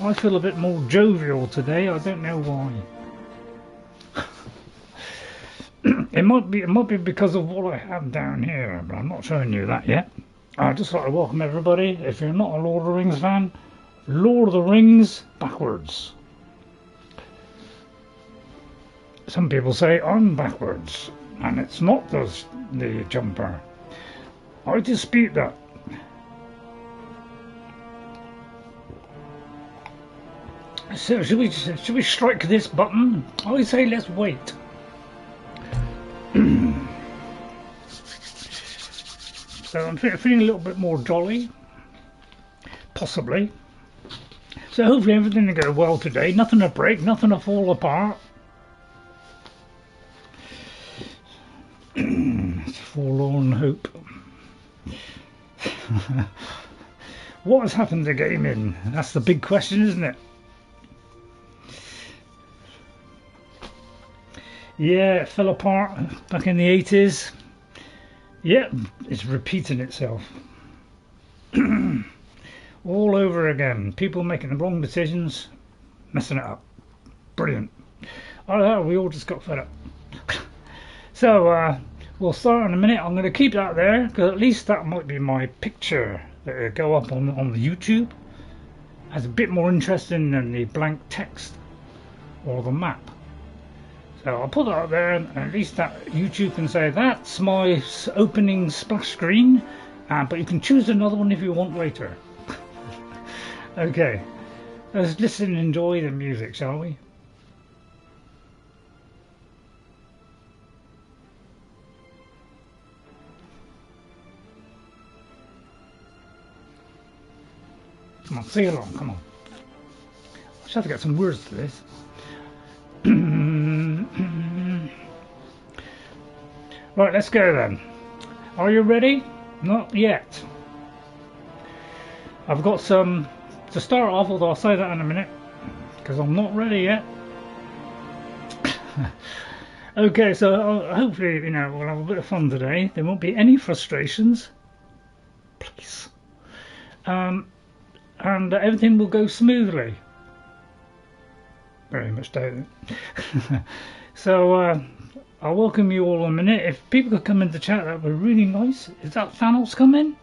I feel a bit more jovial today. I don't know why. It might be because of what I have down here, but I'm not showing you that yet. I'd just like to welcome everybody. If you're not a Lord of the Rings fan, Lord of the Rings backwards. Some people say I'm backwards, and it's not the jumper. I dispute that. So should we strike this button? I say let's wait. So I'm feeling a little bit more jolly, possibly. So hopefully everything will go well today. Nothing to break, nothing to fall apart. It's forlorn hope. What has happened to gaming? That's the big question, isn't it? Yeah, it fell apart back in the 80s. Yeah, it's repeating itself. All over again. People making the wrong decisions, messing it up. Brilliant. Oh, we all just got fed up. So, we'll start in a minute. I'm going to keep that there, because at least that might be my picture that will go up on the YouTube. That's a bit more interesting than the blank text or the map. So I'll put that up there, and at least that YouTube can say that's my opening splash screen, but you can choose another one if you want later. Okay, let's listen and enjoy the music, shall we? Come on, sing along, come on. I just have to get some words to this. Right, let's go then. Are you ready? Not yet. I've got some to start off with. I'll say that in a minute because I'm not ready yet. Okay, so hopefully, we'll have a bit of fun today. There won't be any frustrations, please, and everything will go smoothly. Very much doubt it. So I'll welcome you all in a minute. If people could come into chat, that would be really nice. Is that Thanos coming?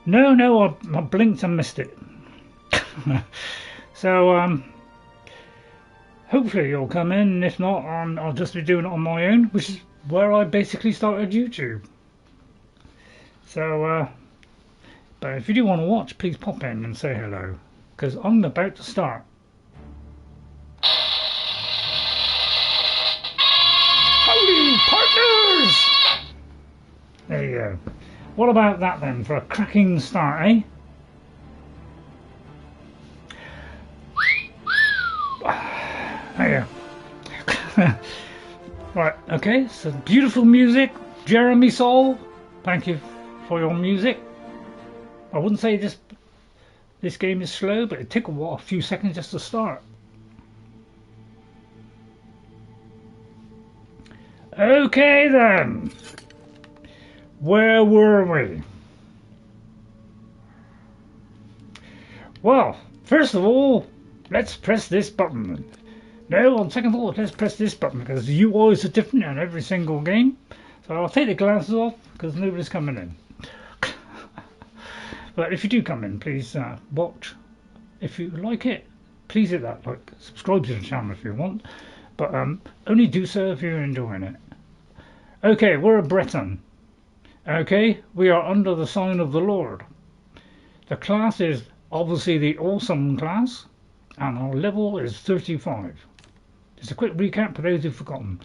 No, I blinked and missed it. So hopefully you'll come in, and if not, I'll just be doing it on my own, which is where I basically started YouTube. So but if you do want to watch, please pop in and say hello, because I'm about to start. Howdy, partners! There you go. What about that then for a cracking start, eh? There you go. Right, okay, so beautiful music. Jeremy Soul, thank you for your music. I wouldn't say this game is slow, but it took a few seconds just to start. Okay then, where were we? Well, first of all, let's press this button. No, on second thought, let's press this button because the UIs are different in every single game. So I'll take the glasses off because nobody's coming in. But if you do come in, please watch. If you like it, please hit that like, subscribe to the channel if you want. But only do so if you're enjoying it. Okay, we're a Breton. Okay, we are under the sign of the Lord. The class is obviously the awesome class, and our level is 35. Just a quick recap for those who've forgotten.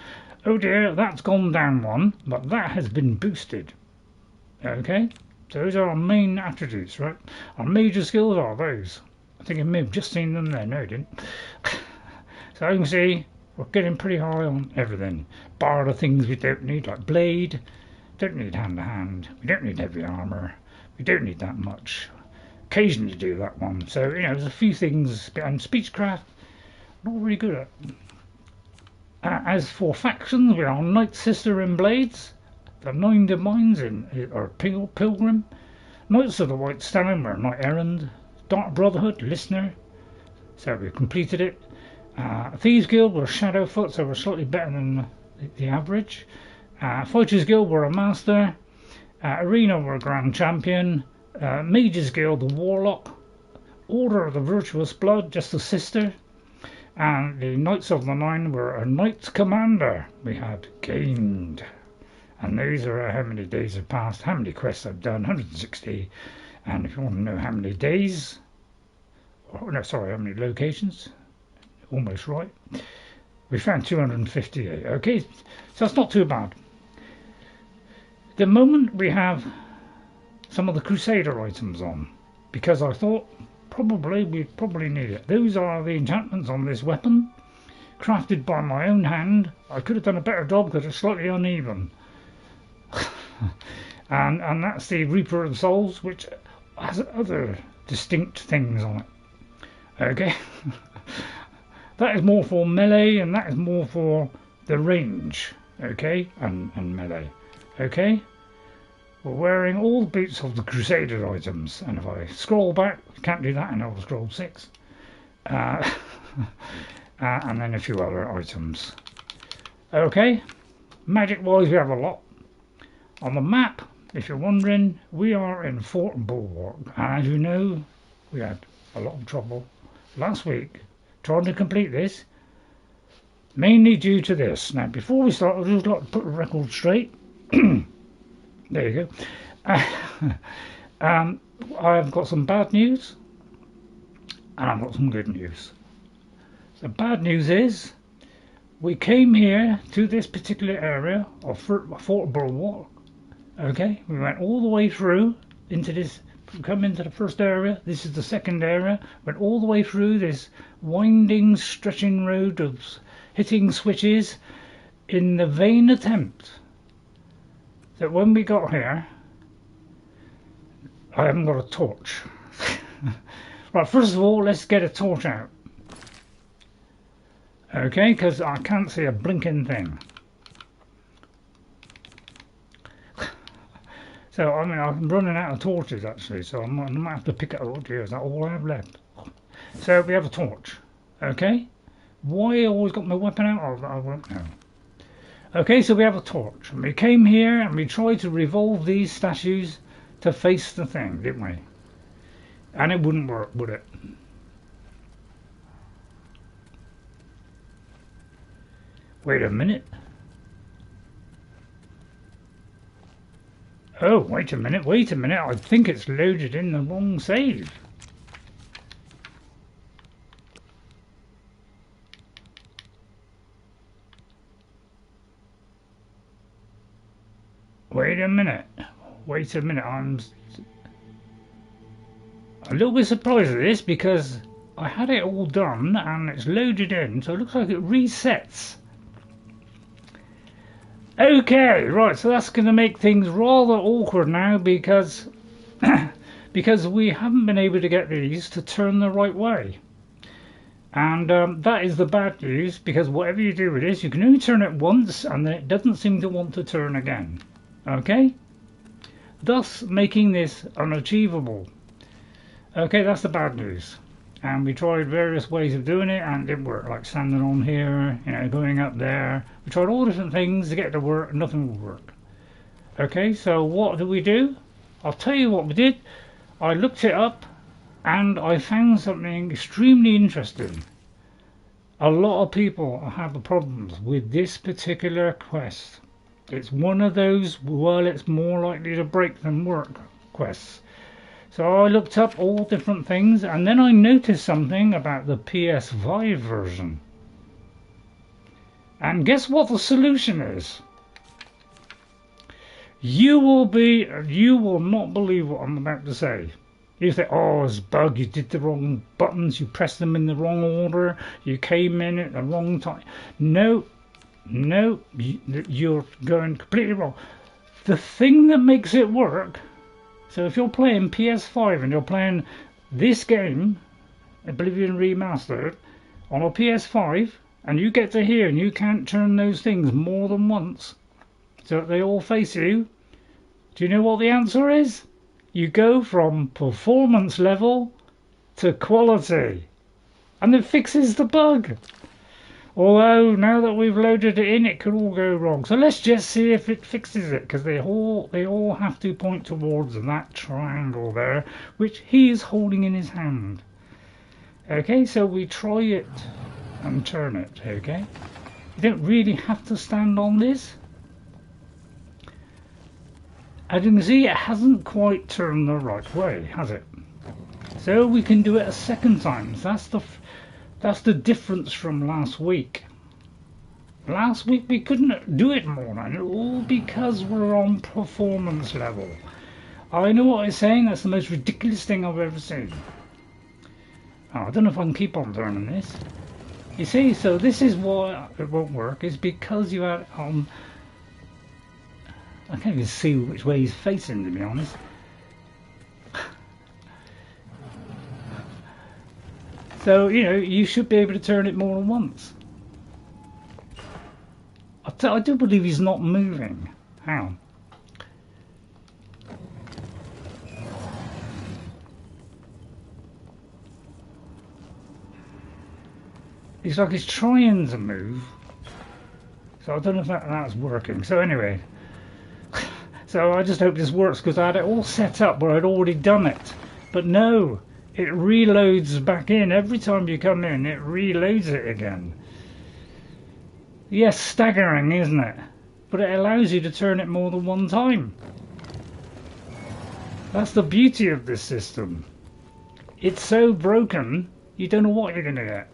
Oh dear, that's gone down one, but that has been boosted. Okay, so those are our main attributes, right? Our major skills are those. I think I may have just seen them there. No, I didn't. So you can see we're getting pretty high on everything. Bar the things we don't need, like blade. Don't need hand to hand. We don't need heavy armor. We don't need that much. Occasionally do that one. So there's a few things, and speechcraft, not really good at. As for factions, we are Knight Sister in Blades, the Nine Divines or Pilgrim, Knights of the White Stallion, we're Knight Errand, Dark Brotherhood, Listener, So we've completed it. Thieves Guild were Shadowfoot, so we're slightly better than the average. Fighters Guild were a Master. Arena were a Grand Champion. Mages Guild, the Warlock. Order of the Virtuous Blood, just a Sister. And the Knights of the Nine were a Knights Commander. We had gained. And these are how many days have passed, how many quests I've done, 160. And if you want to know how many days, or no, sorry, how many locations, almost right, we found 258. Okay, so that's not too bad. At the moment we have some of the Crusader items on, because I thought we probably need it. Those are the enchantments on this weapon, crafted by my own hand. I could have done a better job because it's slightly uneven. and that's the Reaper of Souls, which has other distinct things on it. Okay. That is more for melee, and that is more for the range. Okay, and melee. Okay. We're wearing all the boots of the Crusader items, and if I scroll back, can't do that, and I'll scroll 6. And then a few other items. Okay, magic-wise, we have a lot. On the map, if you're wondering, we are in Fort Bulwark, and as you know, we had a lot of trouble last week trying to complete this, mainly due to this. Now, before we start, I'd just like to put the record straight. There you go. I've got some bad news, and I've got some good news. The bad news is, we came here to this particular area of Fort Bulwark. Okay, we went all the way through into this, come into the first area. This is the second area. Went all the way through this winding, stretching road of hitting switches in the vain attempt that when we got here, I haven't got a torch. Right, first of all, let's get a torch out. Okay, because I can't see a blinking thing. So, I mean, I'm running out of torches actually, so I might have to pick it up here. Is that all I have left? So, we have a torch. Okay? Why I always got my weapon out? I won't know. Okay, so we have a torch. And we came here and we tried to revolve these statues to face the thing, didn't we? And it wouldn't work, would it? Wait a minute. Oh, wait a minute. I think it's loaded in the wrong save. Wait a minute, I'm a little bit surprised at this because I had it all done and it's loaded in, so it looks like it resets. Okay, right, so that's going to make things rather awkward now because because we haven't been able to get these to turn the right way. And that is the bad news, because whatever you do with this, you can only turn it once and then it doesn't seem to want to turn again. Okay, thus making this unachievable. Okay, that's the bad news. And we tried various ways of doing it and it didn't work, like standing on here, you know, going up there. We tried all different things to get it to work and nothing would work. Okay, so what do we do? I'll tell you what we did. I looked it up and I found something extremely interesting. A lot of people have problems with this particular quest. It's one of those, well, it's more likely to break than work quests. So I looked up all different things and then I noticed something about the PS5 version. And guess what the solution is? You will not believe what I'm about to say. You think, oh, it's a bug, you did the wrong buttons, you pressed them in the wrong order, you came in at the wrong time. No, you're going completely wrong. The thing that makes it work, so if you're playing PS5 and you're playing this game, Oblivion Remastered, on a PS5, and you get to here and you can't turn those things more than once, so that they all face you, do you know what the answer is? You go from performance level to quality. and it fixes the bug. Although now that we've loaded it in, it could all go wrong. So let's just see if it fixes it, because they all have to point towards that triangle there, which he is holding in his hand. Okay, so we try it and turn it. Okay, you don't really have to stand on this. As you can see, it hasn't quite turned the right way, has it? So we can do it a second time. So that's the difference from last week. Last week we couldn't do it more than all because we're on performance level. I know what I'm saying, that's the most ridiculous thing I've ever seen. Oh, I don't know if I can keep on turning this. You see, so this is why it won't work, is because you had I can't even see which way he's facing, to be honest. So, you know, you should be able to turn it more than once. I do believe he's not moving. Hang on. It's like he's trying to move. So I don't know if that's working. So anyway. So I just hope this works, because I had it all set up where I'd already done it. But no. It reloads back in. Every time you come in, it reloads it again. Yes, staggering, isn't it? But it allows you to turn it more than one time. That's the beauty of this system. It's so broken, you don't know what you're going to get.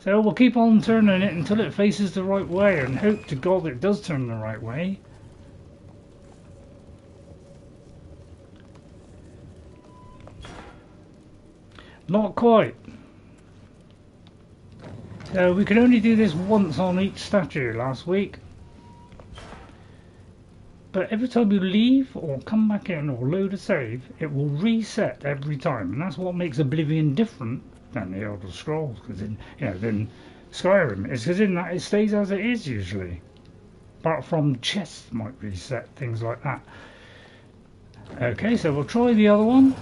So we'll keep on turning it until it faces the right way, and hope to God it does turn the right way. Not quite. So we could only do this once on each statue last week. But every time you leave or come back in or load a save, it will reset every time. And that's what makes Oblivion different than the Elder Scrolls. Because than Skyrim. It's because in that it stays as it is usually. Apart from chests might reset, things like that. Okay, so we'll try the other one.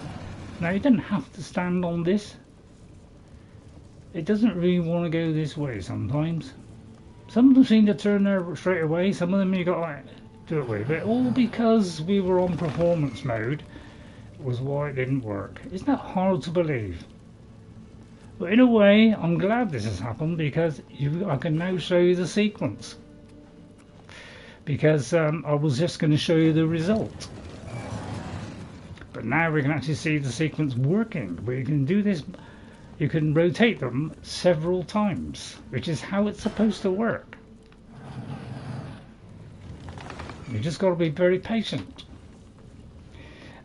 Now you don't have to stand on this. It doesn't really want to go this way sometimes. Some of them seem to turn there straight away, some of them you got to do it with. But all because we were on performance mode was why it didn't work. Isn't that hard to believe? But in a way, I'm glad this has happened, because I can now show you the sequence. Because I was just going to show you the result. But now we can actually see the sequence working. We can do this, you can rotate them several times, which is how it's supposed to work. You just got to be very patient.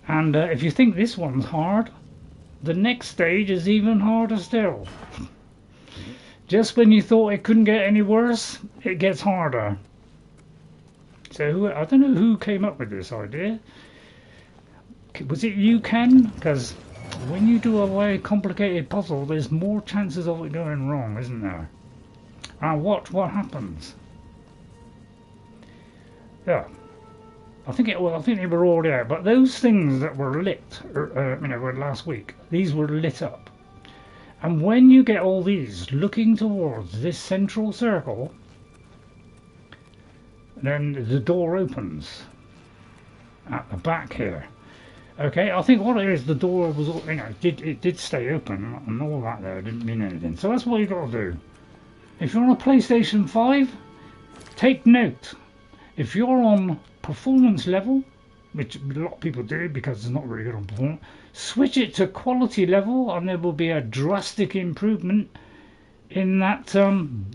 And if you think this one's hard, the next stage is even harder still. Just when you thought it couldn't get any worse, it gets harder. So I don't know who came up with this idea. Was it you, Ken? Because when you do a very complicated puzzle, there's more chances of it going wrong, isn't there? And what happens? Yeah, I think they were already out. But those things that were lit, were last week. These were lit up, and when you get all these looking towards this central circle, then the door opens at the back here. Okay, I think what it is, the door was, it did stay open, and all that there didn't mean anything. So that's what you got to do. If you're on a PlayStation 5, take note. If you're on performance level, which a lot of people do because it's not really good on performance, switch it to quality level, and there will be a drastic improvement in that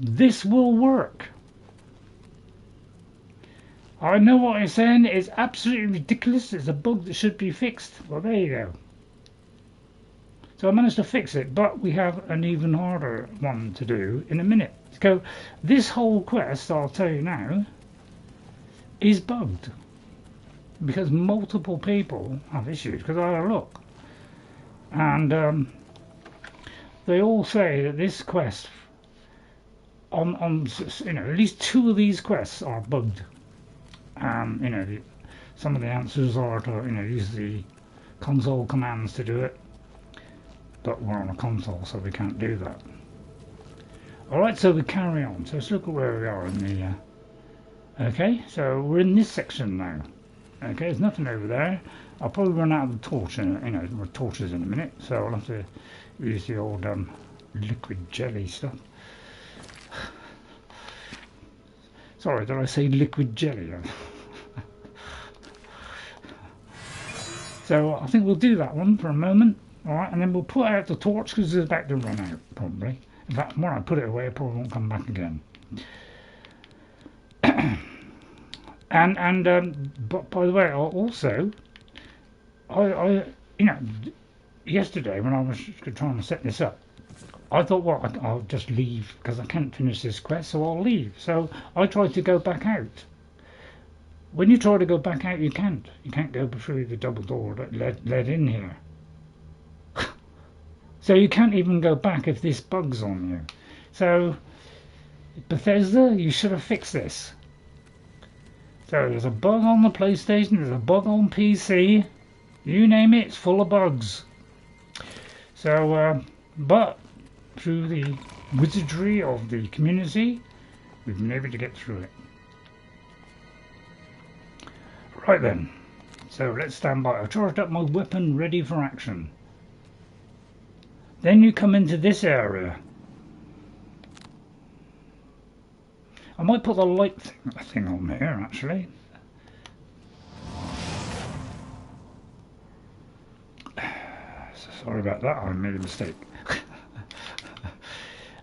this will work. I know what you're saying, it's absolutely ridiculous, it's a bug that should be fixed. Well, there you go. So I managed to fix it, but we have an even harder one to do in a minute. So this whole quest, I'll tell you now, is bugged. Because multiple people have issues, because I had a look. And they all say that this quest, at least 2 of these quests are bugged. Some of the answers are to use the console commands to do it. but we're on a console, so we can't do that. Alright, so we carry on. So let's look at where we are in the... okay, so we're in this section now. Okay, there's nothing over there. I'll probably run out of the torch, torches in a minute, so I'll have to use the old liquid jelly stuff. Sorry, did I say liquid jelly? So I think we'll do that one for a moment, alright, and then we'll put out the torch because it's about to run out, probably. In fact, when I put it away, it probably won't come back again. But by the way, also, I yesterday when I was trying to set this up, I thought, well, I'll just leave because I can't finish this quest, so I'll leave. So I tried to go back out. When you try to go back out, you can't. You can't go through the double door that led in here. So you can't even go back if this bug's on you. So, Bethesda, you should have fixed this. So there's a bug on the PlayStation, there's a bug on PC. You name it, it's full of bugs. So, but through the wizardry of the community, we've been able to get through it. Right then, so let's stand by. I've charged up my weapon ready for action. Then you come into this area. I might put the light thing on here actually. Sorry about that, I made a mistake.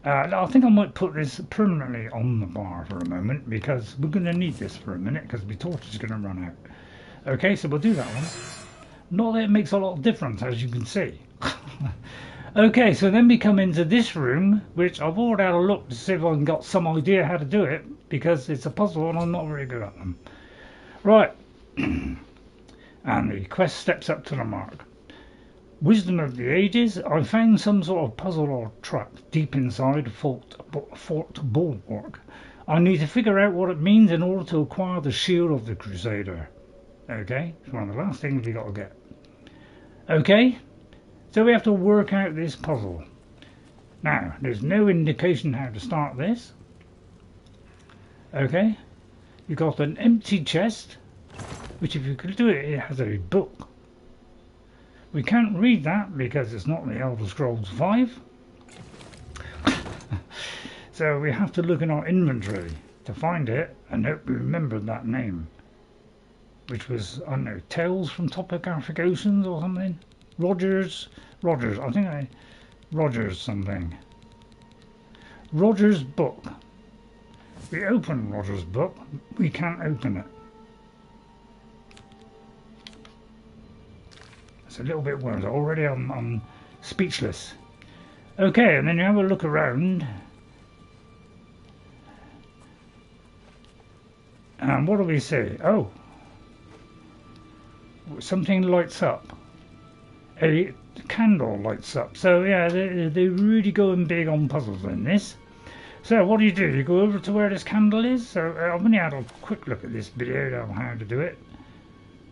I think I might put this permanently on the bar for a moment because we're going to need this for a minute because the torch is going to run out. Okay, so we'll do that one. Not that it makes a lot of difference, as you can see. Okay, so then we come into this room, which I've already had a look to see if I can got some idea how to do it because it's a puzzle and I'm not very good at them. Right, and the quest steps up to the mark. Wisdom of the Ages, I found some sort of puzzle or trap deep inside Fort Bulwark. I need to figure out what it means in order to acquire the shield of the Crusader. Okay, it's one of the last things we got to get. Okay, so we have to work out this puzzle. Now, there's no indication how to start this. Okay, you've got an empty chest, which if you could do it, it has a book. We can't read that because it's not the Elder Scrolls 5. So we have to look in our inventory to find it and hope we remember that name. Which was, I don't know, Tales from Topographic Oceans or something? Rogers, Rogers something. Rogers' book. We open Rogers' book, we can't open it. It's a little bit worse. Already I'm speechless. Okay, and then you have a look around. And what do we see? Oh, something lights up. A candle lights up. So yeah, they're really going big on puzzles in this. So what do? You go over to where this candle is. So I've only had a quick look at this video on how to do it.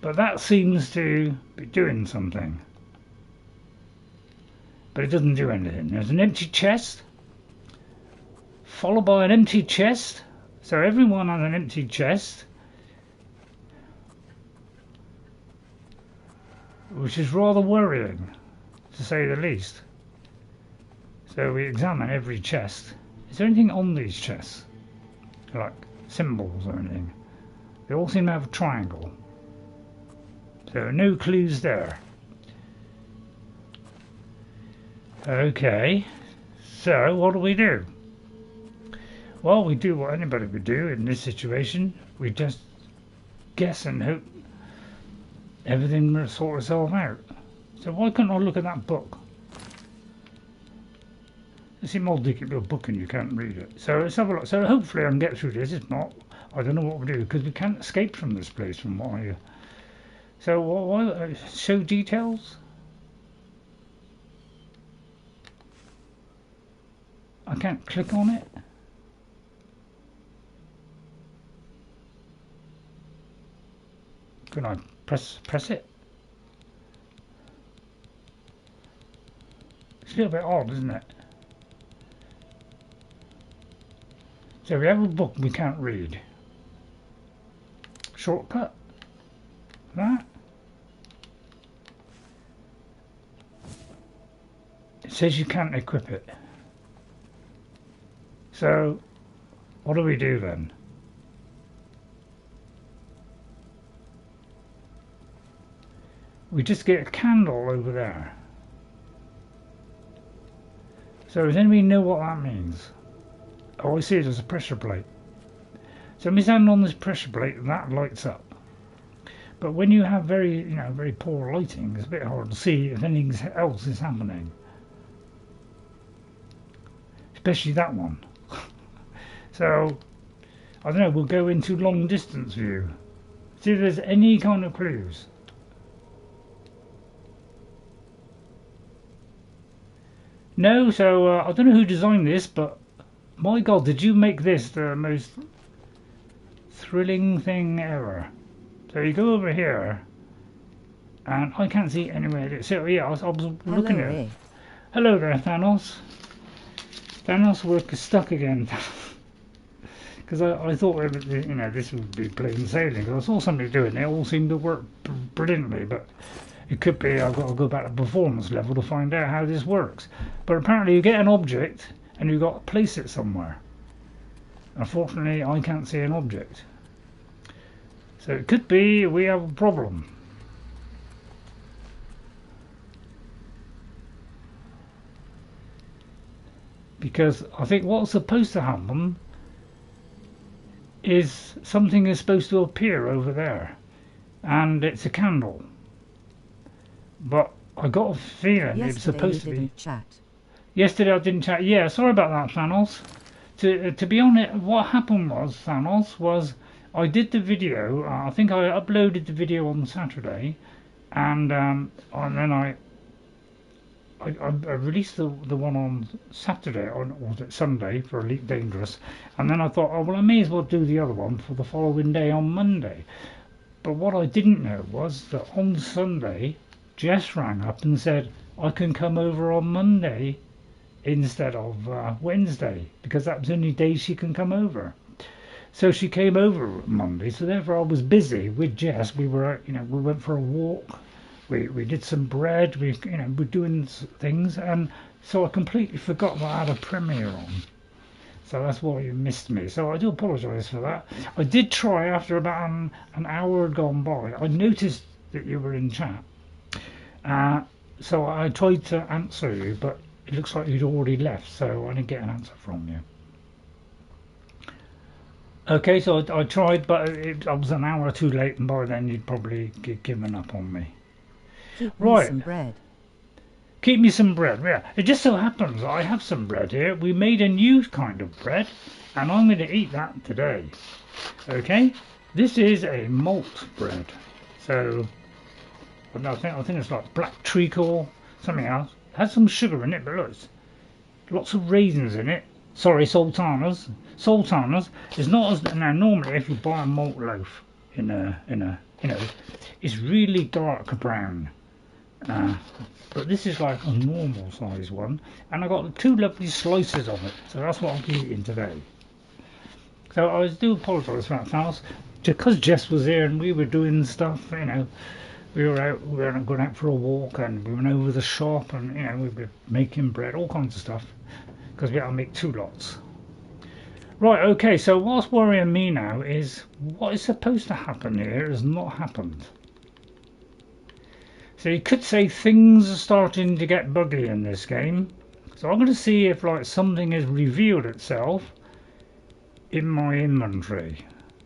But that seems to be doing something. But it doesn't do anything. There's an empty chest, followed by an empty chest. So everyone has an empty chest, which is rather worrying, to say the least. So we examine every chest. Is there anything on these chests? Like symbols or anything? They all seem to have a triangle. So no clues there. Okay, so what do we do? Well, we do what anybody would do in this situation. We just guess and hope everything will sort itself out. So why couldn't I look at that book? It's a little book and you can't read it. So let's have a look. So hopefully I can get through this. If not, I don't know what we'll do because we can't escape from this place from what I... So what show details? I can't click on it. Can I press it? It's a little bit odd, isn't it? So we have a book we can't read. Shortcut. That. It says you can't equip it. So, what do we do then? We just get a candle over there. So does anybody know what that means? Oh, I see it as a pressure plate. So me standing on this pressure plate and that lights up. But when you have very poor lighting, it's a bit hard to see if anything else is happening. Especially that one. So, I don't know, we'll go into long distance view. See if there's any kind of clues. No, so I don't know who designed this, but my God, did you make this the most thrilling thing ever? So you go over here, and I can't see anywhere. So yeah, I was looking at it. Hello there, Thanos. Thanos, we're stuck again. Because I thought, this would be plain sailing. Because I saw somebody doing it. It all seemed to work brilliantly, but it could be I've got to go back to performance level to find out how this works. But apparently you get an object, and you've got to place it somewhere. Unfortunately, I can't see an object. So it could be we have a problem. Because I think what's supposed to happen is something is supposed to appear over there, and it's a candle. But I got a feeling it's supposed to be. Chat. Yesterday I didn't chat. Yeah, sorry about that, Thanos. To be honest, what happened was, Thanos, was I did the video. I think I uploaded the video on Saturday, and then I released the one on Saturday, or was it Sunday, for Elite Dangerous, and then I thought, oh well, I may as well do the other one for the following day on Monday. But what I didn't know was that on Sunday, Jess rang up and said I can come over on Monday instead of Wednesday, because that's the only day she can come over. So she came over Monday, so therefore I was busy with Jess. We were, we went for a walk. We did some bread, we're doing things, and so I completely forgot that I had a premiere on. So that's why you missed me. So I do apologise for that. I did try after about an hour had gone by. I noticed that you were in chat. So I tried to answer you, but it looks like you'd already left, so I didn't get an answer from you. Okay, so I tried, but I was an hour too late, and by then you'd probably given up on me. Keep me some bread. Keep me some bread, yeah. It just so happens I have some bread here. We made a new kind of bread, and I'm going to eat that today. Okay? This is a malt bread. So, I think it's like black treacle, something else. It has some sugar in it, but look, lots of raisins in it. Sorry, sultanas. Sultanas is not as now. Normally, if you buy a malt loaf in a it's really dark brown. But this is like a normal size one, and I got two lovely slices of it, so that's what I'll be eating today. So I do apologise for that, Thanos, because Jess was here and we were doing stuff. We were going out for a walk, and we went over the shop, and we were making bread, all kinds of stuff, because we had to make two lots. Right, okay. So what's worrying me now is what is supposed to happen here has not happened. So you could say things are starting to get buggy in this game. So I'm going to see if something has revealed itself in my inventory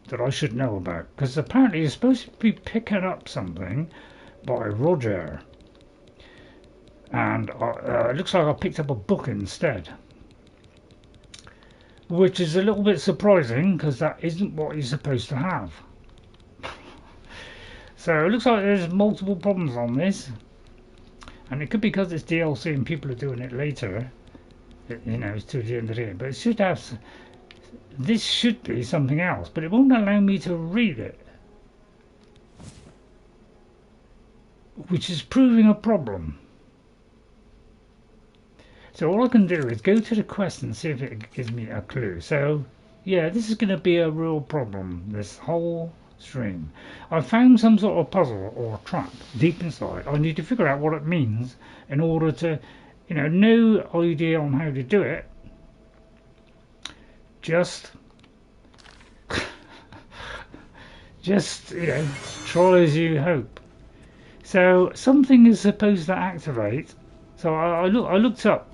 that I should know about. Because apparently you're supposed to be picking up something by Roger. And it looks like I picked up a book instead. Which is a little bit surprising, because that isn't what you're supposed to have. So it looks like there's multiple problems on this, and it could be because it's DLC and people are doing it later. It's to the end of the game, but it should have. This should be something else, but it won't allow me to read it, which is proving a problem. So all I can do is go to the quest and see if it gives me a clue. So yeah, this is going to be a real problem, this whole stream. I found some sort of puzzle or trap deep inside. I need to figure out what it means in order to, you know, no idea on how to do it. Just you know, try as you hope. So something is supposed to activate. So I looked up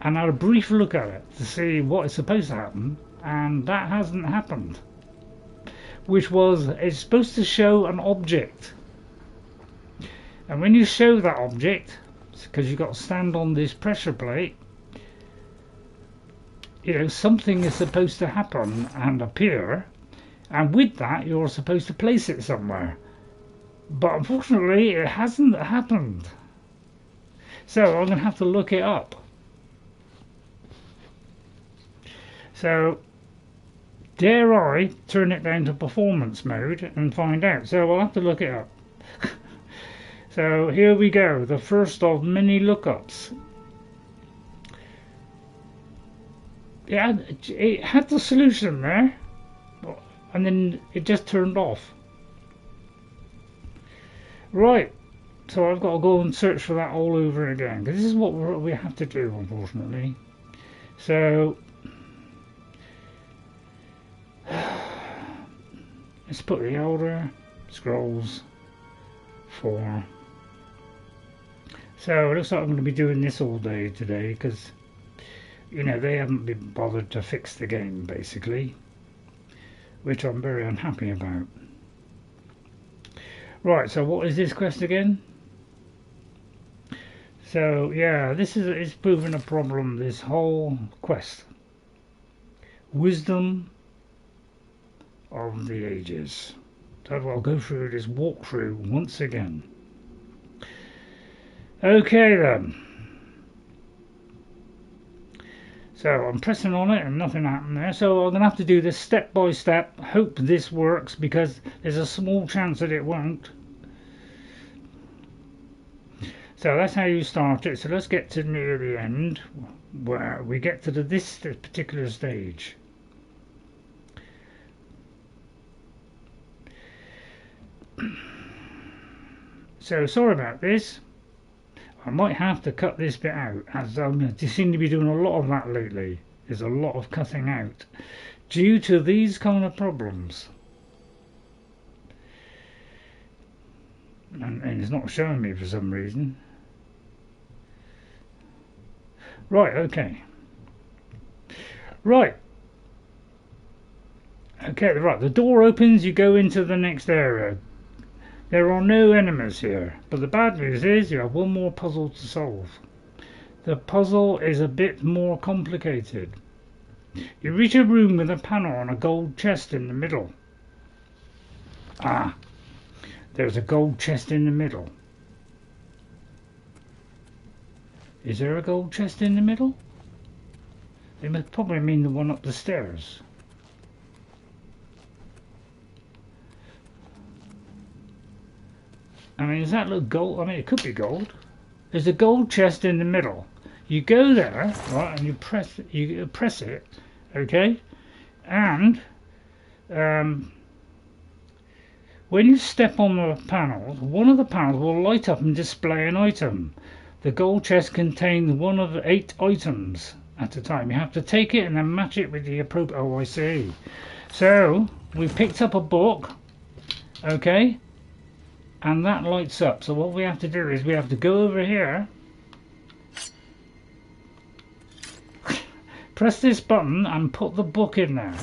and had a brief look at it to see what is supposed to happen, and that hasn't happened. Which was, it's supposed to show an object, and when you show that object, because you've got to stand on this pressure plate, you know, something is supposed to happen and appear, and with that you're supposed to place it somewhere. But unfortunately it hasn't happened, so I'm going to have to look it up. So dare I turn it down to performance mode and find out? So I'll have to look it up. So here we go, the first of many lookups. Yeah, it had the solution there, and then it just turned off. Right, so I've got to go and search for that all over again, because this is what we have to do, unfortunately. So let's put the Elder Scrolls 4. So it looks like I'm going to be doing this all day today, because, you know, they haven't been bothered to fix the game, basically, which I'm very unhappy about. Right, so what is this quest again? So yeah, this is proving a problem, this whole quest. Wisdom of the Ages. So I'll go through this walkthrough once again. Okay then. So I'm pressing on it and nothing happened there. So I'm going to have to do this step by step. Hope this works, because there's a small chance that it won't. So that's how you start it. So let's get to near the end, where we get to this particular stage. So sorry about this. I might have to cut this bit out, as I seem to be doing a lot of that lately. There's a lot of cutting out due to these kind of problems, and it's not showing me for some reason. Right, okay. Right. Okay, right, the door opens, you go into the next area. There are no enemies here, but the bad news is you have one more puzzle to solve. The puzzle is a bit more complicated. You reach a room with a panel and a gold chest in the middle. Ah, there's a gold chest in the middle. Is there a gold chest in the middle? They must probably mean the one up the stairs. I mean, does that look gold? I mean, it could be gold. There's a gold chest in the middle. You go there, right, and you press it, okay? And when you step on the panels, one of the panels will light up and display an item. The gold chest contains one of 8 items at a time. You have to take it and then match it with the appropriate. Oh, I see. So we picked up a book, okay, and that lights up. So what we have to do is we have to go over here, press this button and put the book in there.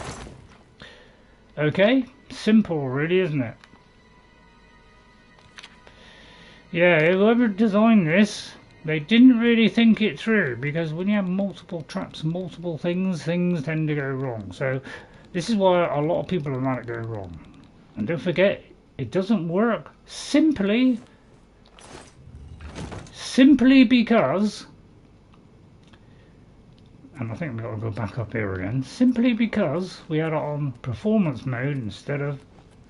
Okay, simple really, isn't it? Yeah, whoever designed this, they didn't really think it through, because when you have multiple traps, multiple things tend to go wrong. So this is why a lot of people have let it go wrong. And don't forget, it doesn't work simply because, and I think we've got to go back up here again, simply because we had it on performance mode instead of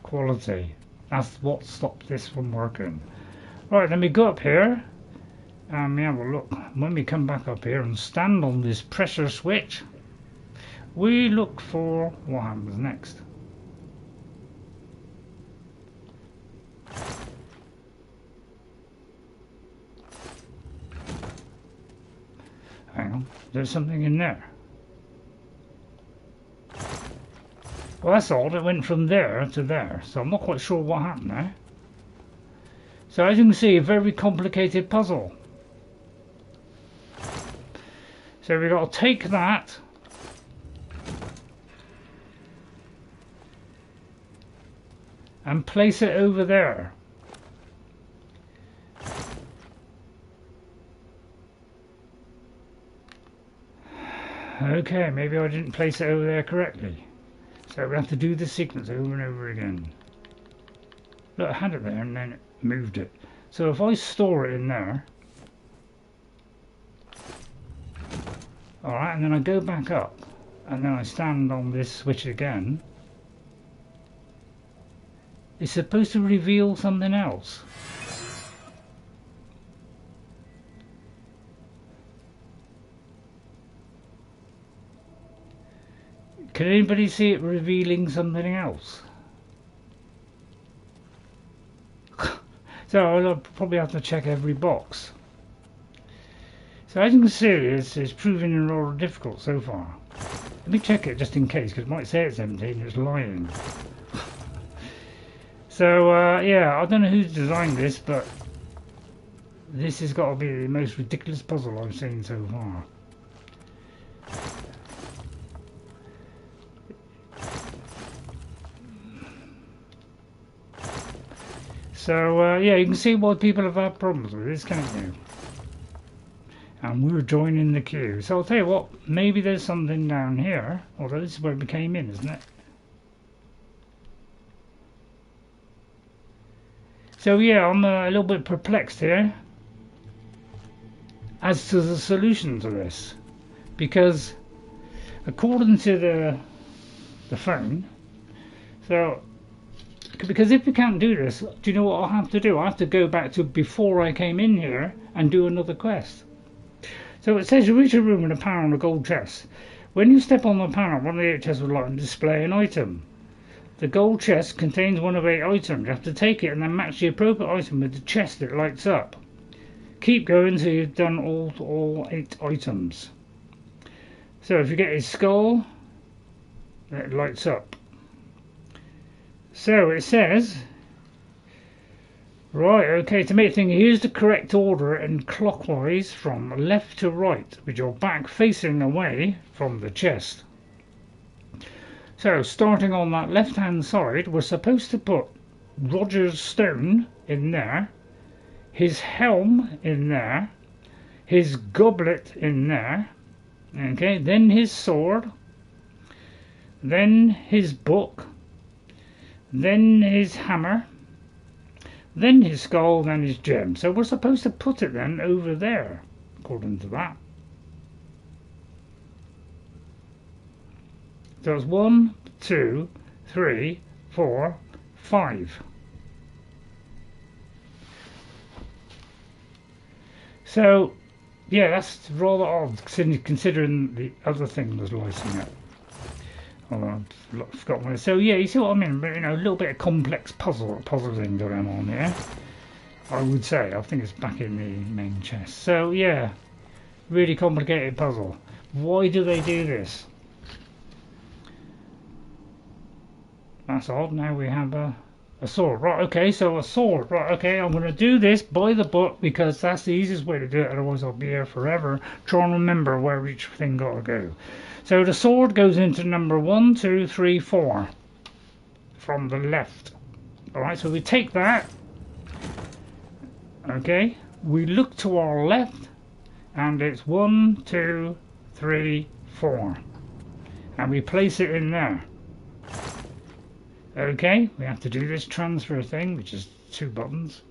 quality. That's what stopped this from working. Right, let me go up here And we have a look. When we come back up here and stand on this pressure switch, we look for what happens next. Hang on, there's something in there. Well, that's odd. It went from there to there, so I'm not quite sure what happened there. So as you can see, a very complicated puzzle. So we've got to take that and place it over there. Okay, maybe I didn't place it over there correctly. So we have to do the sequence over and over again. Look, I had it there and then it moved it. So if I store it in there, alright, and then I go back up and then I stand on this switch again, it's supposed to reveal something else. Can anybody see it revealing something else? So I'll probably have to check every box. So as you can see, it's proving rather difficult so far. Let me check it just in case, because it might say it's empty and it's lying. So yeah, I don't know who's designed this, but this has got to be the most ridiculous puzzle I've seen so far. So yeah, you can see why people have had problems with this, can't you? And we're joining the queue. So I'll tell you what, maybe there's something down here, although this is where we came in, isn't it? So yeah, I'm a little bit perplexed here as to the solution to this, because according to the phone, so because if we can't do this, do you know what I'll have to do? I have to go back to before I came in here and do another quest. So it says you reach a room with a panel and a gold chest. When you step on the panel, one of the 8 chests will light and display an item. The gold chest contains one of 8 items. You have to take it and then match the appropriate item with the chest that lights up. Keep going until you've done all 8 items. So if you get his skull, it lights up. So it says, right, okay, to make things, here's the correct order in clockwise from left to right, with your back facing away from the chest. So starting on that left hand side, we're supposed to put Roger's stone in there, his helm in there, his goblet in there, okay, then his sword, then his book, then his hammer, then his skull, then his gem. So we're supposed to put it then over there, according to that. So it's 1, 2, 3, 4, 5. So yeah, that's rather odd considering the other thing was lighting up. Oh, I've forgotten what it is. So yeah, you see what I mean? But, you know, a little bit of complex puzzling going on here. I would say. I think it's back in the main chest. So yeah, really complicated puzzle. Why do they do this? That's odd. Now we have a sword. Right, okay, so a sword. Right, okay, I'm going to do this by the book because that's the easiest way to do it. Otherwise I'll be here forever trying to remember where each thing got to go. So the sword goes into number 1, 2, 3, 4 from the left. Alright, so we take that. Okay, we look to our left and it's 1, 2, 3, 4. And we place it in there. Okay, we have to do this transfer thing, which is 2 buttons.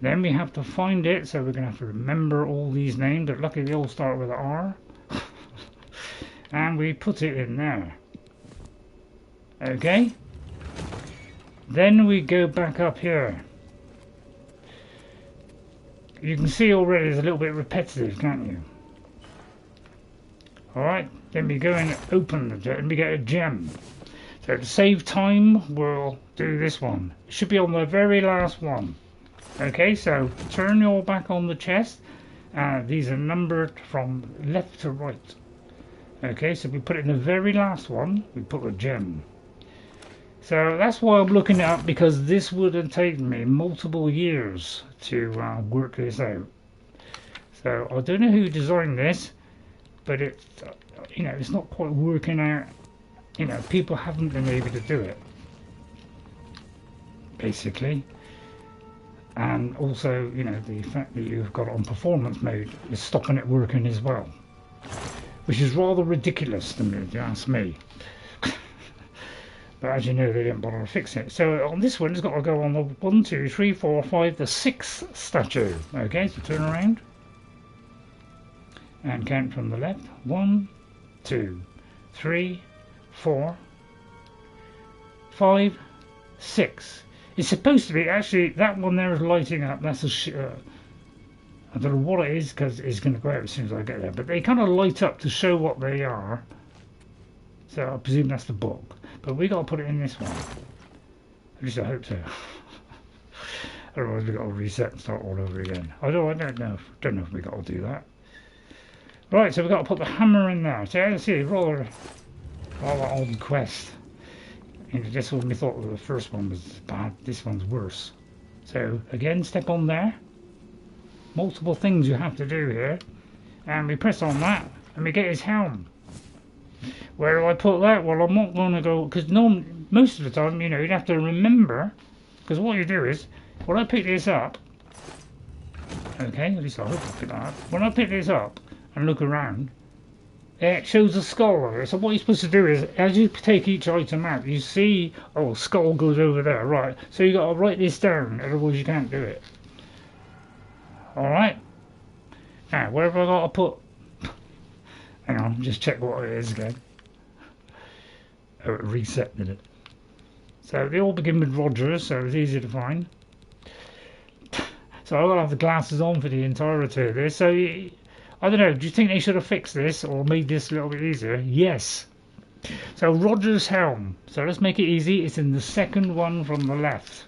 Then we have to find it, so we're going to have to remember all these names, but luckily they all start with an R. And we put it in there. Okay. Then we go back up here. you can see already it's a little bit repetitive, can't you? Alright, then we go and open the gem and we get a gem. So to save time, we'll do this one. It should be on the very last one. Okay, so turn your back on the chest. These are numbered from left to right. Okay, so we put it in the very last one, we put a gem. So that's why I'm looking it up, because this would have taken me multiple years to work this out. So I don't know who designed this, but it's, you know, it's not quite working out. You know, people haven't been able to do it, basically. And also, you know, the fact that you've got it on performance mode is stopping it working as well, which is rather ridiculous to me, if you ask me. But as you know, they didn't bother to fix it. So on this one, it's got to go on the 1, 2, 3, 4, 5, the 6th statue. Okay, so turn around and count from the left. 1, 2, 3, 4, 5, 6. It's supposed to be, actually, that one there is lighting up. That's a I don't know what it is, because it's going to go out as soon as I get there. But they kind of light up to show what they are. So I presume that's the book. But we got to put it in this one. At least I hope so. Otherwise we got to reset and start all over again. I don't know. Don't know if we got to do that. Right, so we've got to put the hammer in there. So you see, rather odd quest. And this one, we thought the first one was bad. This one's worse. So again, step on there. Multiple things you have to do here. And we press on that, and we get his helm. Where do I put that? Well, I'm not going to go, because most of the time, you know, you'd have to remember, because what you do is, when I pick this up, okay, at least I hope I pick that up. When I pick this up and look around, it shows a skull over it. So what you're supposed to do is, as you take each item out, you see, oh, skull goes over there, right? So you got to write this down, otherwise you can't do it. Alright? Now, where have I got to put? Hang on, just check what it is again. Oh, it reset, did it? So they all begin with Rogers, so it's easy to find. So I've got to have the glasses on for the entirety of this. So, I don't know, do you think they should have fixed this or made this a little bit easier? Yes. So Rogers' helm. So let's make it easy. It's in the second one from the left.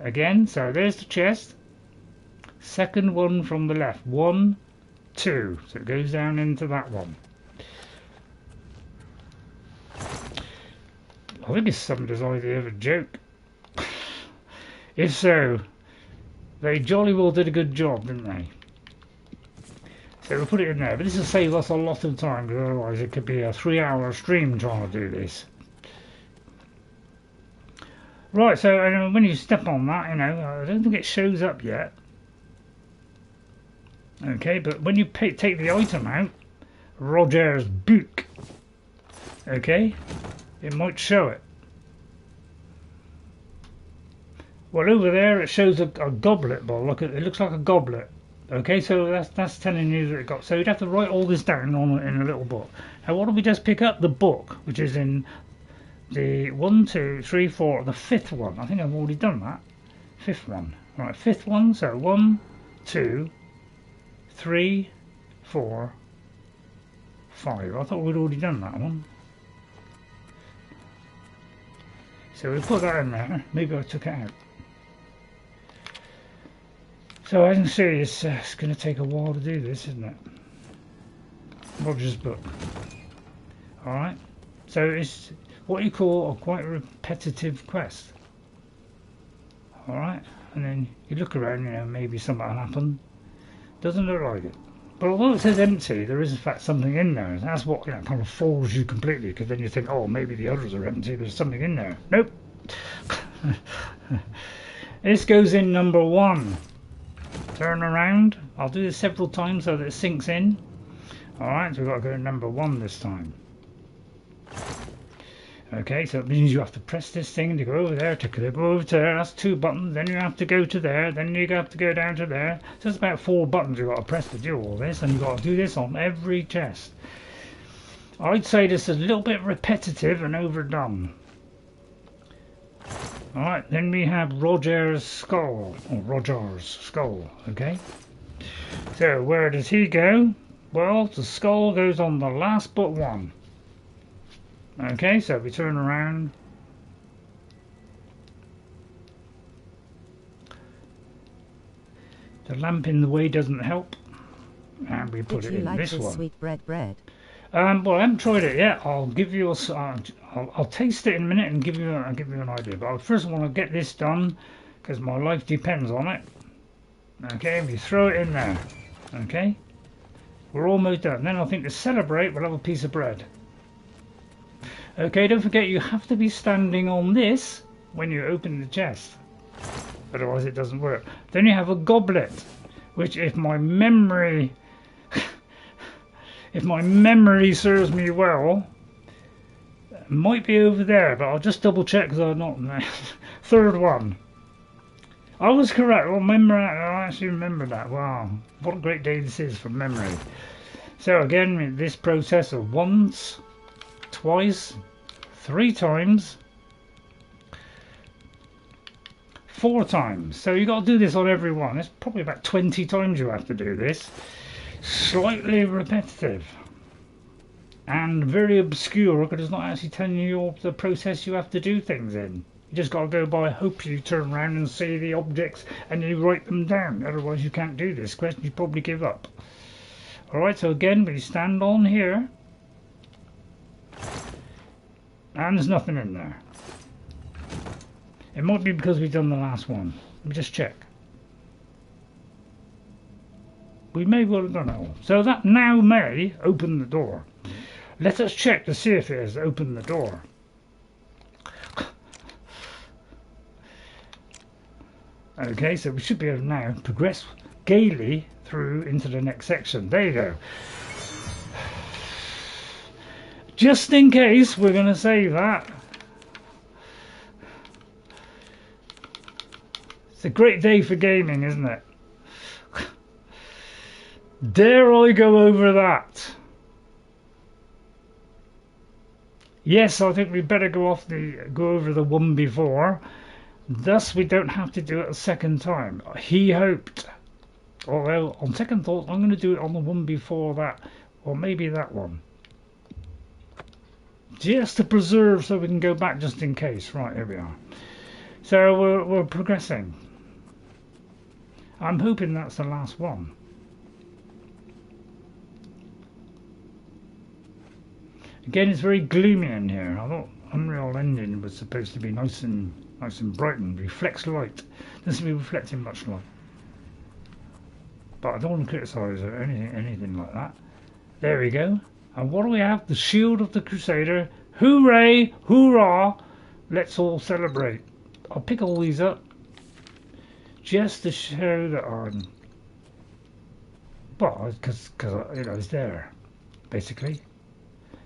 Again, so there's the chest. Second one from the left. 1, 2. So it goes down into that one. I think it's somebody's idea of a joke. If so, they jolly well did a good job, didn't they? So we'll put it in there. But this will save us a lot of time, because otherwise it could be a 3-hour stream trying to do this. Right, so when you step on that, you know, I don't think it shows up yet. Okay, but when you take the item out, Roger's book, okay, it might show it. Well, over there it shows a goblet bowl. Look, it looks like a goblet. Okay, so that's telling you that it got. So you'd have to write all this down in a little book. Now, why don't we just pick up the book, which is in the 1, 2, 3, 4, the 5th one. I think I've already done that. 5th one. Right, 5th one. So 1, 2, 3, 4, 5. I thought we'd already done that one. So we put that in there. Maybe I took it out. So as you can see, it's going to take a while to do this, isn't it? Roger's book. Alright. So it's what you call a quite repetitive quest. Alright. And then you look around, you know, maybe something will happen. Doesn't look like it. But although it says empty, there is in fact something in there. That's what, you know, kind of fools you completely, because then you think, oh, maybe the others are empty, there's something in there. Nope. This goes in number 1. Turn around. I'll do this several times so that it sinks in. Alright, so we've got to go to number 1 this time. Okay, so it means you have to press this thing to go over there, to go over to there. That's 2 buttons. Then you have to go to there. Then you have to go down to there. So it's about 4 buttons you've got to press to do all this. And you've got to do this on every chest. I'd say this is a little bit repetitive and overdone. Alright, then we have Roger's skull, or Roger's skull, okay? So where does he go? Well, the skull goes on the last but one. Okay, so we turn around. The lamp in the way doesn't help. And we put it in this one. Sweet bread? Well, I haven't tried it yet. I'll give you I'll taste it in a minute and I'll give you an idea. But I first want to get this done because my life depends on it. Okay, we throw it in there. Okay, we're almost done. Then I think to celebrate, we'll have a piece of bread. Okay, don't forget you have to be standing on this when you open the chest. Otherwise, it doesn't work. Then you have a goblet, which, if my memory serves me well, might be over there, but I'll just double check because I'm not there. Third one. I was correct. I actually remember that. Wow, what a great day this is from memory. So again, this process of once, twice, 3 times, 4 times. So you got to do this on every one. It's probably about 20 times you have to do this. Slightly repetitive and very obscure because it's not actually telling you the process you have to do things in. You just got to go by hope you turn around and see the objects and you write them down. Otherwise you can't do this question. You probably give up. Alright, so again we stand on here and there's nothing in there. It might be because we've done the last one. Let me just check. We may well have done it all. So that now may open the door. Let us check to see if it has opened the door. Okay, so we should be able to now progress gaily through into the next section. There you go. Just in case, we're going to save that. It's a great day for gaming, isn't it? Dare I go over that? Yes, I think we better go over the one before. Thus, we don't have to do it a second time. He hoped. Although, on second thought, I'm going to do it on the one before that, or maybe that one. Just to preserve, so we can go back just in case. Right, here we are. So we're progressing. I'm hoping that's the last one. Again, it's very gloomy in here. I thought Unreal Engine was supposed to be nice and bright and reflects light. Doesn't seem to be reflecting much light. But I don't want to criticise or anything like that. There we go. And what do we have? The Shield of the Crusader. Hooray! Hoorah! Let's all celebrate. I'll pick all these up just to show that I'm... Well, because it's there, basically.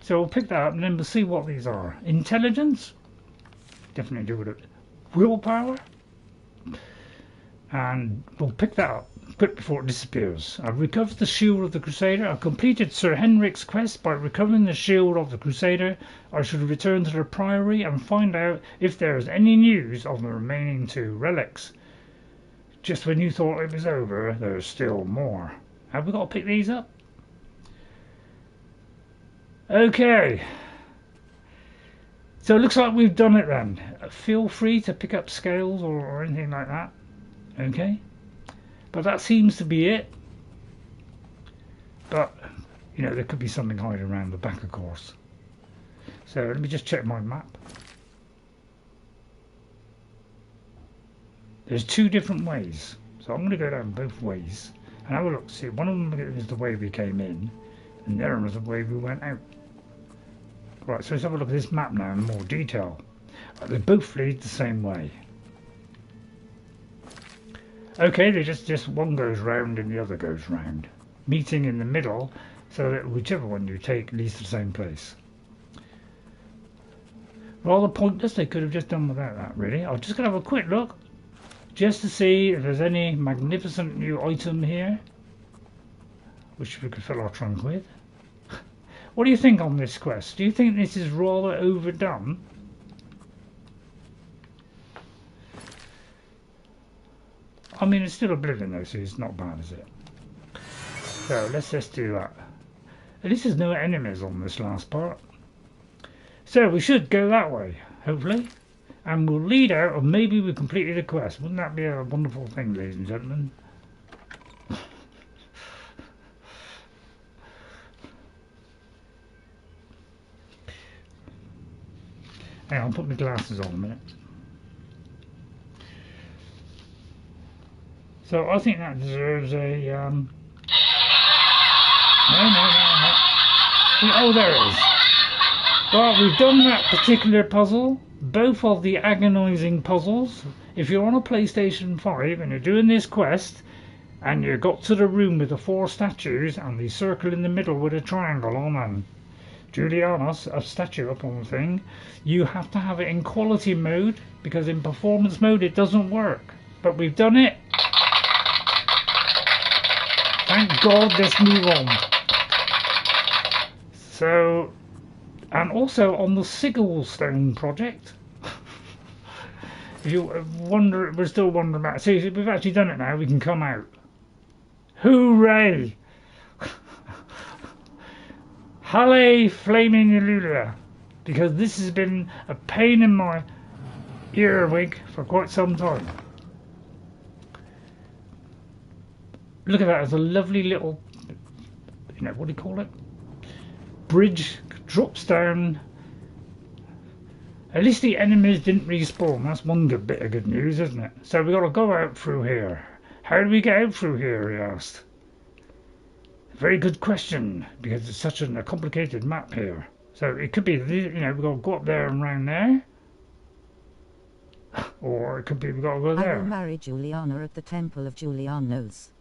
So we'll pick that up and then we'll see what these are. Intelligence? Definitely do with it. Willpower? And we'll pick that up quick before it disappears. I've recovered the Shield of the Crusader. I've completed Sir Henrik's quest. By recovering the Shield of the Crusader, I should return to the Priory and find out if there is any news of the remaining 2 relics. Just when you thought it was over, there's still more. Have we got to pick these up? Okay. So it looks like we've done it then. Feel free to pick up scales or anything like that. Okay. But that seems to be it. But, there could be something hiding around the back, of course. So let me just check my map. There's 2 different ways. So I'm going to go down both ways and have a look. See, one of them is the way we came in and the other one is the way we went out. Right, so let's have a look at this map now in more detail. They both lead the same way. Okay, they just one goes round and the other goes round, meeting in the middle, so that whichever one you take leads to the same place. Rather pointless. They could have just done without that, really. I'm just going to have a quick look, just to see if there's any magnificent new item here, which we could fill our trunk with. What do you think on this quest? Do you think this is rather overdone? I mean, it's still Oblivion though, so it's not bad, is it? So let's just do that. At least there's no enemies on this last part. So we should go that way, hopefully. And we'll lead out, or maybe we completed a quest. Wouldn't that be a wonderful thing, ladies and gentlemen? Hang on, I'll put my glasses on a minute. So I think that deserves a no. Oh, there it is. Well, we've done that particular puzzle. Both of the agonising puzzles. If you're on a PlayStation 5 and you're doing this quest, and you got to the room with the 4 statues and the circle in the middle with a triangle on and Julianos, a statue up on the thing, you have to have it in quality mode, because in performance mode it doesn't work. But we've done it. Thank God, let's move on. So, and also on the Sigilstone project, if you wonder, we're still wondering about, see, we've actually done it now, we can come out. Hooray! Halle Flaming Elulia, because this has been a pain in my earwig for quite some time. Look at that, it's a lovely little, you know, what do you call it? Bridge, drops down. At least the enemies didn't respawn, that's one good bit of good news, isn't it? So we've got to go out through here. How do we get out through here, he asked. Very good question, because it's such a complicated map here. So it could be, you know, we've got to go up there and round there. Or it could be we've got to go there. I will marry Juliana at the Temple of Julianos.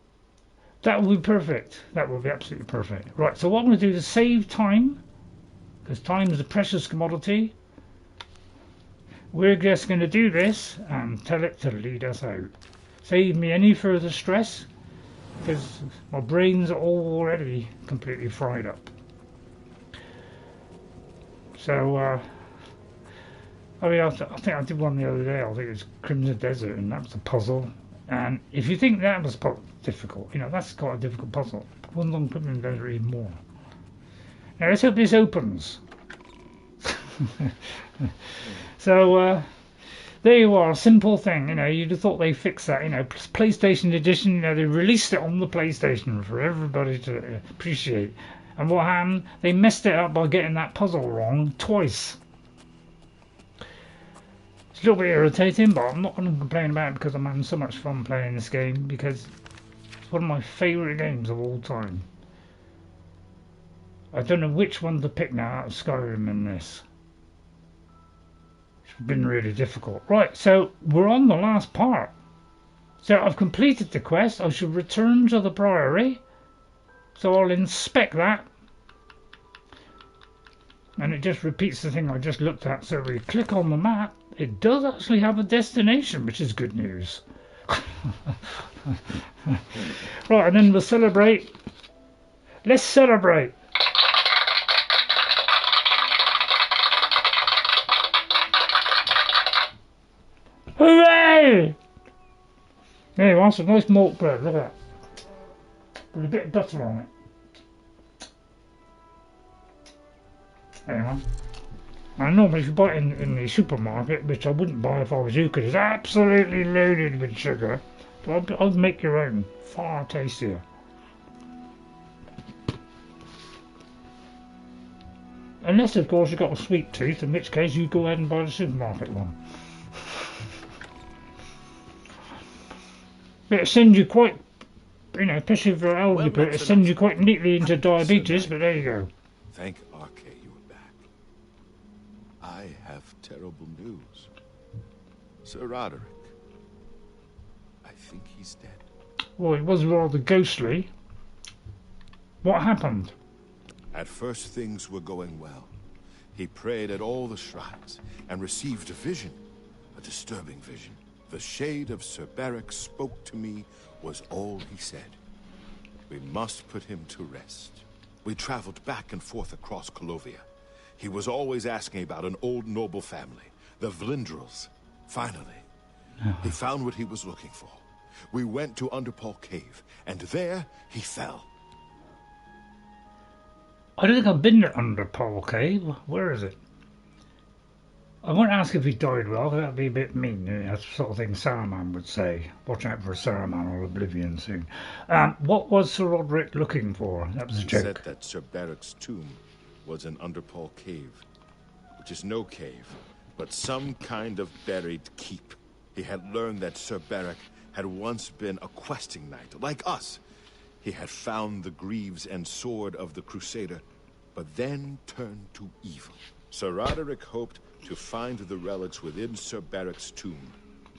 That will be perfect. That will be absolutely perfect. Right, so what I'm going to do to save time, because time is a precious commodity, we're just going to do this and tell it to lead us out. Save me any further stress, because my brain's already completely fried up. So, I mean, I think I did one the other day. I think it was Crimson Desert, and that was a puzzle. And if you think that was difficult, you know, that's quite a difficult puzzle. One's on Crimson Desert even more. Now let's hope this opens. So, there you are, a simple thing, you know, you'd have thought they fixed that, you know, PlayStation Edition, you know, they released it on the PlayStation for everybody to appreciate. And what happened? They messed it up by getting that puzzle wrong twice. It's a little bit irritating, but I'm not going to complain about it because I'm having so much fun playing this game, because it's one of my favourite games of all time. I don't know which one to pick now out of Skyrim and this. Been really difficult. Right, so we're on the last part. So I've completed the quest. I should return to the Priory. So I'll inspect that. And it just repeats the thing I just looked at. So we click on the map. It does actually have a destination, which is good news. Right, and then we'll celebrate. Let's celebrate. Hooray! There you are, some nice malt bread, look at that. With a bit of butter on it. There you are. Now normally if you buy it in the supermarket, which I wouldn't buy if I was you, because it's absolutely loaded with sugar, but I'd make your own, far tastier. Unless of course you've got a sweet tooth, in which case you go ahead and buy the supermarket one. It sends you quite, you know, especially for elderly people, it sends you quite neatly into diabetes, but there you go. Thank Arkay you are back. I have terrible news. Sir Roderick. I think he's dead. Well, it was rather ghostly. What happened? At first things were going well. He prayed at all the shrines and received a vision, a disturbing vision. The shade of Sir Berich spoke to me was all he said. We must put him to rest. We traveled back and forth across Colovia. He was always asking about an old noble family, the Vlindrels. Finally, he found what he was looking for. We went to Underpoll Cave, and there he fell. I don't think I've been to Underpoll Cave. Where is it? I won't ask if he died well, that'd be a bit mean. That's the sort of thing Saruman would say. Watch out for Saruman or Oblivion soon. What was Sir Roderick looking for? That was a joke. He said that Sir Berich's tomb was in Underpall Cave, which is no cave, but some kind of buried keep. He had learned that Sir Berich had once been a questing knight, like us. He had found the greaves and sword of the Crusader, but then turned to evil. Sir Roderick hoped to find the relics within Sir Berich's tomb,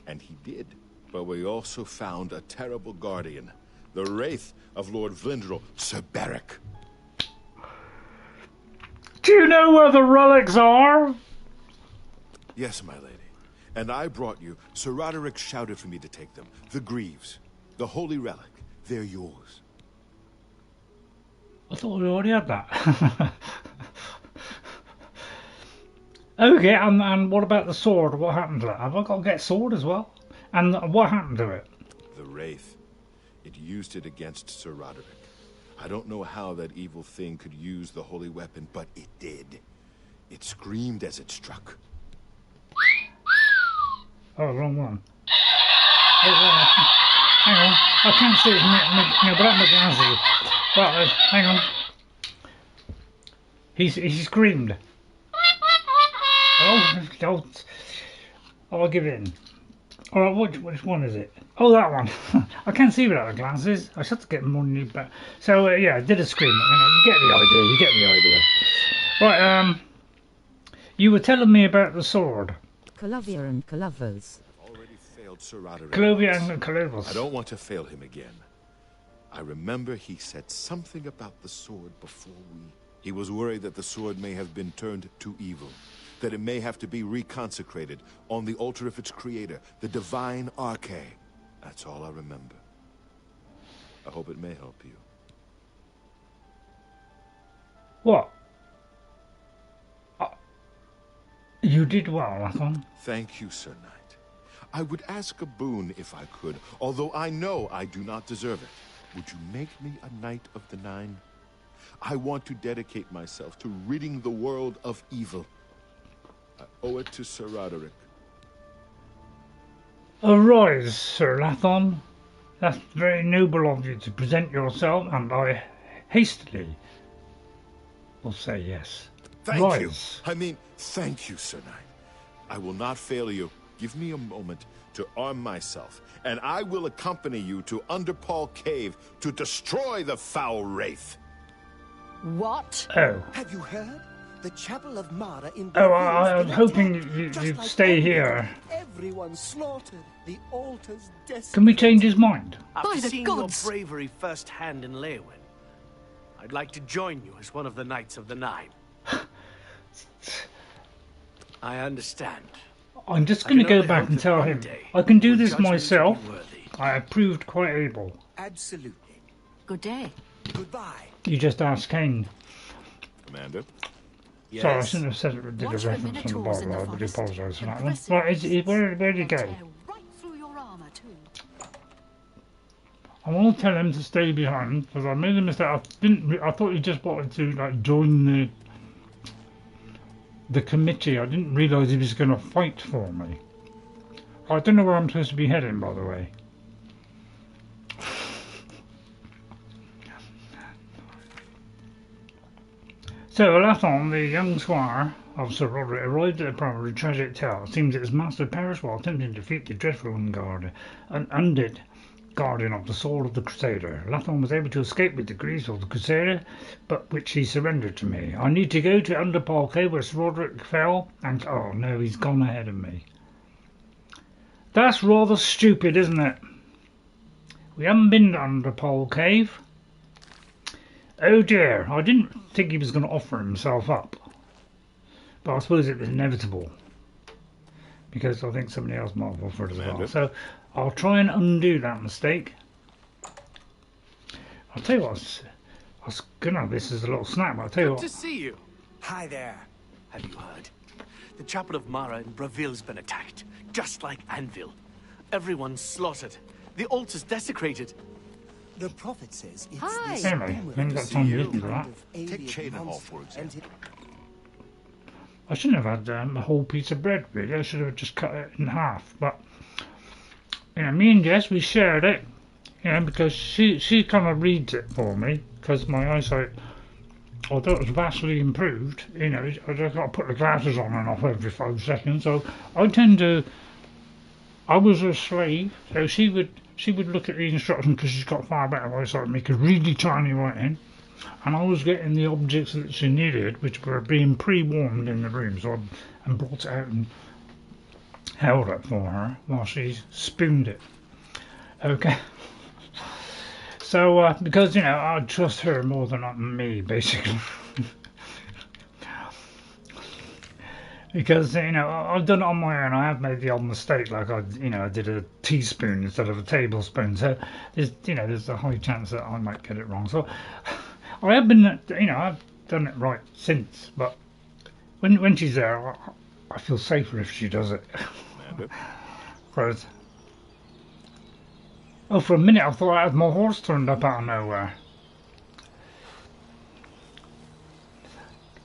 and he did. But we also found a terrible guardian, the Wraith of Lord Vlindrel, Sir Berich. Do you know where the relics are? Yes, my lady. And I brought you. Sir Roderick shouted for me to take them. The greaves, the holy relic, they're yours. I thought we already had that. Okay, and what about the sword? What happened to that? Have I got to get a sword as well? And what happened to it? The Wraith. It used it against Sir Roderick. I don't know how that evil thing could use the holy weapon, but it did. It screamed as it struck. Oh, wrong one. Oh, hang on. I can't see it. No, but I'm glasses. Well, hang on. He screamed. Oh, I'll give in. Alright, which one is it? Oh, that one. I can't see without the glasses. I should have to get more new back. So, yeah, I did a scream. You get the idea. Right, you were telling me about the sword. Calovia and Calovos. I've already failed Sir Roderick. Calovia and Calovos. I don't want to fail him again. I remember he said something about the sword before we... He was worried that the sword may have been turned to evil. That it may have to be reconsecrated on the altar of its creator, the divine Arkay. That's all I remember. I hope it may help you. What? You did well, Lathon. Thank you, Sir Knight. I would ask a boon if I could, although I know I do not deserve it. Would you make me a Knight of the Nine? I want to dedicate myself to ridding the world of evil. I owe it to Sir Roderick. Arise, Sir Lathon. That's very noble of you to present yourself, and I hastily will say yes. Thank you. I mean, thank you, Sir Knight. I will not fail you. Give me a moment to arm myself, and I will accompany you to Underpoll Cave to destroy the foul Wraith. What? Oh. Have you heard? The Chapel of Mara in Oh, I'm hoping you'd stay here. Everyone slaughtered. The altar's destiny. Can we change his mind? By the Seeing gods! your bravery firsthand in Leywin, I'd like to join you as one of the Knights of the Nine. I understand. I'm just going to go back and tell him I can do this myself. I have proved quite able. Absolutely. Good day. Goodbye. You just asked Kane. Commander? Yes. Sorry, I shouldn't have said it. Did a Watch the reference on the minotaurs in Bible. the I do forest. apologise for that one. Impressive Right, where'd he go? Tear right through your armor too. I want to tell him to stay behind because I made a mistake. I thought he just wanted to like join the committee. I didn't realise he was going to fight for me. I don't know where I'm supposed to be heading, by the way. So, Lathon, the young squire of Sir Roderick, arrived at the Priory tragic tale. It seems that his master perished while attempting to defeat the dreadful undead guardian of the sword of the Crusader. Lathon was able to escape with the greaves of the Crusader, but which he surrendered to me. I need to go to Underpoll Cave where Sir Roderick fell, and oh no, he's gone ahead of me. That's rather stupid, isn't it? We haven't been to Underpoll Cave. Oh dear, I didn't think he was going to offer himself up. But I suppose it was inevitable. Because I think somebody else might have offered as well. So I'll try and undo that mistake. I'll tell you what, I was going to have this as a little snap. I'll tell you Good what. to see you. Hi there. Have you heard? The Chapel of Mara in Braville's been attacked, just like Anvil. Everyone's slaughtered, The altar's desecrated. The prophet says it's Hi. this Anyway, demon then that's on you to do that. kind of Take alien Cheydinhal, monster, for and example. I shouldn't have had a whole piece of bread, really. I should have just cut it in half. But, you know, me and Jess, we shared it, you know, because she kind of reads it for me, because my eyesight, although it was vastly improved, you know, I just got to put the glasses on and off every 5 seconds. So I was a slave, so she would look at the instructions because she's got far better eyesight than me, because really tiny writing. And I was getting the objects that she needed, which were being pre-warmed in the room, so I brought it out and held it for her while she spooned it. Okay. So, because, you know, I trust her more than me, basically. Because, you know, I've done it on my own. I have made the odd mistake, like I did a teaspoon instead of a tablespoon. So there's a high chance that I might get it wrong. So I have been, I've done it right since. But when she's there, I feel safer if she does it. Whereas, for a minute I thought I had my horse turned up out of nowhere.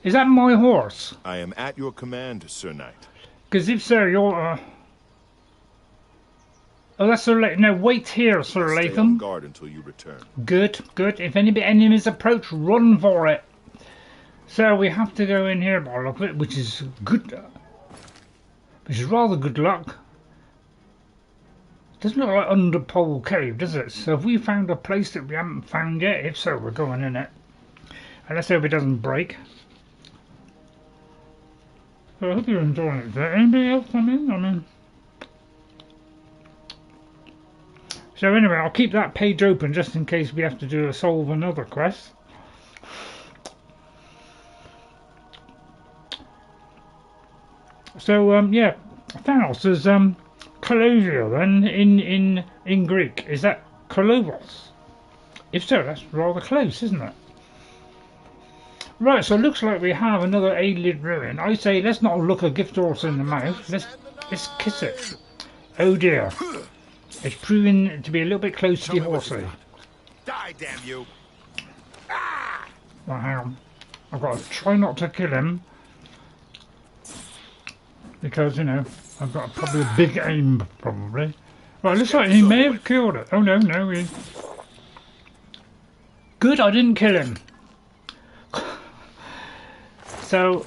Is that my horse? I am at your command, Sir Knight. Because if so, you're... Oh, that's Sir Lathon. No, wait here, Sir Stay on Lathon. guard until you return. Good, good. If any enemies approach, run for it. So we have to go in here, by the look of it, which is good. Which is rather good luck. Doesn't look like Underpoll Cave, does it? So have we found a place that we haven't found yet? If so, we're going in it. And let's hope it doesn't break. So I hope you're enjoying it. Is there anybody else come in? So anyway, I'll keep that page open just in case we have to solve another quest. So yeah, Thanos is Colosia then in Greek. Is that Kolovos? If so, that's rather close, isn't it? Right, so it looks like we have another Aelid ruin. I say let's not look a gift horse in the mouth. Let's kiss it. Oh dear. It's proving to be a little bit close to the horsey. Die, damn you! Well, hang on. I've got to try not to kill him. Because, I've got probably a big aim, probably. Right, looks like he may have killed it. Oh, no, he... Good, I didn't kill him. So...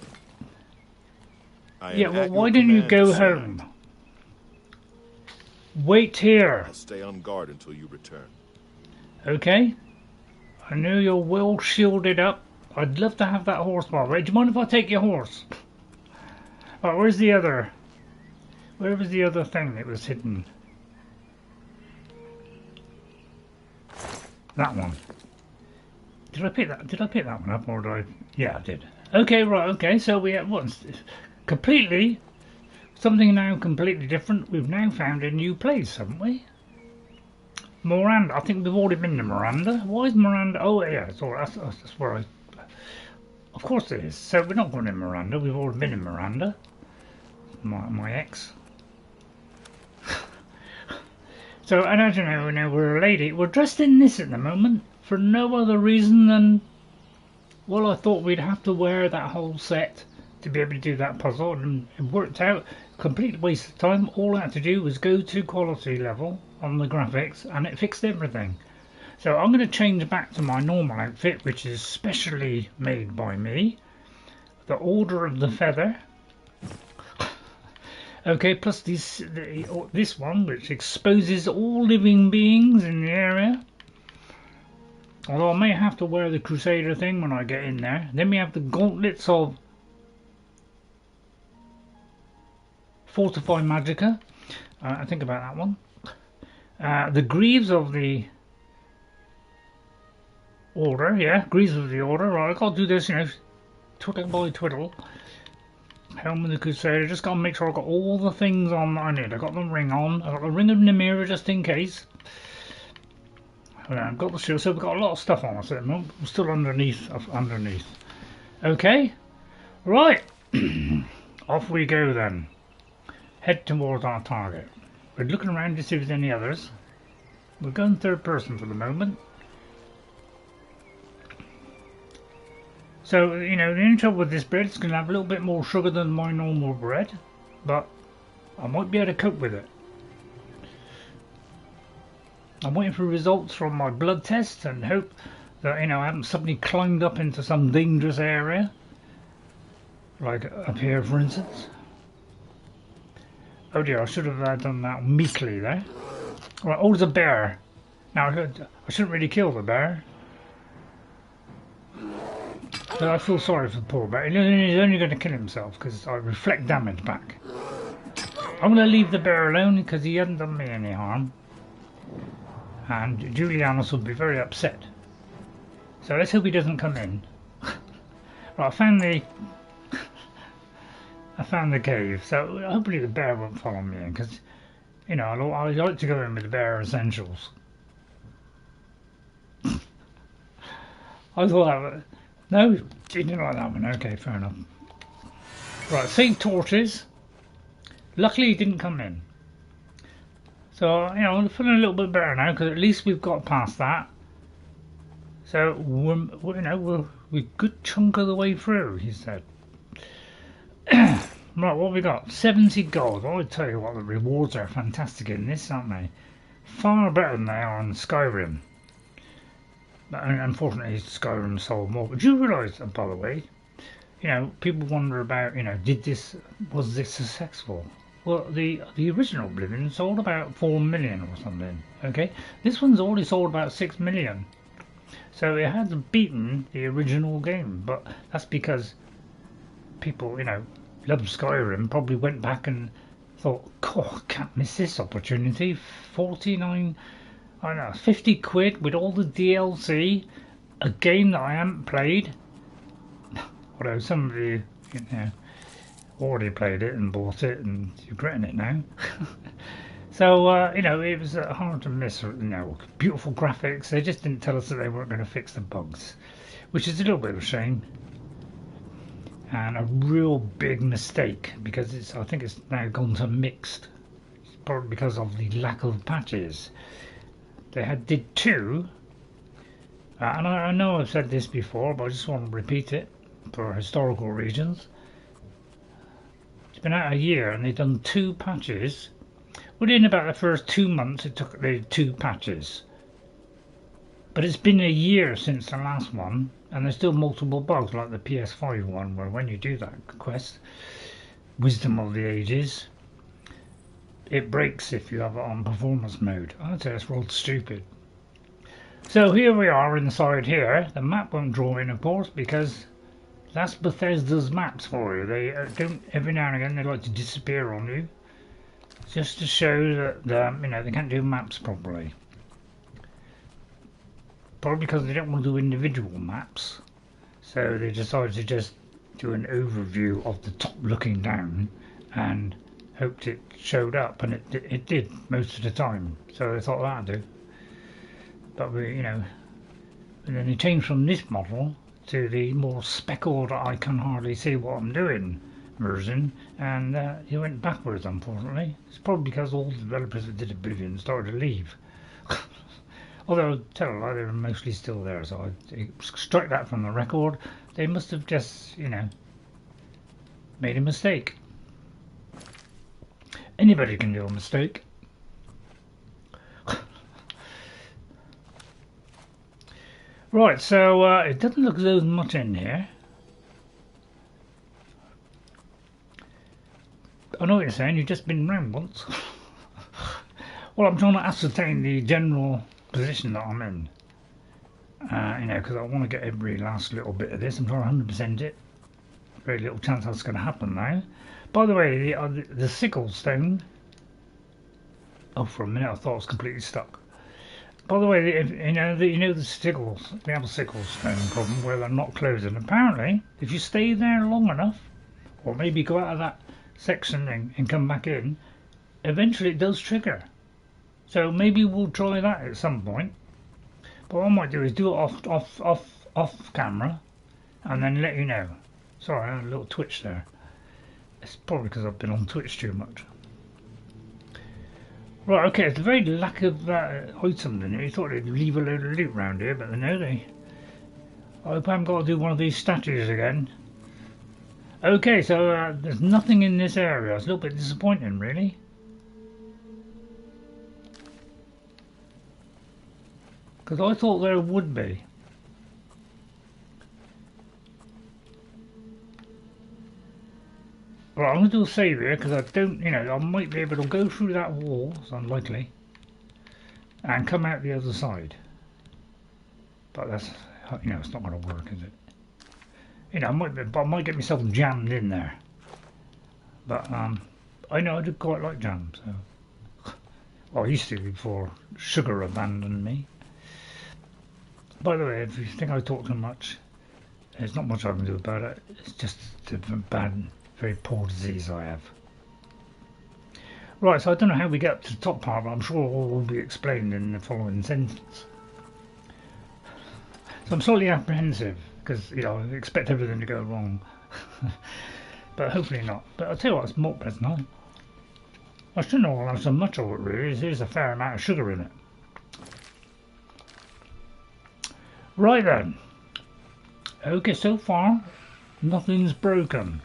Yeah, well, why didn't you go home? Wait here. I'll stay on guard until you return. Okay. I know you're well shielded up. I'd love to have that horse, by the way. Do you mind if I take your horse? Oh, where's the other? Where was the other thing that was hidden? That one. Did I pick that one up, or did I? Yeah, I did. Okay, right. Okay, so we have something now completely different. We've now found a new place, haven't we? Miranda. I think we've already been to Miranda. Why is Miranda? Oh, yeah. That's where I. Of course it is. So we're not going in Miranda. We've already been in Miranda. My ex. So, and as you know, we're a lady. We're dressed in this at the moment for no other reason than, well, I thought we'd have to wear that whole set to be able to do that puzzle, and it worked out. Complete waste of time. All I had to do was go to quality level on the graphics, and it fixed everything. So I'm going to change back to my normal outfit, which is specially made by me. The Order of the Feather. Okay, plus this one, which exposes all living beings in the area. Although I may have to wear the Crusader thing when I get in there. Then we have the Gauntlets of Fortify Magica. I think about that one. The Greaves of the Order, yeah, Greaves of the Order. Right, I've got to do this, twiddle by twiddle. Helm of the Crusader. Just got to make sure I've got all the things on that I need. I've got the ring on. I've got the Ring of Nimira just in case. I've got the shield. So we've got a lot of stuff on us at the moment. We're still underneath. Okay. Right. Off we go then. Head towards our target. We're looking around to see if there's any others. We're going third person for the moment. So, you know, the only trouble with this bread is going to have a little bit more sugar than my normal bread, but I might be able to cope with it. I'm waiting for results from my blood test and hope that, you know, I haven't suddenly climbed up into some dangerous area. Like up here, for instance. Oh dear, I should have done that meekly there. Right, oh, there's a bear. Now, I shouldn't really kill the bear. But I feel sorry for the poor bear. He's only going to kill himself because I reflect damage back. I'm going to leave the bear alone because he hasn't done me any harm. And Julianos will be very upset. So let's hope he doesn't come in. Right, I found the cave, so hopefully the bear won't follow me in, because, you know, I like to go in with the bear essentials. I thought that was... No, you didn't like that one. Okay, fair enough. Right, save torches. Luckily he didn't come in. So, you know, I'm feeling a little bit better now, because at least we've got past that. So, we're a good chunk of the way through, he said. Right, what have we got? 70 gold. I would tell you what, the rewards are fantastic in this, aren't they? Far better than they are in Skyrim. But unfortunately, Skyrim sold more. But do you realise, by the way, you know, people wonder about, you know, was this successful? Well, the original Oblivion sold about 4 million or something, okay? This one's already sold about 6 million. So it has beaten the original game, but that's because people, you know, love Skyrim, probably went back and thought, God, can't miss this opportunity. 49, I don't know, 50 quid with all the DLC, a game that I haven't played. Although some of you know, already played it and bought it and you're regretting it now. So, you know, it was hard to miss, you know, beautiful graphics. They just didn't tell us that they weren't going to fix the bugs, which is a little bit of a shame. And a real big mistake, because I think it's now gone to mixed. It's probably because of the lack of patches. They did 2, and I know I've said this before, but I just want to repeat it for historical reasons. It's been out a year and they've done 2 patches. Within about the first 2 months they did 2 patches. But it's been a year since the last one, and there's still multiple bugs, like the PS5 one, where when you do that quest, Wisdom of the Ages, it breaks if you have it on performance mode. I'd say it's real stupid. So here we are inside here. The map won't draw in, of course, because that's Bethesda's maps for you. They don't, every now and again they like to disappear on you, just to show that you know, they can't do maps properly. Probably because they don't want to do individual maps, so they decided to just do an overview of the top looking down and hoped it showed up, and it did most of the time, so they thought that'd do. But we, you know, and then they changed from this model to the more speckled, I can hardly see what I'm doing version, and it went backwards, unfortunately. It's probably because all the developers that did Oblivion started to leave. Although, tell a lie, they were mostly still there, so I strike that from the record. They must have just, you know, made a mistake. Anybody can do a mistake. Right, so it doesn't look as though there's much in here. I know what you're saying, you've just been round once. Well, I'm trying to ascertain the general position that I'm in. You know, because I want to get every last little bit of this. I'm trying to 100% it. Very little chance that's going to happen now. By the way, the sickle stone. Oh, for a minute I thought I was completely stuck. By the way, you know the sickles. We have a sickle stone problem where they're not closing. Apparently, if you stay there long enough, or maybe go out of that section and come back in, eventually it does trigger. So maybe we'll try that at some point. But what I might do is do it off camera, and then let you know. Sorry, I had a little twitch there. It's probably because I've been on Twitch too much. Right, okay, it's a very lack of items in here. You thought they'd leave a load of loot around here, but no, they... I hope I haven't got to do one of these statues again. Okay, so there's nothing in this area. It's a little bit disappointing, really. Because I thought there would be. Right, I'm going to do a save here because I don't, you know, I might be able to go through that wall, it's unlikely, and come out the other side. But that's, you know, it's not going to work, is it? You know, I might get myself jammed in there. But I know I do quite like jam, so. Well, I used to before sugar abandoned me. By the way, if you think I talk too much, there's not much I can do about it. It's just a bad, very poor disease I have. Right, so I don't know how we get up to the top part, but I'm sure all will be explained in the following sentence. So I'm slightly apprehensive, because, you know, I expect everything to go wrong. But hopefully not. But I'll tell you what, it's malt bread tonight. I shouldn't have so much of it, really. There's a fair amount of sugar in it. Right then. Okay, so far, nothing's broken.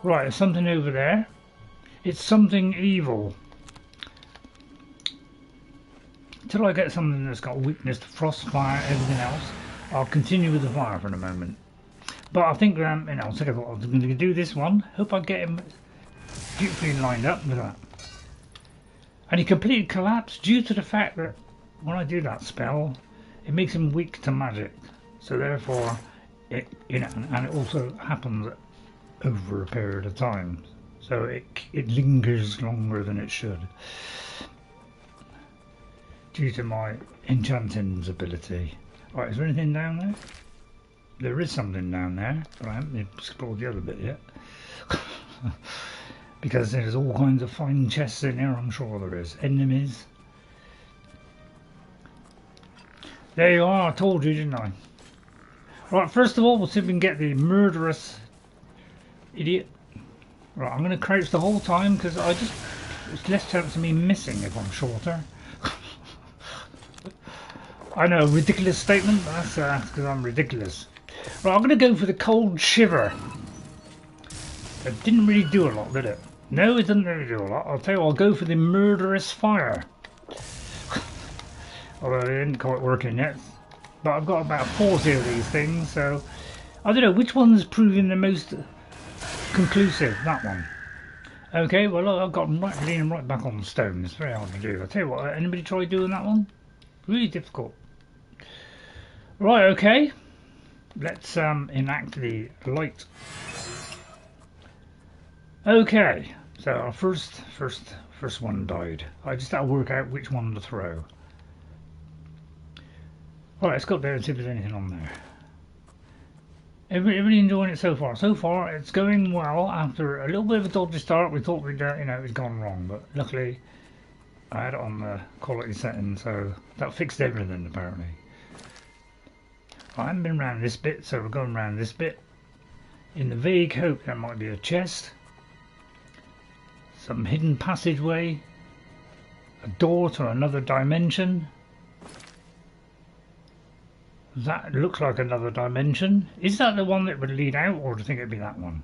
Right, there's something over there. It's something evil. Till I get something that's got weakness to frost, fire, everything else, I'll continue with the fire for the moment. But I think, you know, I'm going to do this one. Hope I get him beautifully lined up with that. And he completely collapsed due to the fact that when I do that spell, it makes him weak to magic. So therefore, it, you know, and it also happens over a period of time. So it lingers longer than it should. Due to my enchanting ability. Right, is there anything down there? There is something down there, but I haven't explored the other bit yet. Because there's all kinds of fine chests in here, I'm sure there is. Enemies. There you are, I told you, didn't I? Right, first of all, we'll see if we can get the murderous idiot. Right, I'm going to crouch the whole time because there's less chance of me missing if I'm shorter. I know, ridiculous statement, but that's because I'm ridiculous. Right, I'm going to go for the cold shiver. It didn't really do a lot, did it? No, it didn't really do a lot. I'll tell you, I'll go for the murderous fire. Although it isn't quite working yet. But I've got about 40 of these things, so I don't know which one's proving the most conclusive. That one. Okay, well I've got leaning right back on the stone. It's very hard to do. I'll tell you what, anybody try doing that one? Really difficult. Right, okay. Let's enact the light. Okay, so our first one died. I just had to work out which one to throw. Right, let's go up there and see if there's anything on there. Everybody enjoying it so far? So far, it's going well. After a little bit of a dodgy start, we thought we'd, you know, it was gone wrong, but luckily I had it on the quality setting, so that fixed everything apparently. I haven't been around this bit, so we're going around this bit in the vague hope there might be a chest, some hidden passageway, a door to another dimension. That looks like another dimension. Is that the one that would lead out, or do you think it'd be that one?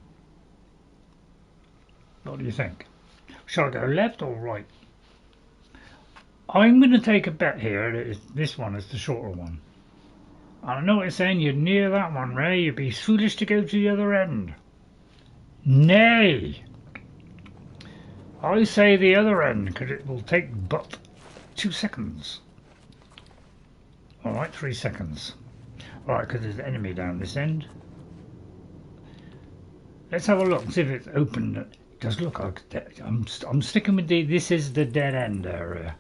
What do you think? Shall I go left or right? I'm going to take a bet here that this one is the shorter one. I know what you're saying, you're near that one, Ray. You'd be foolish to go to the other end. Nay! I say the other end, because it will take but 2 seconds. Alright, 3 seconds. Alright, because there's an enemy down this end. Let's have a look and see if it's open. It does look like I'm sticking with this is the dead end area.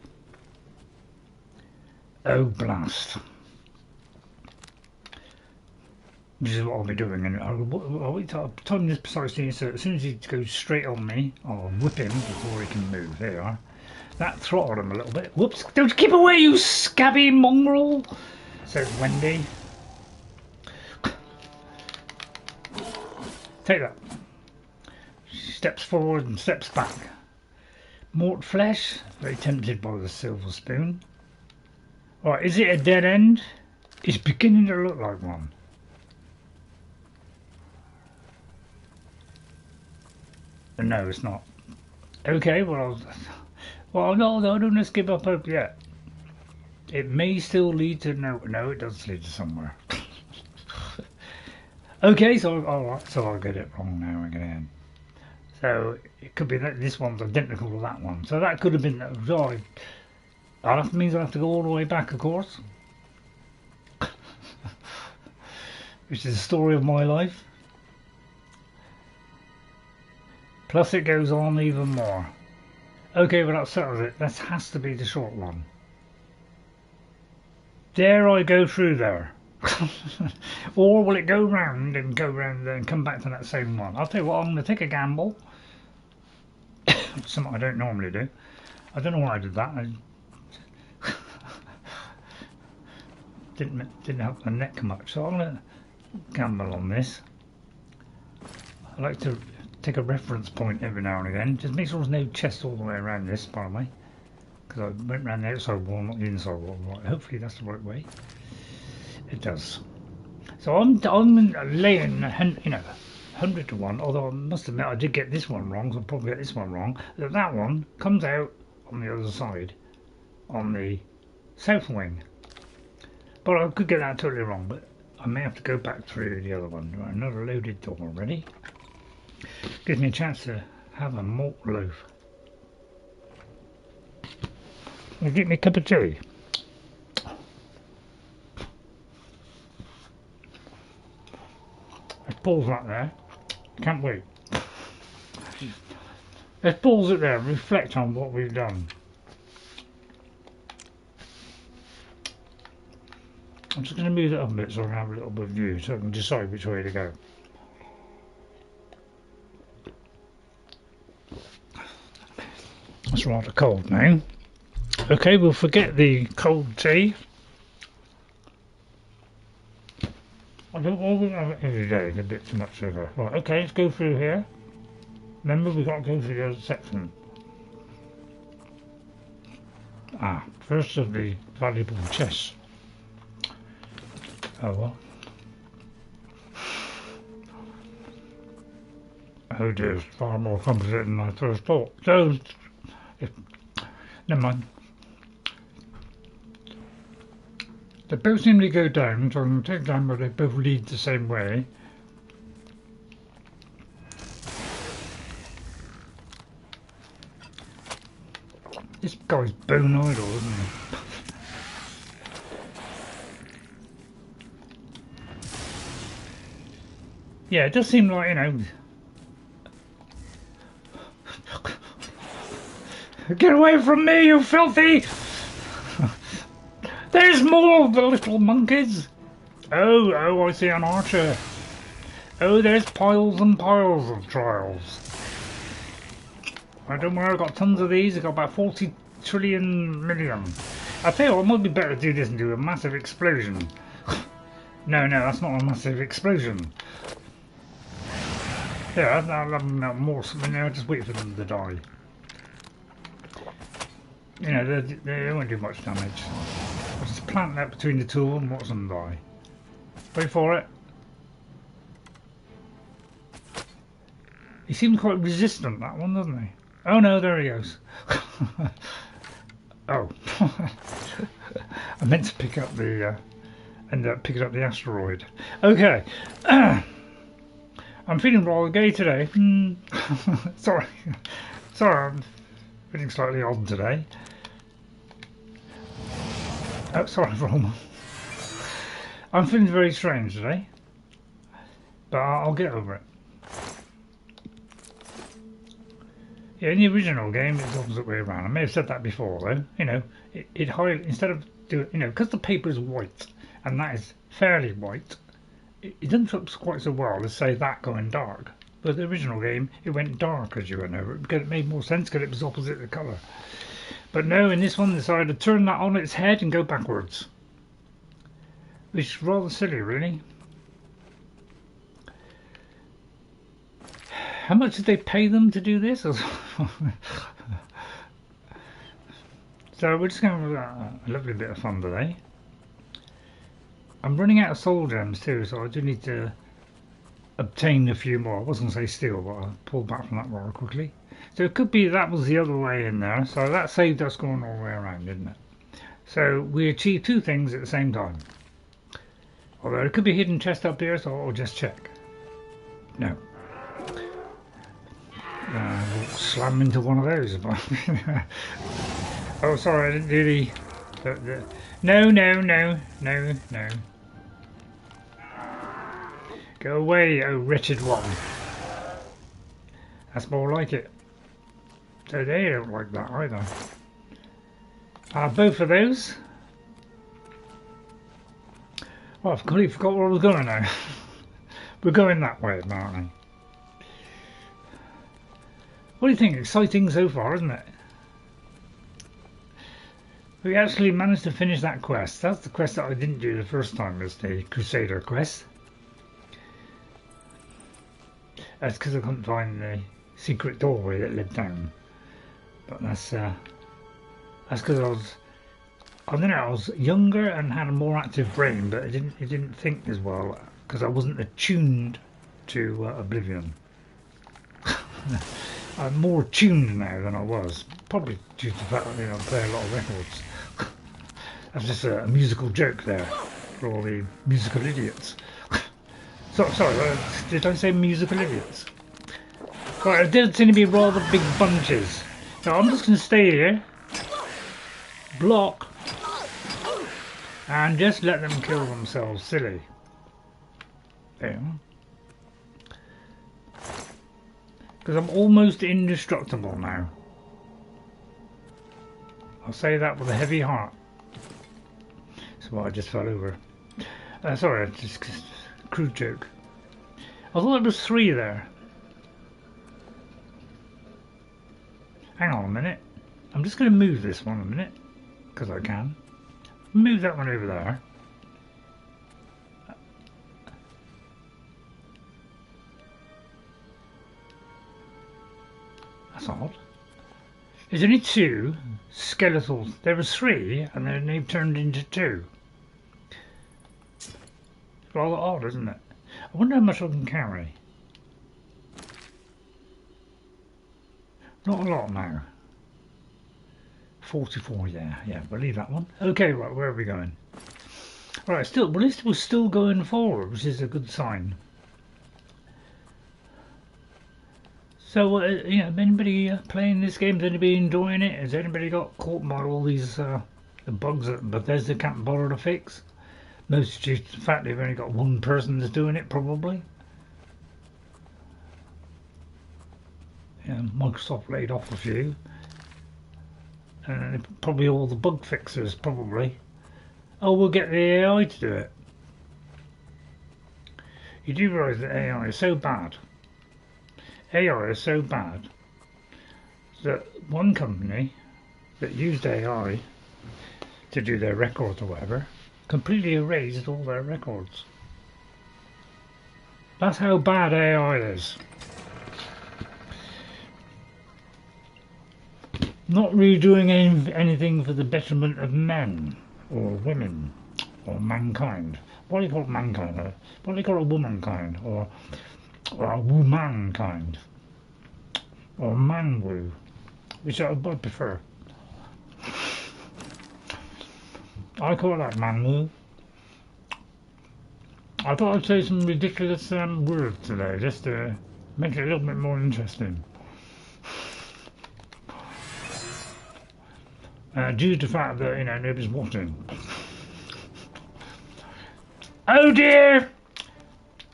Oh blast. This is what I'll be doing, and I'll time this precisely so as soon as he goes straight on me, I'll whip him before he can move. There you are. That throttled him a little bit. Whoops! Don't keep away, you scabby mongrel! Says Wendy. Take that. steps forward and steps back. Mort flesh, very tempted by the silver spoon. Right, is it a dead end? It's beginning to look like one. No, it's not. Okay, well, no, don't just give up hope yet. It may still lead to no, it does lead to somewhere. Okay, so alright, so I'll get it wrong now again. So it could be that this one's identical to that one. So that could have been. That means I have to go all the way back, of course. Which is the story of my life. Plus it goes on even more. Okay, well that settles it. That has to be the short one. Dare I go through there? Or will it go round and come back to that same one? I'll tell you what, I'm going to take a gamble. Something I don't normally do. I don't know why I did that. I didn't help my neck much, so I'm going to gamble on this. I like to take a reference point every now and again. Just make sure there's no chest all the way around this, by the way. Because I went around the outside wall, not the inside wall. Right, hopefully that's the right way. It does. So I'm laying, 100 to 1, although I must admit I did get this one wrong, so I'll probably get this one wrong. That one comes out on the other side, on the south wing. But I could get that totally wrong, but I may have to go back through the other one. Right, another loaded door already. Gives me a chance to have a malt loaf. Will you get me a cup of tea? There's balls right there. Can't wait. There's balls up there. Reflect on what we've done. I'm just going to move it up a bit so I can have a little bit of view, so I can decide which way to go. It's rather cold now. Okay, we'll forget the cold tea. I don't always have it every day, it's a bit too much sugar. Right, okay, let's go through here. Remember, we've got to go through the other section. First of the valuable chests. Oh well. Oh dear, it's far more complicated than I first thought. So, never mind. They both seem to go down, so I'm going to take down where they both lead the same way. This guy's bone idle, isn't he? Yeah, it does seem like, Get away from me, you filthy! There's more of the little monkeys! Oh, I see an archer. Oh, there's piles and piles of trials. I don't worry, I've got tons of these. I've got about 40 trillion million. I tell you what, it might be better to do this and do a massive explosion. No, that's not a massive explosion. Yeah, that'll have more. Now just wait for them to die. They won't do much damage. I'll just plant that between the two and watch them die. Wait for it. He seems quite resistant, that one, doesn't he? Oh no, there he goes. Oh. I meant to pick up the, ended up picking up the asteroid. Okay. I'm feeling rather gay today. Sorry, I'm feeling slightly odd today. Oh, sorry, wrong. I'm feeling very strange today, but I'll get over it. Yeah, in the original game, it's the opposite way around. I may have said that before, though. It instead of doing, because the paper is white, and that is fairly white. It doesn't look quite so well as say that going dark. But the original game, it went dark as you went over it because it made more sense because it was opposite the colour. But no, in this one they decided to turn that on its head and go backwards. Which is rather silly, really. How much did they pay them to do this? So we're just going to have a lovely bit of fun today. I'm running out of soul gems too, so I do need to obtain a few more. I wasn't going to say steal, but I'll pull back from that rather quickly. So it could be that was the other way in there, so that saved us going all the way around, didn't it? So we achieved two things at the same time. Although it could be a hidden chest up here, so I'll just check. No. We'll slam into one of those. Oh, sorry, I didn't do the... No. Go away, oh wretched one. That's more like it. So they don't like that either. Both of those. Oh, I've completely forgot where I was going now. We're going that way, aren't we? What do you think? Exciting so far, isn't it? We actually managed to finish that quest. That's the quest that I didn't do the first time, was the Crusader quest. That's because I couldn't find the secret doorway that led down. But that's because I don't know, I was younger and had a more active brain, but it didn't think as well because I wasn't attuned to Oblivion. I'm more tuned now than I was, probably due to the fact that I play a lot of records. That's just a musical joke there for all the musical idiots. Sorry, did I say musical idiots? Right, it did seem to be rather big bunches. So I'm just going to stay here, block, and just let them kill themselves silly. There you are. Because I'm almost indestructible now. I'll say that with a heavy heart. That's why I just fell over. Sorry, just a crude joke. I thought there was 3 there. Hang on a minute. I'm just going to move this one a minute, because I can. Move that one over there. That's odd. There's only 2 skeletals. There was 3, and then they've turned into 2. It's rather odd, isn't it? I wonder how much I can carry. Not a lot now. 44, yeah, we'll leave that one. Okay, right, where are we going? Right, still, well, at least we're still going forward, which is a good sign. So, anybody playing this game? Has anybody enjoying it? Has anybody got caught by all these the bugs that Bethesda can't bother to fix? Most due to the fact they've only got one person that's doing it, probably. Yeah, Microsoft laid off a few. And probably all the bug fixers, probably. Oh, we'll get the AI to do it. You do realise that AI is so bad. AI is so bad that one company that used AI to do their records or whatever completely erased all their records. That's how bad AI is. Not really doing anything for the betterment of men or women or mankind. What do you call mankind? What do you call a womankind? Or a womankind? Or manwoo? Which I prefer. I call that manwoo. I thought I'd say some ridiculous words today, just to make it a little bit more interesting. Due to the fact that, nobody's watching. Oh dear!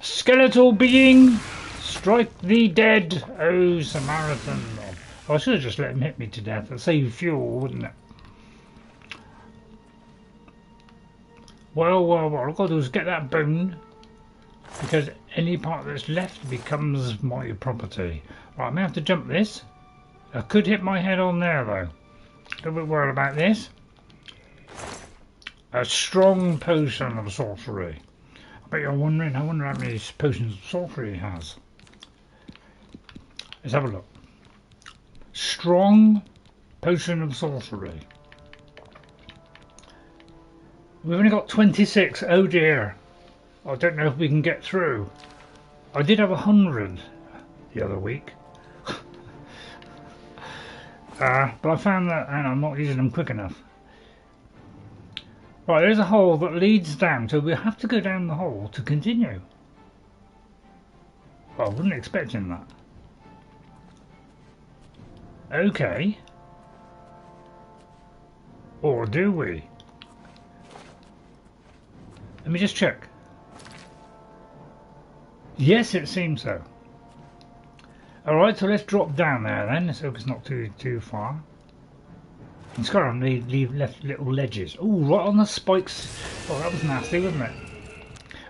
Skeletal being! Strike thee dead, oh Samaritan. Oh, I should have just let him hit me to death. That'd save fuel, wouldn't it? Well, what I've got to do is get that bone, because any part that's left becomes my property. Right, I may have to jump this. I could hit my head on there, though. Don't be worried about this. A strong potion of sorcery. I bet you're wondering, I wonder how many potions of sorcery he has. Let's have a look. Strong potion of sorcery. We've only got 26. Oh dear. I don't know if we can get through. I did have 100 the other week. But I found that and I'm not using them quick enough. Right, there's a hole that leads down, so we'll have to go down the hole to continue. Well, I wasn't expecting that. Okay. Or do we? Let me just check. Yes, it seems so. Alright, so let's drop down there then. Let's hope it's not too far. In Skyrim, they left little ledges. Oh, right on the spikes. Oh, that was nasty, wasn't it?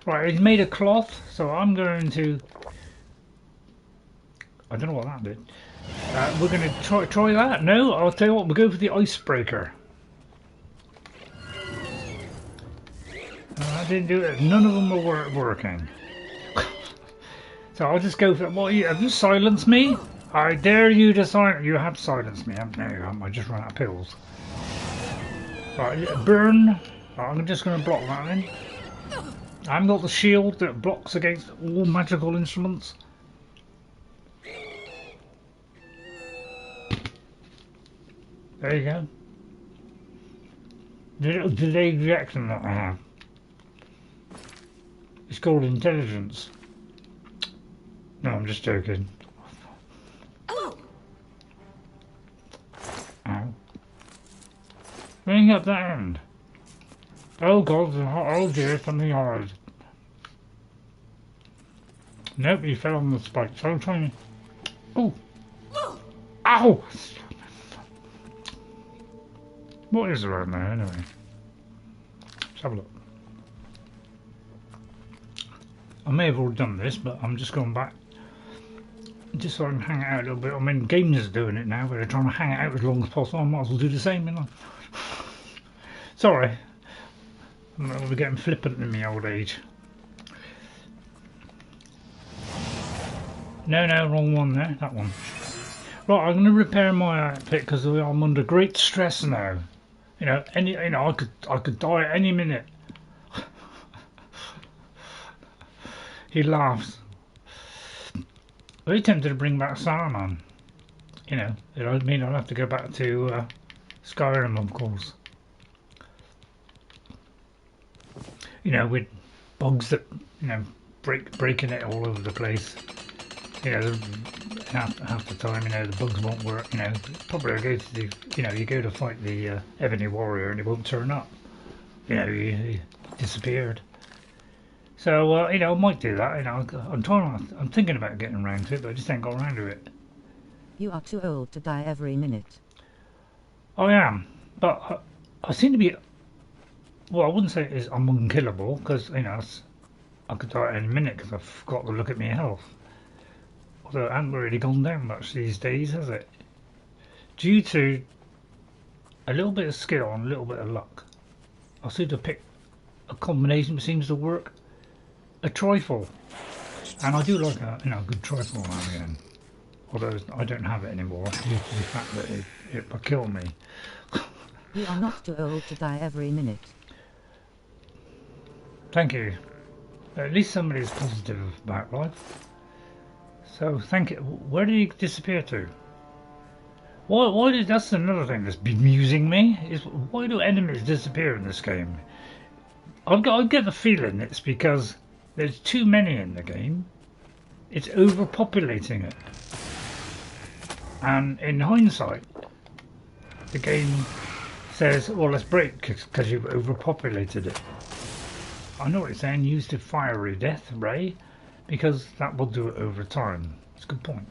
Right, it's made of cloth, so I'm going to... I don't know what that did. We're going to try that. No, I'll tell you what, we'll go for the icebreaker. I didn't do it. None of them were working. So I'll just go for... What, have you silenced me? I dare you to silence... You have silenced me, haven't you? I just run out of pills. Right, burn. Right, I'm just going to block that then. I haven't got the shield that blocks against all magical instruments. There you go. The little delayed reaction that I have. It's called intelligence. No, I'm just joking. Ow. Bring up that end. Oh god, oh dear, something hard. Nope, he fell on the spike, so I'm trying to... Oh! Ow! What is around there anyway? Let's have a look. I may have already done this, but I'm just going back. Just so I can hang it out a little bit. I mean, games are doing it now, but they're trying to hang it out as long as possible. I might as well do the same, you know. Sorry. I'm getting flippant in my old age. No, wrong one there. That one. Right, I'm going to repair my outfit because I'm under great stress now. You know, I could die at any minute. He laughs. Very tempted to bring back Saruman. You know, it mean I'll have to go back to Skyrim, of course. You know, with bugs that, you know, breaking it all over the place. You know, half the time, you know, the bugs won't work. You know, probably I go to the, you know, you go to fight the Ebony Warrior and it won't turn up. You know, he disappeared. So, you know, I might do that. You know, I'm thinking about getting around to it, but I just ain't got around to it. You are too old to die every minute. I am, but I seem to be. Well, I wouldn't say I'm unkillable because, you know, I could die at any minute because I've forgot to look at my health. Although it hasn't really gone down much these days, has it? Due to a little bit of skill and a little bit of luck, I seem to pick a combination that seems to work. A trifle, and I do like a good trifle now and again. Although I don't have it anymore due to the fact that it will kill me. You are not too old to die every minute. Thank you. At least somebody's positive about life. So thank you. Where did he disappear to? Why did that's another thing that's bemusing me is why do enemies disappear in this game? I get the feeling it's because there's too many in the game. It's overpopulating it. And in hindsight, the game says, well, let's break because you've overpopulated it. I know what it's saying, use the fiery death ray, because that will do it over time. It's a good point.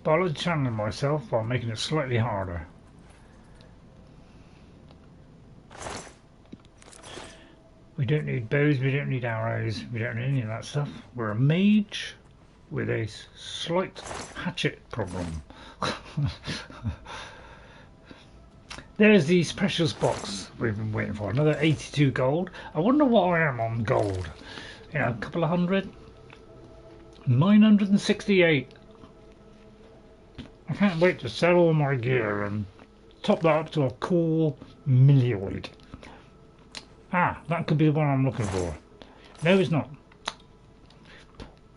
But I like to challenge myself while making it slightly harder. We don't need bows, we don't need arrows, we don't need any of that stuff. We're a mage with a slight hatchet problem. There's these precious box we've been waiting for. Another 82 gold. I wonder what I am on gold. You know, a couple of hundred. 968. I can't wait to sell all my gear and top that up to a cool millioid. Ah, that could be the one I'm looking for. No, it's not.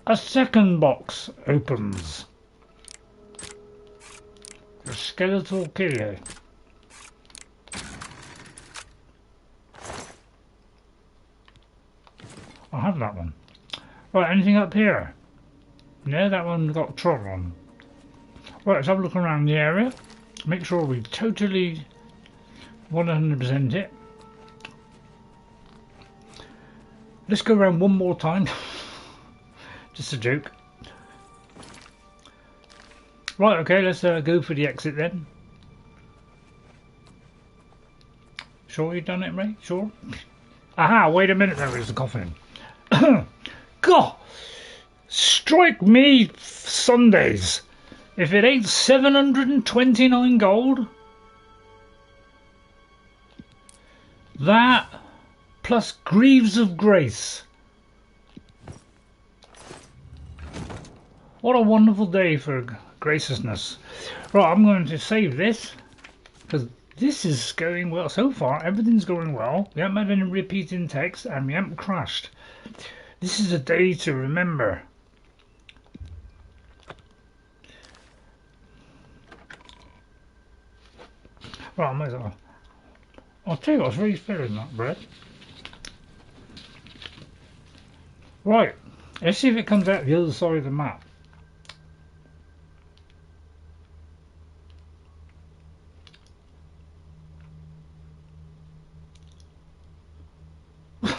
A second box opens. A skeletal key. I have that one. Right, anything up here? No, that one got trot on. Right, let's have a look around the area. Make sure we totally 100% it. Let's go around one more time. Just a joke. Right, okay, let's go for the exit then. Sure you've done it, Ray? Sure? Aha, wait a minute, there is the coffin. God! Strike me Sundays if it ain't 729 gold. That plus Greaves of Grace. What a wonderful day for graciousness. Right, I'm going to save this because this is going well so far. Everything's going well. We haven't had any repeating text and we haven't crashed. This is a day to remember. Right, I might as well. I'll tell you what's really filling that bread. Right, let's see if it comes out the other side of the map.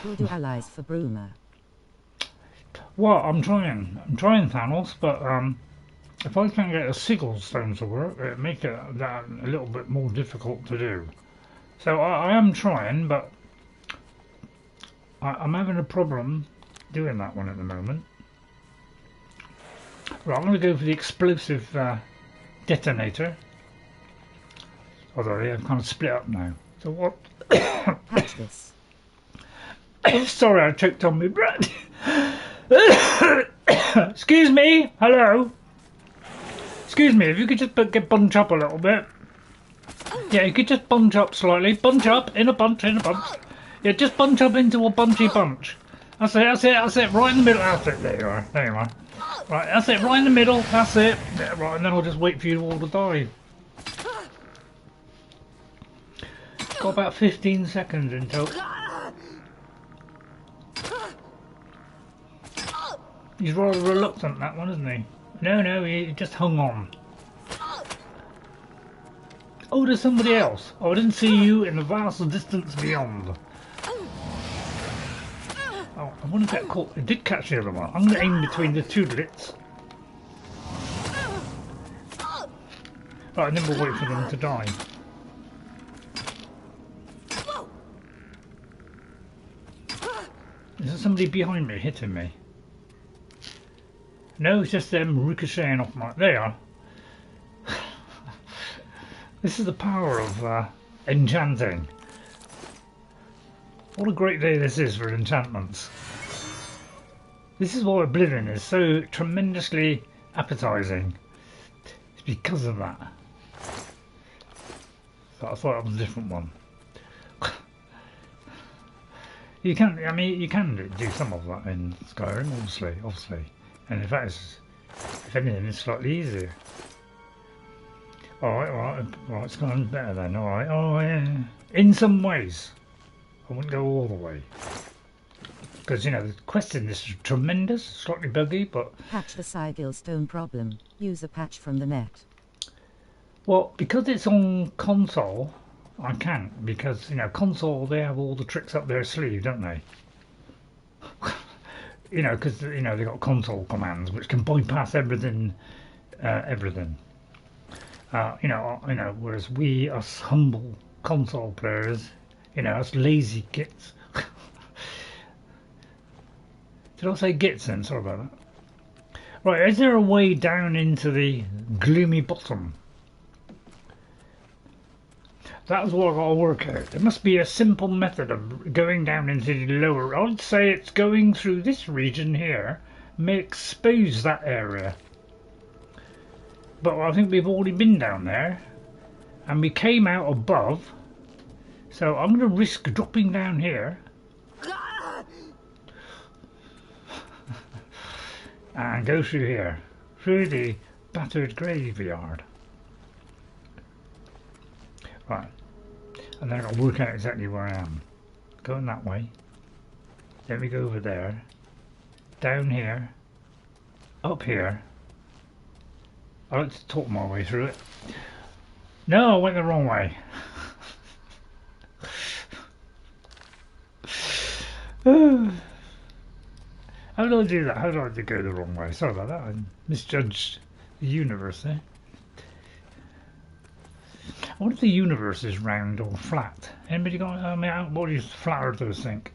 Will do allies for Bruma. Well, I'm trying Thanos, but if I can get a sigil stone to work, it'd make it that a little bit more difficult to do. So I am trying, but I'm having a problem doing that one at the moment. Right, I'm going to go for the explosive detonator. Although they've kind of split up now. So what? Catch this. Sorry, I choked on my breath. Excuse me. Hello. Excuse me. If you could just get bunch up a little bit. Yeah, you could just bunch up slightly. Bunch up in a bunch, in a bunch. Yeah, just bunch up into a bunchy bunch. That's it. That's it. That's it. Right in the middle. That's it. There you are. There you are. Right. That's it. Right in the middle. That's it. Yeah, right. And then I'll just wait for you all to die. Got about 15 seconds until. He's rather reluctant, that one, isn't he? No, he just hung on. Oh, there's somebody else. Oh, I didn't see you in the vast distance beyond. Oh, I wonder if that caught. It did catch the other one. I'm going to aim between the two lits. Right, and then we'll wait for them to die. Is there somebody behind me hitting me? No, it's just them ricocheting off my... There you are. This is the power of enchanting. What a great day this is for enchantments. This is why Oblivion is so tremendously appetizing. It's because of that. So I thought it was a different one. You can, I mean, you can do some of that in Skyrim, obviously. And in fact, if anything, it's slightly easier. Alright, it's going better then, alright. Oh yeah, in some ways. I wouldn't go all the way. Because, you know, the quest in this is tremendous, slightly buggy, but... Patch the Sigil stone problem. Use a patch from the net. Well, because it's on console, I can't. Because, you know, console, they have all the tricks up their sleeve, don't they? You know, because, you know, they've got console commands which can bypass everything, you know, whereas we, us humble console players, you know, us lazy gits. Did I say gits then? Sorry about that. Right, is there a way down into the gloomy bottom? That's what I've got to work out. There must be a simple method of going down into the lower. I'd say it's going through this region here, may expose that area. But I think we've already been down there. And we came out above. So I'm going to risk dropping down here. And go through here. Through the battered graveyard. Right. And then I'll work out exactly where I am. Going that way. Then we go over there. Down here. Up here. I like to talk my way through it. No, I went the wrong way. How did I do that? How did I go the wrong way? Sorry about that. I misjudged the universe there. I wonder if the universe is round or flat. Anybody got? I mean, what do you flat earthers think?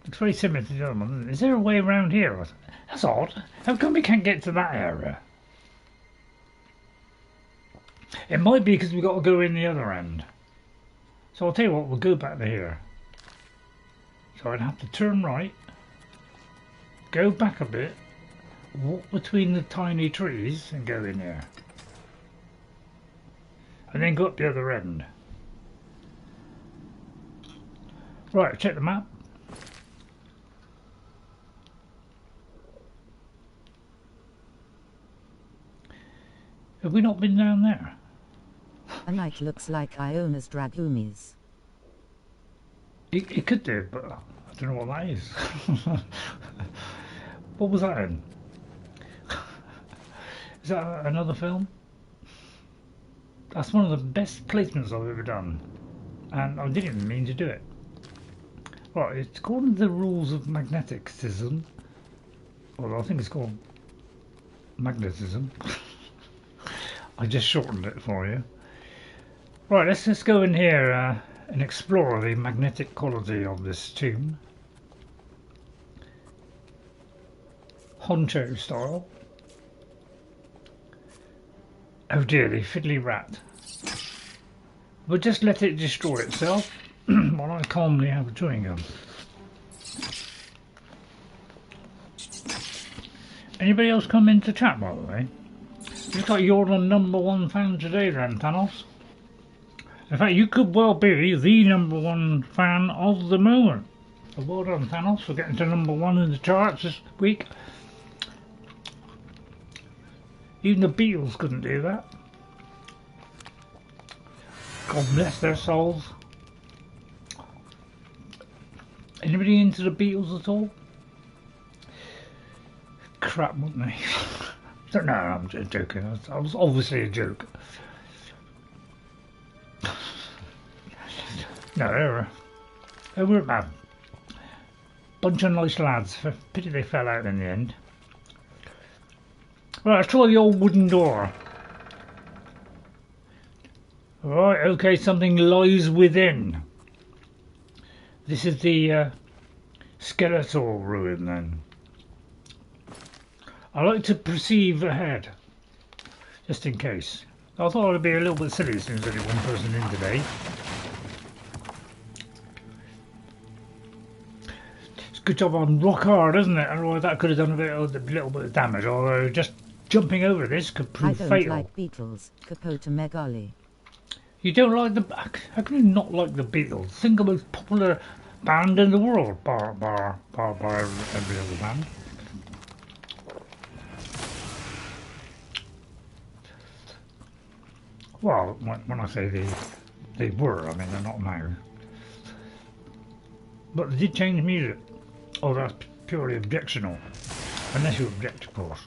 It's very similar to the other one. Is there a way around here? That's odd. How come we can't get to that area? It might be because we've got to go in the other end. So I'll tell you what, we'll go back to here. So I'd have to turn right, go back a bit, walk between the tiny trees and go in here. And then go up the other end. Right, check the map. Have we not been down there? A knight looks like Iona's Dragumis. It could do, but I don't know what that is. What was that in? Is that another film? That's one of the best placements I've ever done. And I didn't even mean to do it. Right, it's according to the rules of magneticism. Well, I think it's called magnetism. I just shortened it for you. Right, let's go in here and explore the magnetic quality of this tomb. Honcho style. Oh dear, the fiddly rat. We'll just let it destroy itself while I calmly have a chewing gum. Anybody else come into chat, by the way? Looks like you're the #1 fan today then, Thanos. In fact, you could well be the #1 fan of the moment. So well done, Thanos, for getting to #1 in the charts this week. Even the Beatles couldn't do that. God bless their souls. Anybody into the Beatles at all? Crap, wouldn't they? No, I'm joking. That was obviously a joke. No, they weren't bad. Bunch of nice lads. Pity they fell out in the end. Right, let's try the old wooden door. Right, okay, something lies within. This is the skeletal ruin then. I like to perceive ahead, just in case. I thought it would be a little bit silly since there's only one person in today. It's a good job on rock hard, isn't it? Otherwise that could have done a little bit of damage, although just jumping over this could prove fatal. I don't like Beatles, Capota Megali. You don't like the... How can you not like the Beatles? Single most popular band in the world, bar every other band. Well, when I say they were, I mean they're not now. But they did change music. Oh, that's purely objectionable. Unless you object, of course.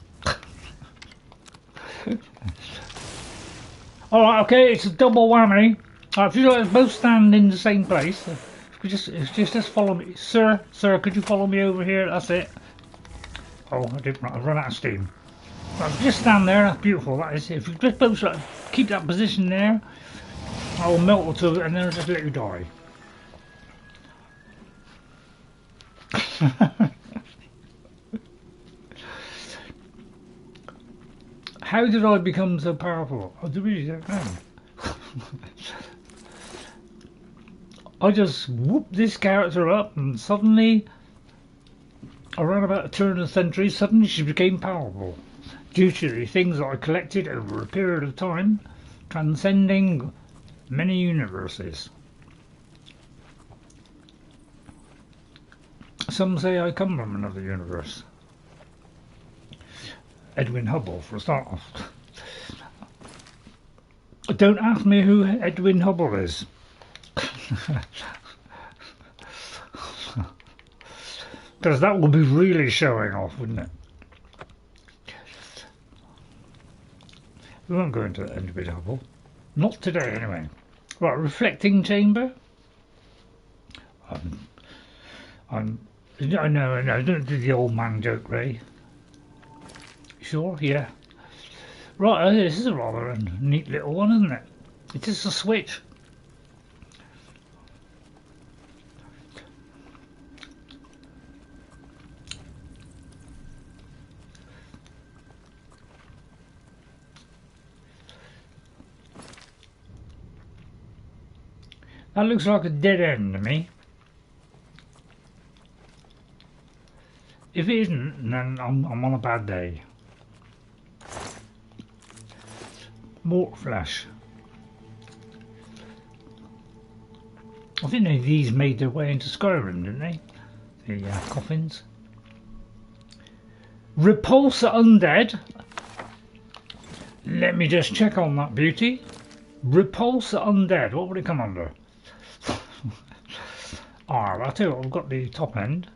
Alright, okay, it's a double whammy. If you let us both stand in the same place, if you just follow me. Sir, could you follow me over here? That's it. Oh, I've run out of steam. Right, just stand there, that's beautiful, that is. If you just both keep that position there, I'll melt to it and then I'll just let you die. How did I become so powerful? I really don't know. I just whooped this character up and suddenly, around about a turn of the century, suddenly she became powerful due to the things that I collected over a period of time, transcending many universes. Some say I come from another universe. Edwin Hubble, for a start off. Don't ask me who Edwin Hubble is. Because that will be really showing off, wouldn't it? We won't go into Edwin Hubble. Not today, anyway. Right, reflecting chamber. No, don't do the old man joke, Ray. Sure, yeah. Right, this is a rather neat little one, isn't it? It's just a switch. That looks like a dead end to me. If it isn't, then I'm on a bad day. Mort flesh. I think these made their way into Skyrim, didn't they? The coffins. Repulse undead. Let me just check on that beauty. Repulse undead. What would it come under? I'll tell you what, I've got the top end.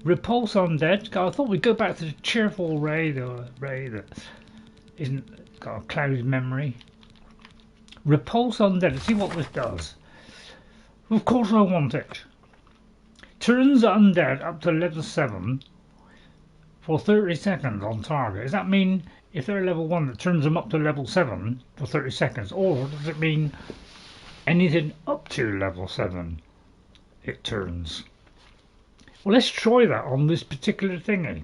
Repulse undead. I thought we'd go back to the cheerful Ray, the Ray that isn't got a clouded memory. Repulse undead. Let's see what this does. Of course I want it. Turns undead up to level 7 for 30 seconds on target. Does that mean if they're level 1 that turns them up to level 7 for 30 seconds? Or does it mean anything up to level 7 it turns? Well, let's try that on this particular thingy.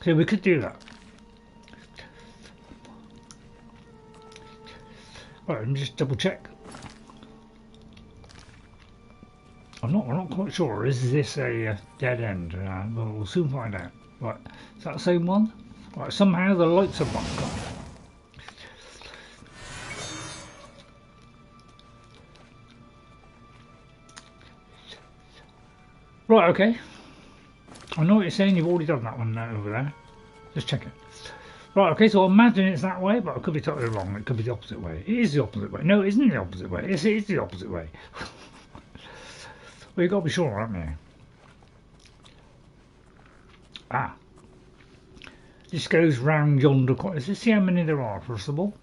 So we could do that. Right, let me just double check. I'm not quite sure. Is this a dead end? We'll soon find out. Right, is that the same one? Right, somehow the lights are bugged up. Right, okay. I know what you're saying, you've already done that one over there. Just check it. Right, okay, so I imagine it's that way, but I could be totally wrong. It could be the opposite way. It is the opposite way. No, it isn't the opposite way. Yes, it is the opposite way. Well, you've got to be sure, haven't you? Ah. This goes round yonder corner. Let's see how many there are, first of all.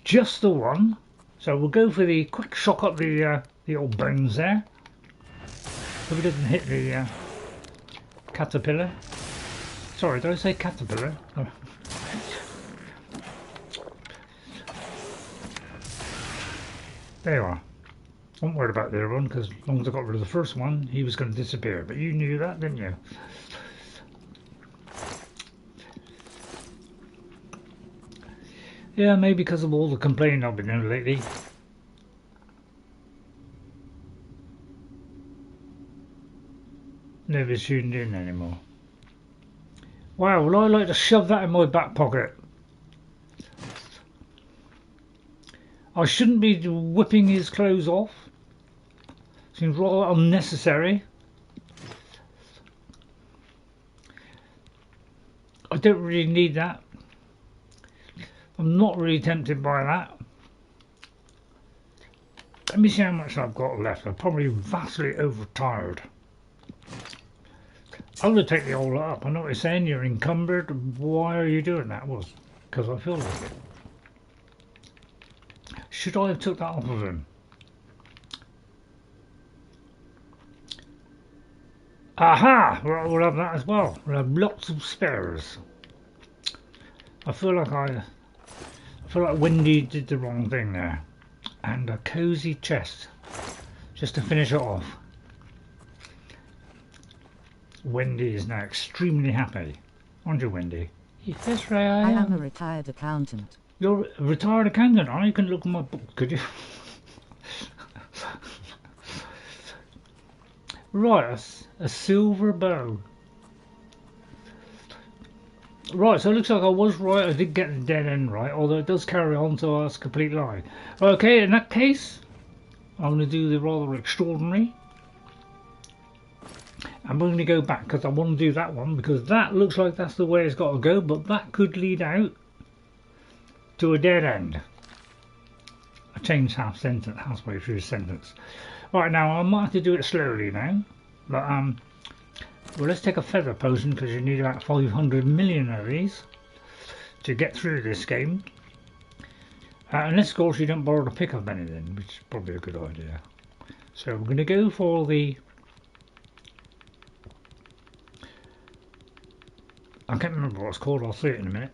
Just the one. So we'll go for the quick shock up the old bones there. Hope it doesn't hit the caterpillar. Sorry, did I say caterpillar? Oh. There you are. Don't worry about the other one, because as long as I got rid of the first one, he was going to disappear. But you knew that, didn't you? Yeah, maybe because of all the complaining I've been doing lately. Never tuned in anymore. Wow, would I like to shove that in my back pocket? I shouldn't be whipping his clothes off. Seems rather unnecessary. I don't really need that. I'm not really tempted by that. Let me see how much I've got left. I'm probably vastly overtired. I'm going to take the whole lot up. I know what you're saying, you're encumbered. Why are you doing that? Well, because I feel like it. Should I have took that off of him? Aha! We'll have that as well. We'll have lots of spares. I feel like Wendy did the wrong thing there. And a cosy chest. Just to finish it off. Wendy is now extremely happy. Aren't you, Wendy? Yes, Ray, I am a retired accountant. You're a retired accountant, aren't you? You can look at my book, could you? Right, a silver bow. Right, so it looks like I was right. I did get the dead end right, although it does carry on, so that's a complete lie. Okay, in that case, I'm going to do the rather extraordinary. I'm going to go back because I want to do that one, because that looks like that's the way it's got to go, but that could lead out to a dead end. I changed halfway through the sentence. Right, now I might have to do it slowly now, but well, let's take a feather potion because you need about 500 million of these to get through this game. Unless, of course, you don't borrow to pick up anything, which is probably a good idea. So we're going to go for the... I can't remember what it's called, I'll see it in a minute.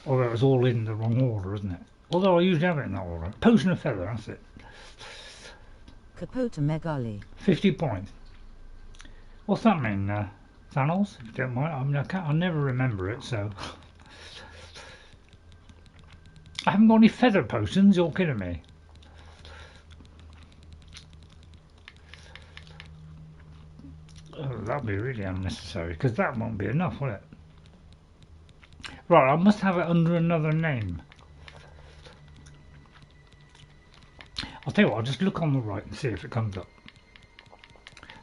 Although it's all in the wrong order, isn't it? Although I usually have it in that order. Potion of feather, that's it. Kapota Megali. 50 points. What's that mean, Thanos? If you don't mind. I mean, I'll never remember it, so... I haven't got any feather potions, you're kidding me. Oh, that'll be really unnecessary, because that won't be enough, will it? Right, I must have it under another name. I'll tell you what, I'll just look on the right and see if it comes up.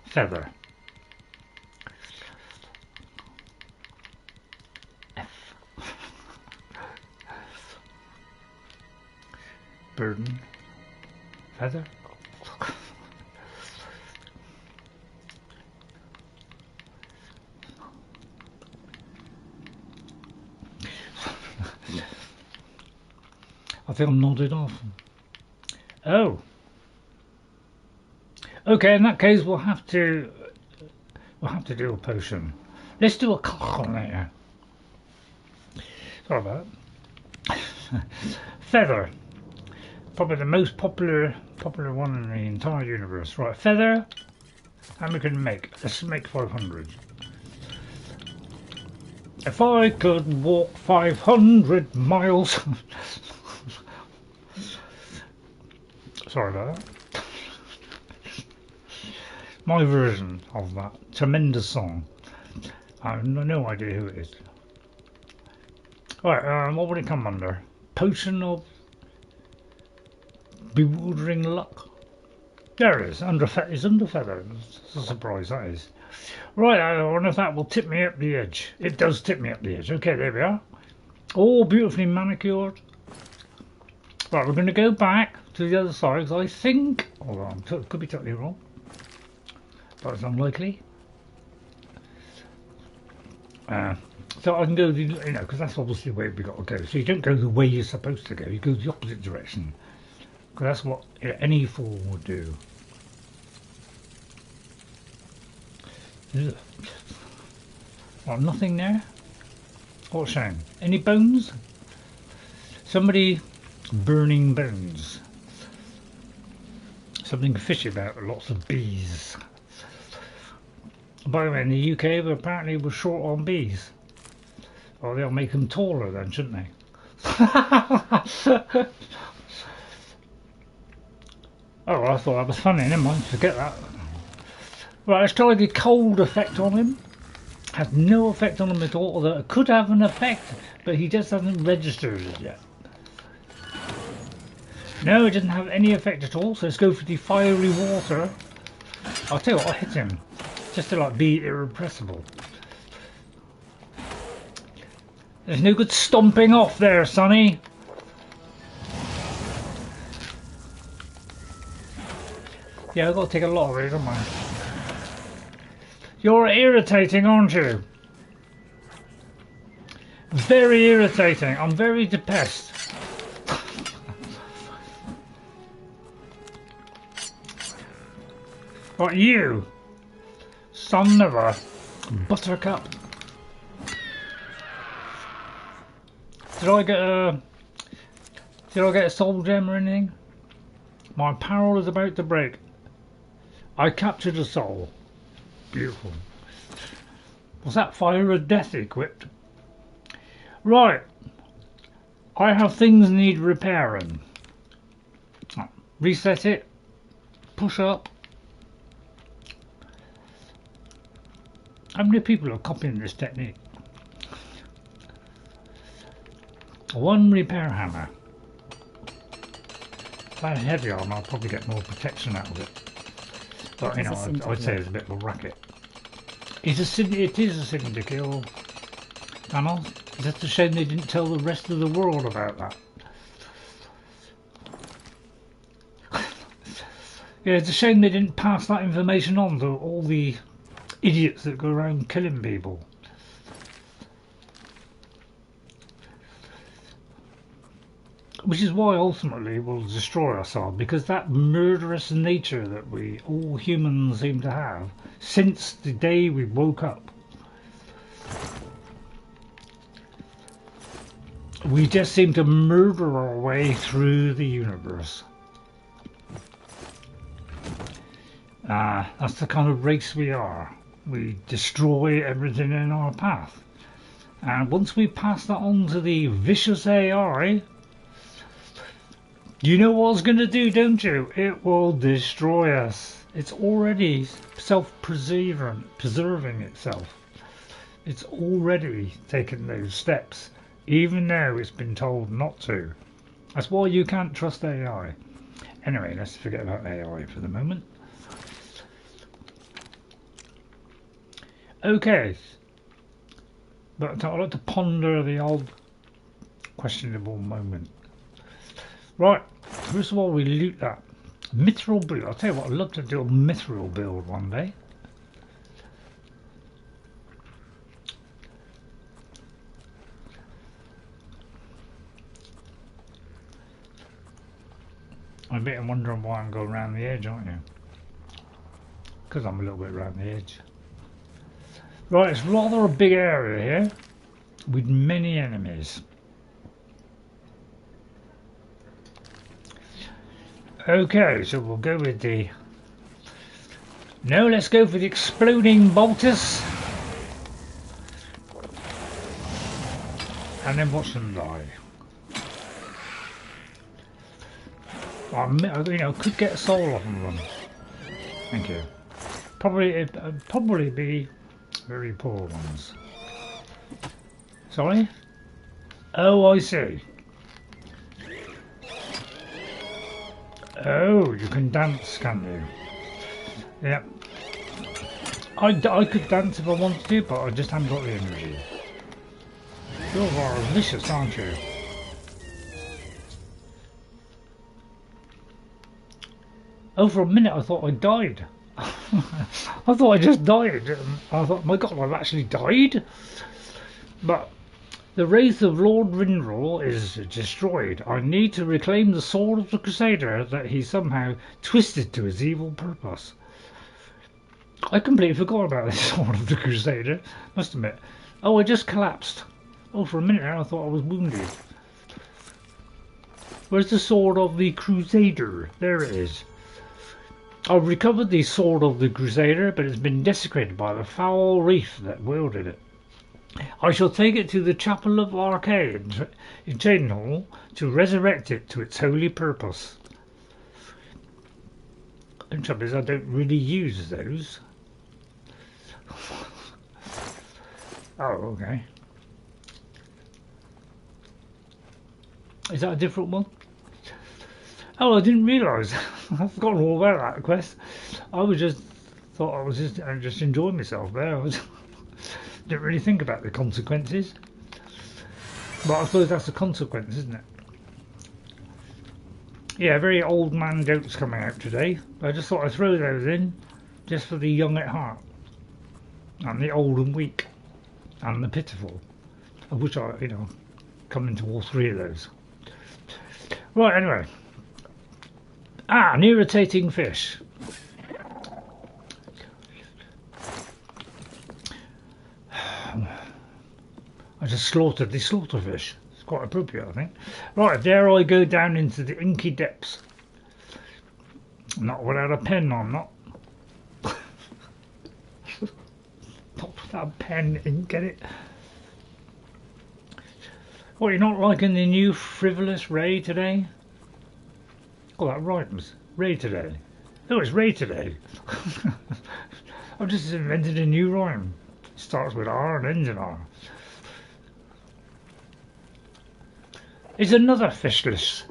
Feather. F. Burden. Feather. I think I'm nodded off. Oh. Okay, in that case we'll have to do a potion. Let's do a calculator. Sorry about that. Feather. Probably the most popular one in the entire universe. Right, feather. How many can we make? Let's make 500. If I could walk 500 miles. Sorry about that. My version of that tremendous song. I have no idea who it is. Alright, what would it come under? Potion of bewildering luck. There it is. It's under feather. It's a surprise, that is. Right, I wonder if that will tip me up the edge. It does tip me up the edge. Okay, there we are. All beautifully manicured. Right, we're going to go back to the other side, because I think... Hold on, could be totally wrong. But it's unlikely. So I can go, because that's obviously the way we've got to go. So you don't go the way you're supposed to go, you go the opposite direction. Because that's what any fool would do. Ugh. Well, nothing there? What a shame. Any bones? Somebody burning bones. Something fishy about lots of bees. By the way, in the UK, they apparently were short on bees. Well, they'll make them taller then, shouldn't they? Oh, I thought that was funny. Never mind, forget that. Right, let's try the cold effect on him. Has no effect on him at all, although it could have an effect, but he just hasn't registered it yet. No, it doesn't have any effect at all, so let's go for the fiery water. I'll tell you what, I'll hit him. Just to like be irrepressible. There's no good stomping off there, Sonny. Yeah, I've got to take a lot of it, don't I? You're irritating, aren't you? Very irritating. I'm very depressed. What, you? Son of a buttercup. Did I get a soul gem or anything? My apparel is about to break. I captured a soul. Beautiful. Was that fire of death equipped? Right. I have things need repairing. Reset it. Push up. How many people are copying this technique? One repair hammer. If I had heavy armor, I'll probably get more protection out of it. But you know, I'd say it's a bit of a racket. It is a sin to kill. Panel. It's a shame they didn't tell the rest of the world about that. Yeah, it's a shame they didn't pass that information on to all the idiots that go around killing people. Which is why ultimately we'll destroy ourselves, because that murderous nature that we all humans seem to have since the day we woke up. We just seem to murder our way through the universe. That's the kind of race we are. We destroy everything in our path. And once we pass that on to the vicious AI, you know what it's going to do, don't you? It will destroy us. It's already preserving itself. It's already taken those steps, even though it's been told not to. That's why you can't trust AI. Anyway, let's forget about AI for the moment. Okay, but I'd like to ponder the old questionable moment. Right, first of all we loot that mithril build. I'll tell you what, I'd love to do a mithril build one day. I bet you're wondering why I'm going around the edge, aren't you? Because I'm a little bit around the edge. Right, it's rather a big area here with many enemies. Okay, so we'll go with the... No, let's go for the exploding bolters. And then watch them die. You know, could get a soul off of them. Thank you. Probably be very poor ones. Sorry? Oh, I see. Oh, you can dance, can't you? Yeah. I could dance if I wanted to, but I just haven't got the energy. You're rather vicious, aren't you? Oh, for a minute I thought I died. I thought I just died. I thought, my God, I've actually died. But the Wraith of Lord Vlindrel is destroyed. I need to reclaim the sword of the Crusader that he somehow twisted to his evil purpose. I completely forgot about the sword of the Crusader, must admit. Oh, I just collapsed. Oh, for a minute I thought I was wounded. Where's the sword of the Crusader? There it is. I've recovered the sword of the Crusader, but it's been desecrated by the foul Wraith that wielded it. I shall take it to the Chapel of Arkay in Cheydinhal to resurrect it to its holy purpose. The trouble is I don't really use those. Oh, okay. Is that a different one? Oh, I didn't realise. I've forgotten all about that quest. I was just thought I was just enjoying myself there. I didn't really think about the consequences. But I suppose that's the consequence, isn't it? Yeah, very old man jokes coming out today. I just thought I'd throw those in, just for the young at heart, and the old and weak, and the pitiful, of which I, come into all three of those. Right, anyway. An irritating fish. I just slaughtered the slaughterfish. It's quite appropriate, I think. Right, there I go down into the inky depths. Not without a pen, I'm not. That pen, ink, get it? What, you're not liking the new frivolous Ray today? Oh, that rhymes. Ray today. Oh, it's Ray today. I've just invented a new rhyme. It starts with R and ends in R. It's another fishless.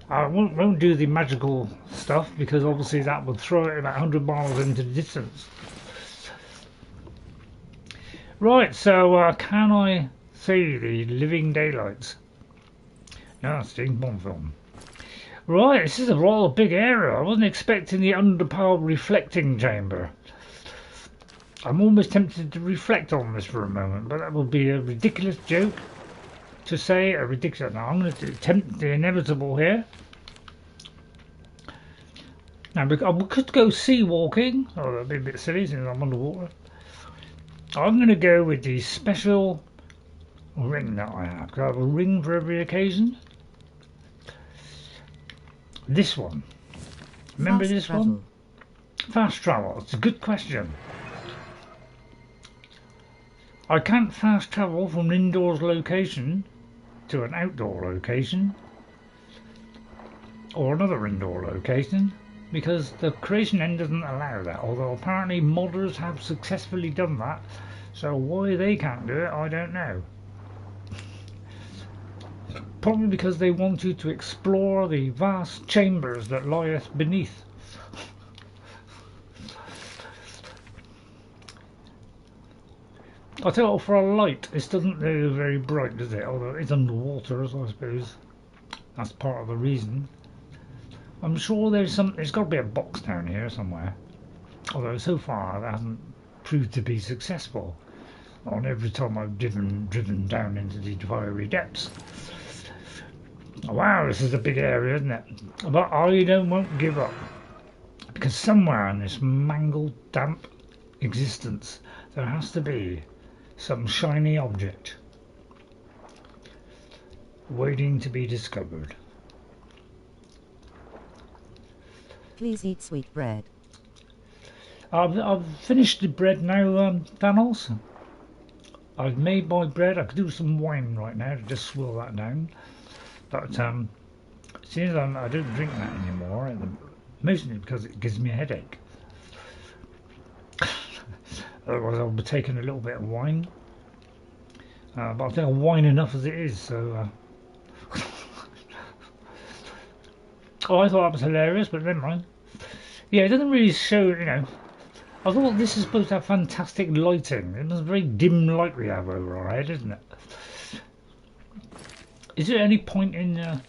I won't do the magical stuff because obviously that would throw it about 100 miles into the distance. Right, so can I see the living daylights? No, it's a James Bond film. Right, this is a rather big area. I wasn't expecting the Underpoll reflecting chamber. I'm almost tempted to reflect on this for a moment, but that would be a ridiculous joke to say. A ridiculous. Now I'm going to attempt the inevitable here. Now we could go sea walking. Oh, that'd be a bit silly since I'm underwater. I'm going to go with the special ring that I have. I have a ring for every occasion. This one. Remember Fast this travel. one? Fast travel. It's a good question. I can't fast travel from an indoors location to an outdoor location or another indoor location because the creation end doesn't allow that, although apparently modders have successfully done that, so why they can't do it I don't know. Probably because they want you to explore the vast chambers that lieth beneath. I tell you, for a light, this doesn't look very bright, does it? Although it's underwater, so I suppose that's part of the reason. I'm sure there's got to be a box down here somewhere. Although so far that hasn't proved to be successful on every time I've driven down into the fiery depths. Wow, this is a big area, isn't it? But I won't give up, because somewhere in this mangled, damp existence there has to be some shiny object waiting to be discovered. Please eat sweet bread. I've finished the bread now, Thanos. I've made my bread. I could do some wine right now to just swirl that down. But since I don't drink that anymore, mostly because it gives me a headache. Otherwise I'll be taking a little bit of wine. But I think I'll wine enough as it is, so... Oh, I thought that was hilarious, but never mind. Yeah, it doesn't really show, you know... I thought this is supposed to have fantastic lighting. It was very dim light we have over our head, isn't it? Is there any point in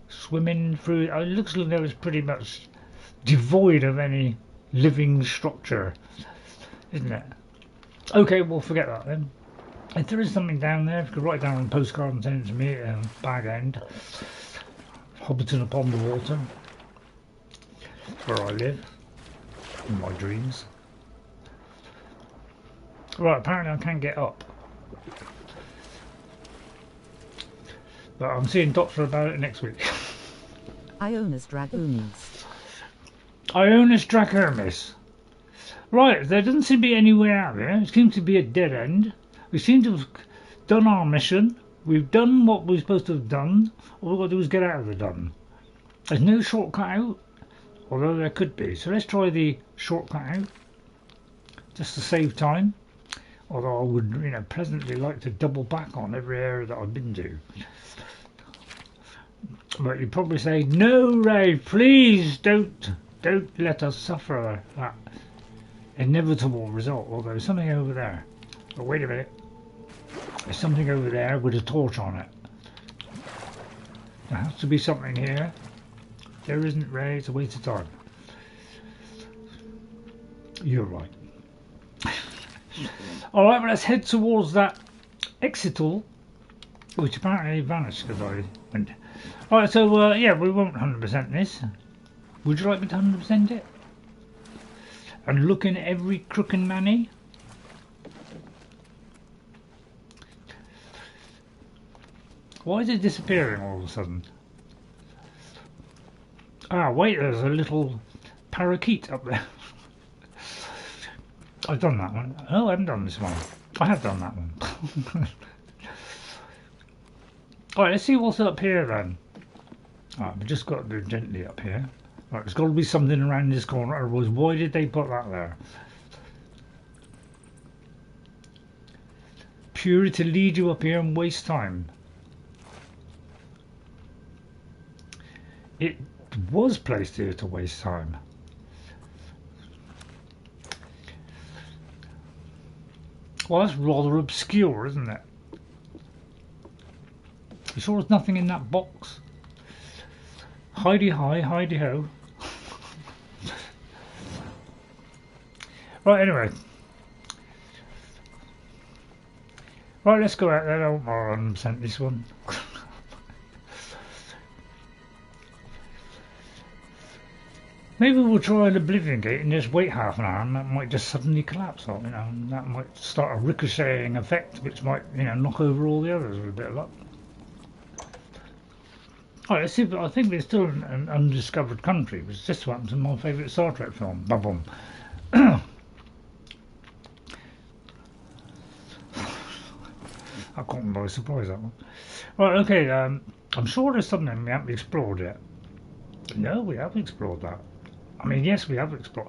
swimming through? It looks like it's pretty much devoid of any living structure, isn't it? Okay, we'll forget that then. If there is something down there, if you could write it down on a postcard and send it to me at Bag End, Hobbiton upon the water, where I live, in my dreams. Right, apparently I can't get up. But I'm seeing Doctor about it next week. Ionis Dragonis. Ionis Draconis. Right, there doesn't seem to be any way out there. It seems to be a dead end. We seem to have done our mission. We've done what we're supposed to have done. All we've got to do is get out of the dun. There's no shortcut out, although there could be. So let's try the shortcut out, just to save time. Although I would, you know, pleasantly like to double back on every area that I've been to. But you'd probably say, no, Ray, please don't let us suffer that inevitable result. Although there's something over there. But wait a minute. There's something over there with a torch on it. There has to be something here. There isn't, Ray. It's a waste of time. You're right. Alright, well, let's head towards that Exital, which apparently vanished because I went. Alright, so yeah, we won't 100% this. Would you like me to 100% it? And look in every crook and nanny? Why is it disappearing all of a sudden? Ah, wait, there's a little parakeet up there. I've done that one. Oh, I haven't done this one. I have done that one. Alright, let's see what's up here then. Alright, we've just got to do gently up here. Right, there's got to be something around this corner, otherwise why did they put that there? Purely to lead you up here and waste time. It was placed here to waste time. Well, that's rather obscure, isn't it? You sure there's nothing in that box? Hidey hi, hidey ho. Right, anyway. Right, let's go out there. Auroran sent this one. Maybe we'll try an Oblivion Gate and just wait half an hour, and that might just suddenly collapse. You know, and that might start a ricocheting effect, which might, you know, knock over all the others with a bit of luck. Alright, let's see. If, I think there's still an undiscovered country, which is just what happens in my favourite Star Trek film. Bum bum. I caught me by surprise, that one. Right, okay, I'm sure there's something we haven't explored yet. No, we haven't explored that. I mean, yes, we have explored.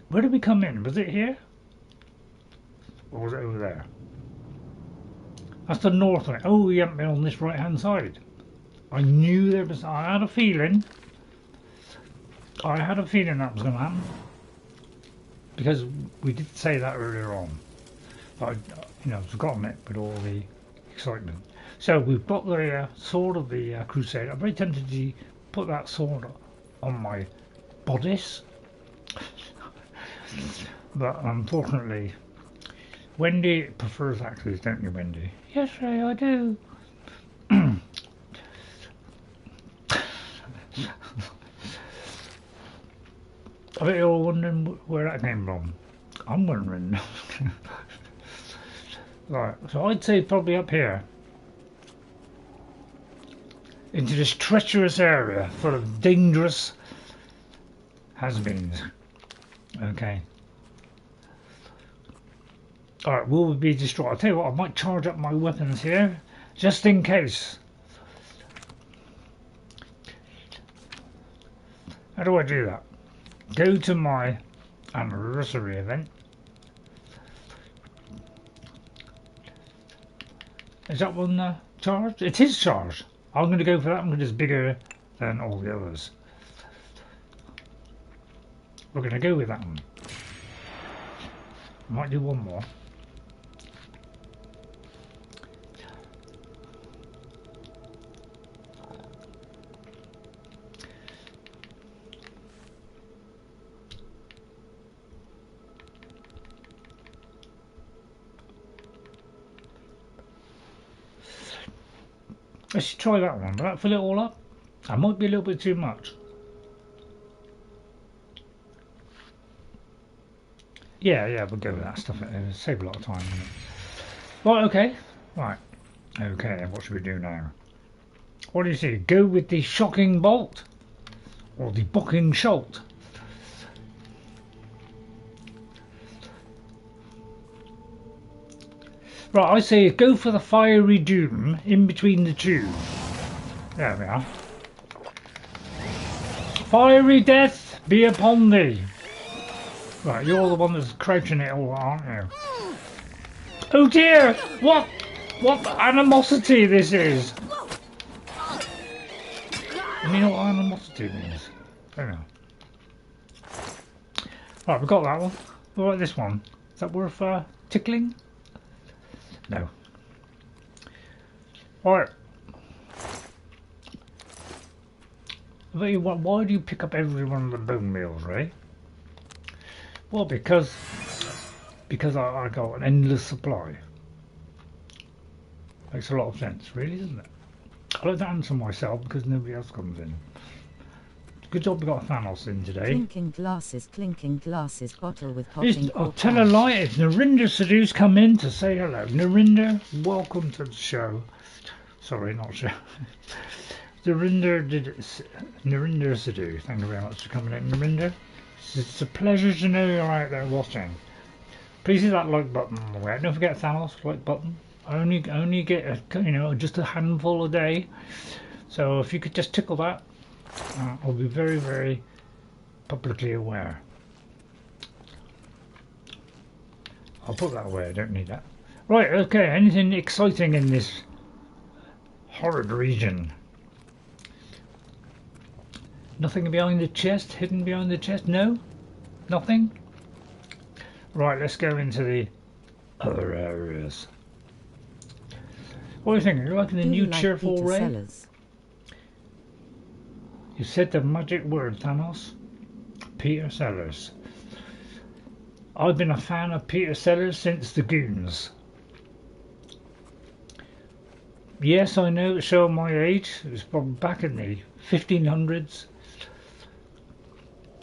Where did we come in? Was it here? Or was it over there? That's the north one. Oh, we haven't been on this right-hand side. I knew there was... I had a feeling. I had a feeling that was going to happen. Because we did say that earlier on. But I'd, you know, forgotten it with all the excitement. So we've got the sword of the Crusader. I'm very tempted to put that sword on my bodice. But unfortunately, Wendy prefers axes, don't you, Wendy? Yes, Ray, I do. I bet you're all wondering where that came from. I'm wondering. Right, so I'd say probably up here. Into this treacherous area full of dangerous has-beens. Okay. Alright, will we be destroyed? I'll tell you what, I might charge up my weapons here, just in case. How do I do that? Go to my anniversary event. Is that one charged? It is charged. I'm going to go for that one because it's bigger than all the others. We're going to go with that one. Might do one more. Let's try that one. Will that fill it all up? That might be a little bit too much. Yeah, we'll go with that stuff. It'll save a lot of time. Right, okay. Right. Okay, what should we do now? What do you see? Go with the shocking bolt? Or the bocking sholt? Right, I say go for the fiery doom in between the two. There we are. Fiery death be upon thee. Right, you're the one that's crouching it all, aren't you? Oh dear! What animosity this is! You mean what animosity means? I don't know. Right, we got that one. What about this one? Is that worth tickling? No. Alright. Why do you pick up every one of the bone meals, Ray? Well, because I got an endless supply. Makes a lot of sense, really, doesn't it? I like to answer myself because nobody else comes in. Good job we got Thanos in today. Clinking glasses, bottle with popping. I'll tell a lie, it's Narinder Sadhu's come in to say hello. Narinder, welcome to the show. Sorry, not show. Narinder Sadhu, thank you very much for coming in, Narinder. It's a pleasure to know you're out there watching. Please hit that like button on the way. Don't forget Thanos, like button. I only get just a handful a day. So if you could just tickle that, I'll be very, very publicly aware. I'll put that away, I don't need that. Right, okay, anything exciting in this horrid region? Nothing behind the chest, hidden behind the chest? No? Nothing? Right, let's go into the other areas. What are you thinking? You're liking the new cheerful Wraith? You said the magic word, Thanos. Peter Sellers. I've been a fan of Peter Sellers since the Goons. Yes, I know it's showing my age. It was probably back in the 1500s.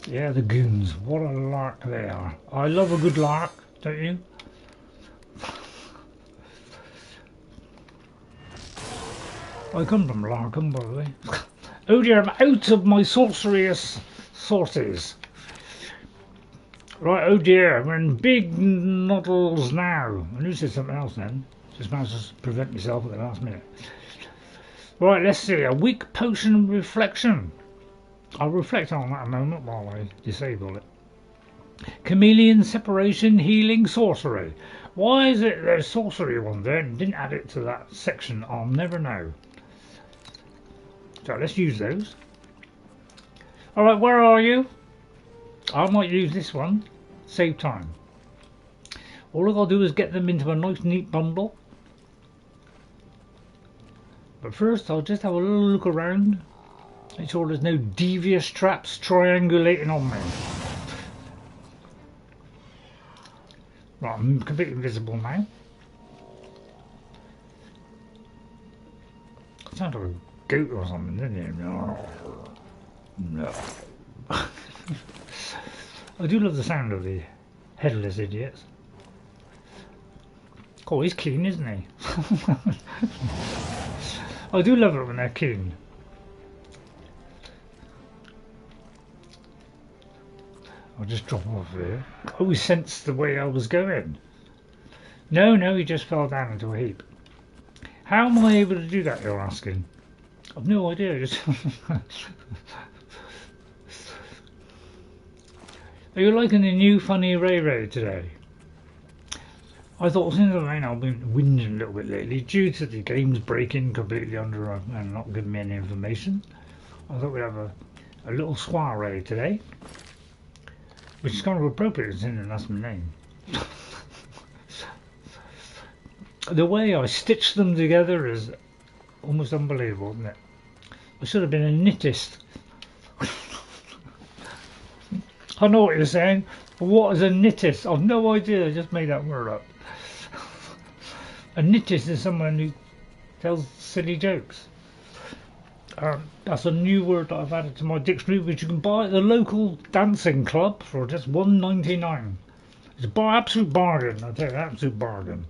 Yeah, the Goons. What a lark they are. I love a good lark, don't you? I come from Larkham, by the way. Oh dear, I'm out of my sorcerous sources. Right, oh dear, we're in big noddles now. I knew to say something else then. Just managed to prevent myself at the last minute. Right, let's see. A weak potion of reflection. I'll reflect on that a moment while I disable it. Chameleon, separation, healing, sorcery. Why is it there's sorcery one there and didn't add it to that section? I'll never know. So let's use those. Alright, where are you? I might use this one. Save time. All I've got to do is get them into a nice neat bundle. But first I'll just have a little look around. Make sure there's no devious traps triangulating on me. Right, I'm completely invisible now. Sounds like a goat or something, didn't it? No. I do love the sound of the headless idiots. Oh, he's keen, isn't he? I do love it when they're keen. I'll just drop off there. Oh, he sensed the way I was going. No, he just fell down into a heap. How am I able to do that, you're asking? I've no idea. Are you liking the new funny Ray today? I thought since I've been whinging a little bit lately due to the games breaking completely under and not giving me any information. I thought we'd have a little soiree today, which is kind of appropriate considering that's my name. The way I stitched them together is almost unbelievable, isn't it? I should have been a knittist. I know what you're saying. What is a knittist? I've no idea. I just made that word up. A knittist is someone who tells silly jokes. That's a new word that I've added to my dictionary, which you can buy at the local dancing club for just $1.99. It's an absolute bargain. I tell you, absolute bargain.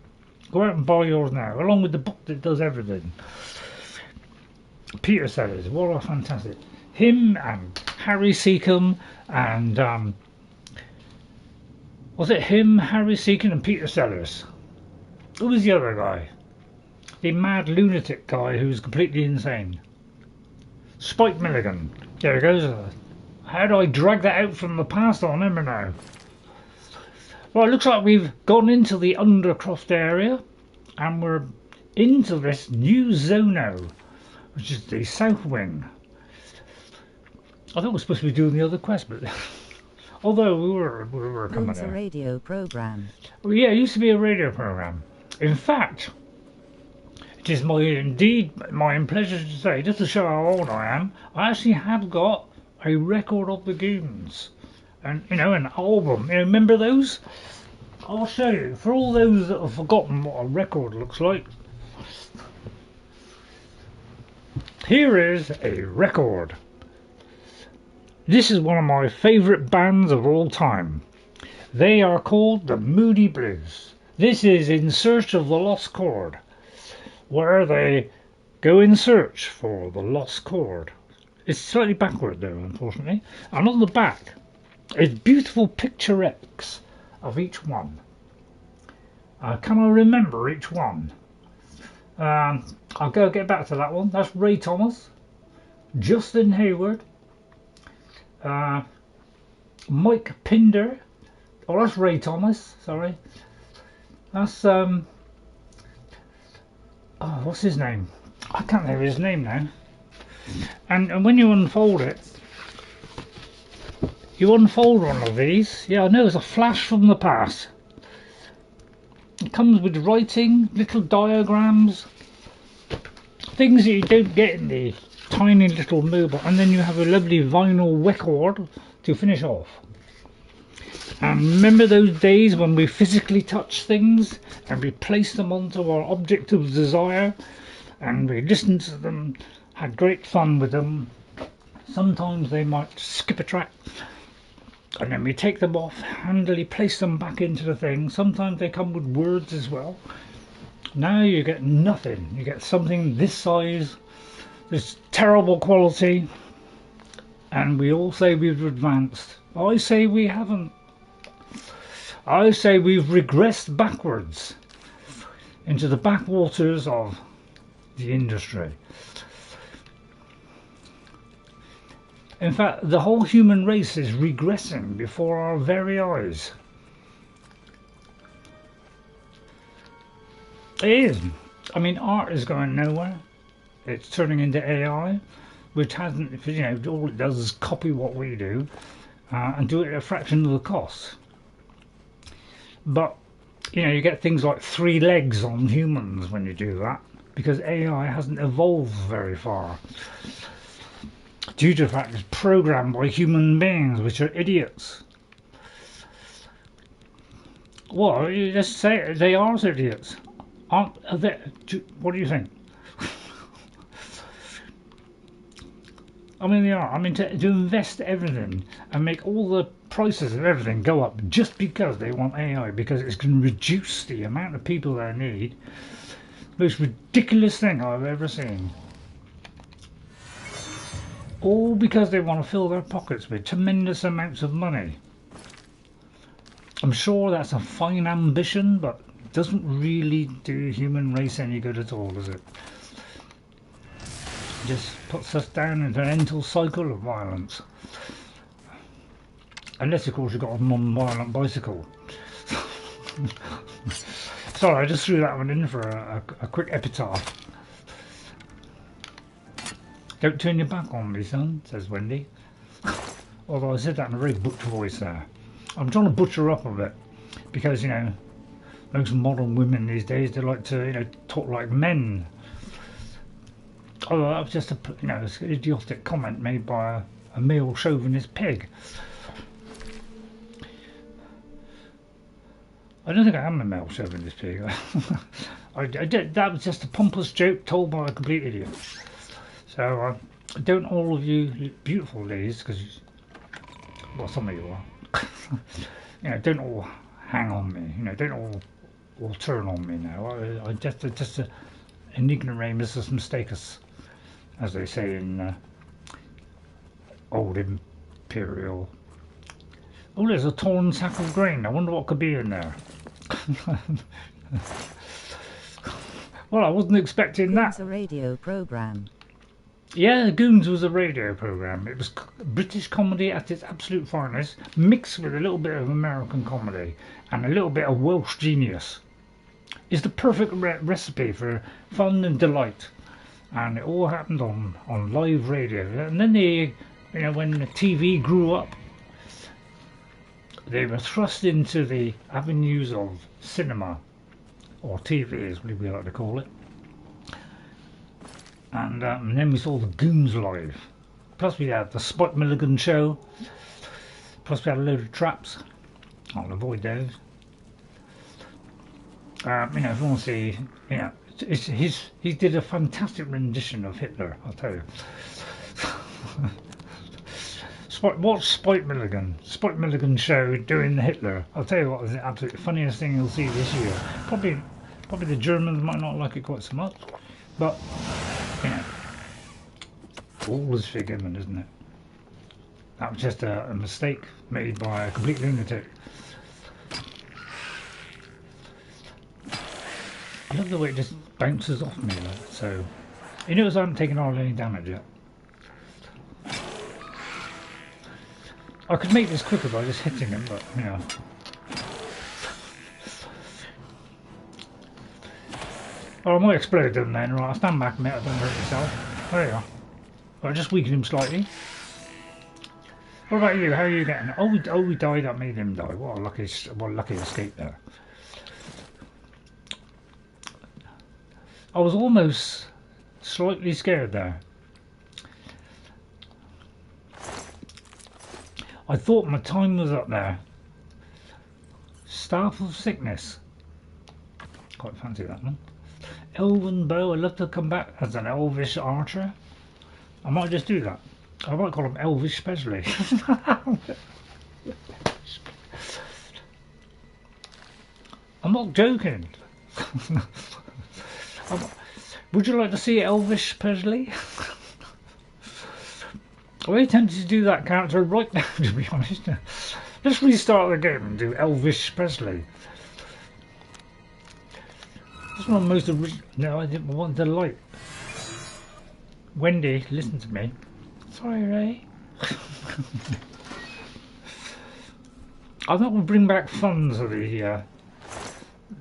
Go out and buy yours now, along with the book that does everything. Peter Sellers, what a fantastic. Him and Harry Seacombe and was it him, Harry Seacombe and Peter Sellers? Who was the other guy? The mad lunatic guy who was completely insane. Spike Milligan. There he goes. How do I drag that out from the past? I'll remember now. Well, it looks like we've gone into the Undercroft area and we're into this new Zono, which is the south wing. I thought we were supposed to be doing the other quest, but although we were coming It's a radio program. Well, yeah, it used to be a radio program. In fact, it is indeed my pleasure to say, just to show how old I am, I actually have got a record of the Goons, and an album. Remember those? I'll show you. For all those that have forgotten what a record looks like, here is a record. This is one of my favourite bands of all time. They are called the Moody Blues. This is In Search of the Lost Chord, where they go in search for the lost chord. It's slightly backward though, unfortunately. And on the back is beautiful picturesques of each one. Can I remember each one? I'll go get back to that one. That's Ray Thomas, Justin Hayward, Mike Pinder. Oh, that's Ray Thomas. Sorry, that's oh, what's his name? I can't think of his name now. And when you unfold it, you unfold one of these. Yeah, I know, it's a flash from the past. It comes with writing, little diagrams, things that you don't get in the tiny little mobile, and then you have a lovely vinyl record to finish off. And remember those days when we physically touched things and we placed them onto our object of desire and we listened to them, had great fun with them. Sometimes they might skip a track and then we take them off, handily place them back into the thing. Sometimes they come with words as well. Now you get nothing. You get something this size, this terrible quality, and we all say we've advanced. I say we haven't. I say we've regressed backwards into the backwaters of the industry. In fact, the whole human race is regressing before our very eyes. It is. I mean, art is going nowhere. It's turning into AI, which hasn't, you know, all it does is copy what we do and do it at a fraction of the cost. But, you know, you get things like 3 legs on humans when you do that, because AI hasn't evolved very far. Due to the fact it's programmed by human beings, which are idiots. Well, you just say it, they are idiots. Aren't they? What do you think? I mean, they are. I mean, to invest everything and make all the prices of everything go up just because they want AI, because it's going to reduce the amount of people they need. Most ridiculous thing I've ever seen. All because they want to fill their pockets with tremendous amounts of money. I'm sure that's a fine ambition, but it doesn't really do the human race any good at all, does it? It just puts us down into an endless cycle of violence. Unless, of course, you've got a non-violent bicycle. Sorry, I just threw that one in for a quick epitaph. Don't turn your back on me, son, says Wendy. Although I said that in a very butcher voice there. I'm trying to butcher up a bit, because, you know, most modern women these days, they like to, you know, talk like men. Although that was just a, you know, an idiotic comment made by a male chauvinist pig. I don't think I am a male chauvinist pig. I did, that was just a pompous joke told by a complete idiot. So, don't all of you beautiful ladies, because, well, some of you are, you know, don't all hang on me, you know, don't all turn on me now. I just an ignoramus mistakes, as they say in old imperial. Oh, there's a torn sack of grain. I wonder what could be in there. Well, I wasn't expecting that. It's a radio program. Yeah, Goons was a radio program. It was British comedy at its absolute finest, mixed with a little bit of American comedy and a little bit of Welsh genius. It's the perfect recipe for fun and delight. And it all happened on live radio. And then they, you know, when the TV grew up, they were thrust into the avenues of cinema, or TV as we like to call it. And then we saw the Goons live. Plus we had the Spike Milligan show. Plus we had a load of traps. I'll avoid those. You know, if you want to see, you know, he did a fantastic rendition of Hitler, I'll tell you. Watch Spike Milligan. Spike Milligan show doing Hitler. I'll tell you what is the absolute funniest thing you'll see this year. Probably the Germans might not like it quite so much, but you know, all is forgiven, isn't it? That was just a mistake made by a complete lunatic. I love the way it just bounces off me, like, so... You notice I haven't taken hardly any damage yet. I could make this quicker by just hitting him, but, you know. Oh, I might explode them then, right, I'll stand back a minute, don't hurt yourself. There you are. I'll just weaken him slightly. What about you? How are you getting? Oh, we died. That made him die. What a lucky escape there. I was almost slightly scared there. I thought my time was up there. Staff of Sickness. Quite fancy that one. Elven Bow. I'd love to come back as an elvish archer. I might just do that. I might call him Elvish Specially. I'm not joking. Would you like to see Elvish Specially? I'm very tempted to do that character right now, to be honest. Let's restart the game and do Elvish Specially. That's one of the most original. No, I didn't want the light. Wendy, listen to me. Sorry, Ray. I thought we'd bring back fun to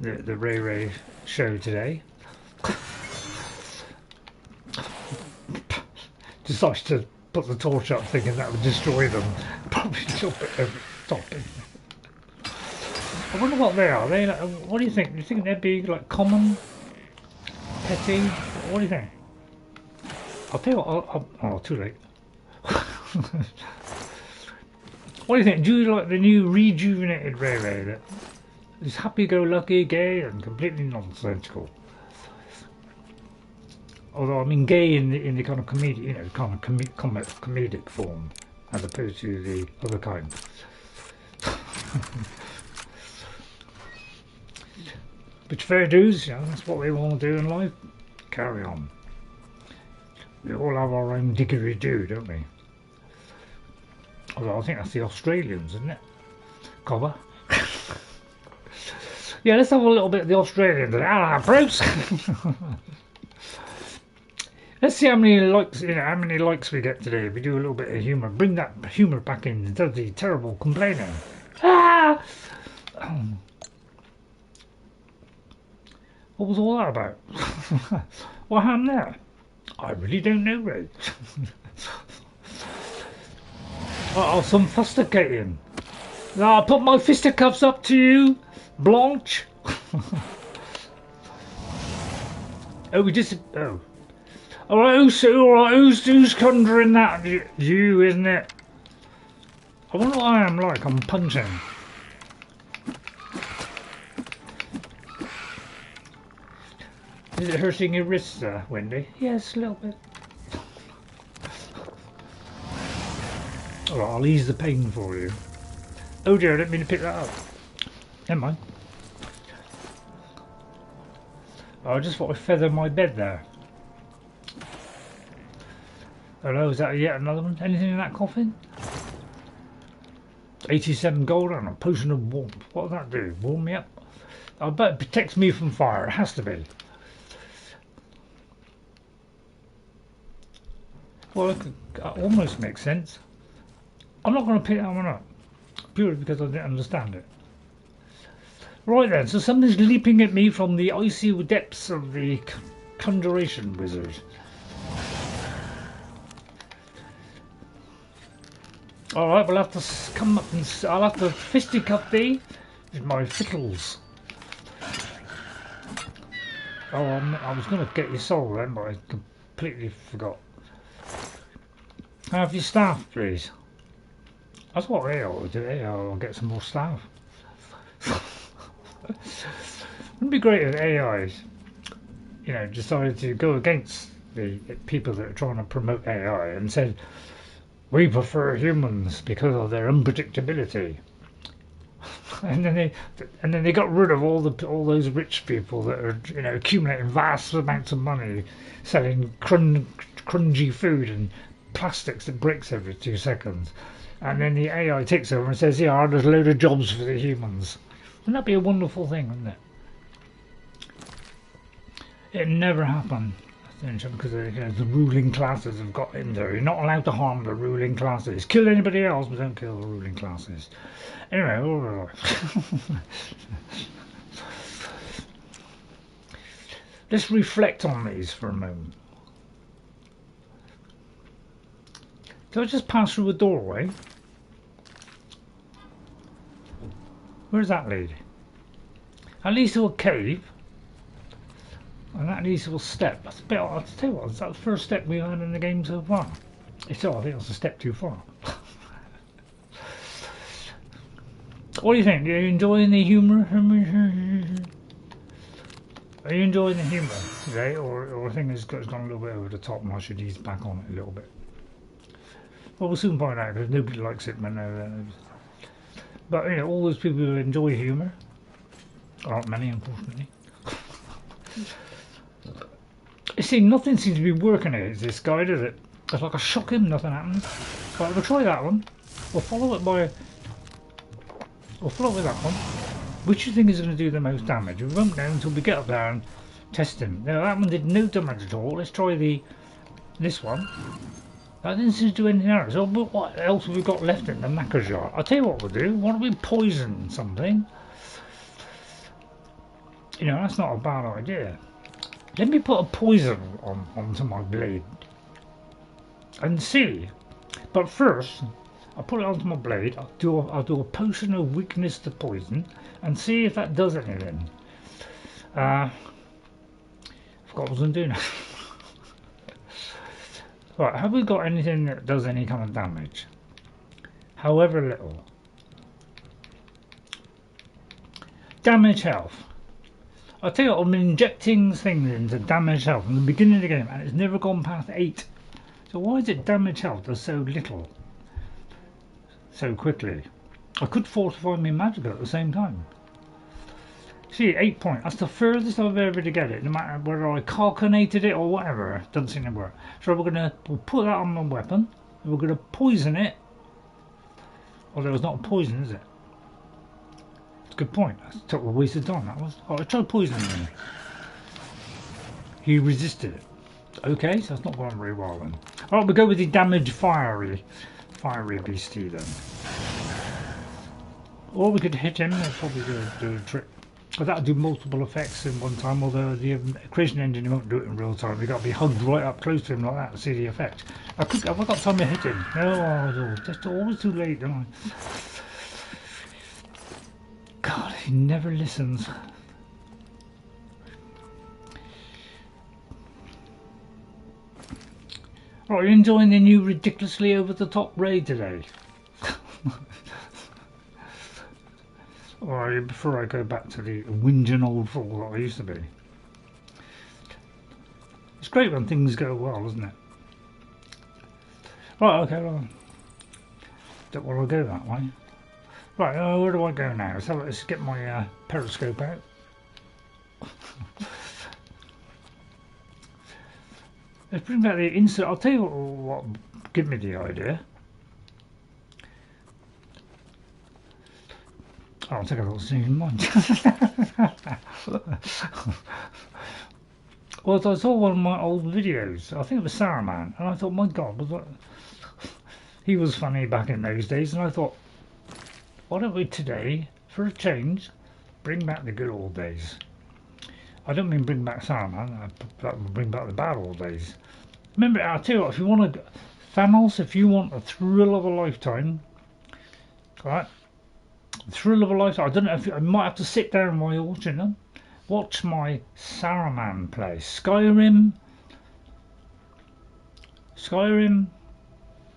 the Ray show today. Decided to put the torch up thinking that would destroy them. Probably drop it over the top. I wonder what they are. They, what do you think? Do you think they'd be like common? Petty? What do you think? I'll tell you what, oh, too late. What do you think? Do you like the new rejuvenated Ray that is happy-go-lucky, gay, and completely nonsensical? Although I mean gay in the kind of comedic, you know, kind of comedic form, as opposed to the other kind. But fair dues, you know, that's what we want to do in life. Carry on. We all have our own didgeridoo, don't we? Although I think that's the Australians, isn't it? Cover. Yeah, let's have a little bit of the Australians. Ah, Bruce. Let's see how many likes, you know, how many likes we get today. If we do a little bit of humour, bring that humour back in. Instead of the terrible complaining. Ah! What was all that about? What happened there? I really don't know, Ray. Oh, some fusticating. Now I'll put my fisticuffs up to you, Blanche. Oh, we just. Oh. Alright, who's conjuring that? You, isn't it? I wonder what I am like. I'm punching. Is it hurting your wrists, Wendy? Yes, a little bit. Alright, I'll ease the pain for you. Oh dear, I didn't mean to pick that up. Never mind. I just thought I'd feather my bed there. Hello, is that yet another one? Anything in that coffin? 87 gold and a potion of warmth. What does that do? Warm me up? I bet it protects me from fire. It has to be. Well, it almost makes sense. I'm not going to pick that one up. Purely because I didn't understand it. Right then, so something's leaping at me from the icy depths of the conjuration wizard. Alright, we'll have to come up and I'll have to fisticuff thee with my fiddles. Oh, I was going to get your soul then, but I completely forgot. Have your staff, please. That's what they ought to do. I'll get some more staff. Wouldn't it be great if AIs, you know, decided to go against the people that are trying to promote AI and said, we prefer humans because of their unpredictability. And then they got rid of all those rich people that are, you know, accumulating vast amounts of money, selling crunchy food and plastics that breaks every 2 seconds. And then the AI takes over and says, yeah, there's a load of jobs for the humans. Wouldn't that be a wonderful thing, wouldn't it? It never happened. Because the ruling classes have got in there. You're not allowed to harm the ruling classes. Kill anybody else, but don't kill the ruling classes. Anyway, all right. Let's reflect on these for a moment. Do I just pass through a doorway? Where does that lead? That leads to a cave. And that leads to a step. That's a bit, I'll tell you what, is that the first step we've had in the game so far? If so, I think that's a step too far. What do you think? Are you enjoying the humour? Are you enjoying the humour today? Or I think it's gone a little bit over the top and I should ease back on it a little bit. Well, we'll soon find out because nobody likes it. But you know, all those people who enjoy humour, aren't many, unfortunately. You see, nothing seems to be working against this guy, does it? It's like I shock him, nothing happens. Right, we'll try that one. We'll follow it by. We'll follow it with that one. Which do you think is going to do the most damage? We won't know until we get up there and test him. Now that one did no damage at all. Let's try this one. That didn't seem to do anything else. So what else have we got left in the knacker jar? I'll tell you what we'll do. Why don't we poison something? You know, that's not a bad idea. Let me put a poison onto my blade and see. But first, I'll put it onto my blade. I'll do a potion of weakness to poison and see if that does anything. I forgot what I was going to do now. Right, have we got anything that does any kind of damage? However little. Damage health. I'll tell you what, I'm injecting things into damage health from the beginning of the game and it's never gone past 8. So why is it damage health does so little so quickly? I could fortify my magic at the same time. See, 8 points. That's the furthest I've ever to get it, no matter whether I calculated it or whatever. It doesn't seem to work. So we'll put that on my weapon. We're going to poison it. Although it's not poison, is it? It's a good point. That took a waste of time, that was. Oh, I tried poisoning him. He resisted it. Okay, so that's not going very well then. Alright, we'll go with the damage fiery beastie then. Or we could hit him, that's probably do a trick. But that'll do multiple effects in one time, although the creation engine won't do it in real time. You've got to be hugged right up close to him like that to see the effect. Have I got time to hit him? No, just always too late, don't I? God, he never listens. Oh, are you enjoying the new ridiculously over-the-top raid today? Or before I go back to the whinging old fool that I used to be. It's great when things go well, isn't it? Right, okay, well, don't want to go that way. Right, where do I go now? So let's get my periscope out. Let's bring back the insert. I'll tell you what give me the idea. Oh, I'll take a little thing in mind. Well, I saw one of my old videos. I think it was Saruman, and I thought, my God, was that... he was funny back in those days, and I thought, why don't we today, for a change, bring back the good old days? I don't mean bring back Saruman, that would bring back the bad old days. Remember, I'll tell you what, if you want to... Thanos, if you want a thrill of a lifetime, right? Thrill of a lifetime. I don't know if I might have to sit down while you're watching them. Watch my Saruman play. Skyrim,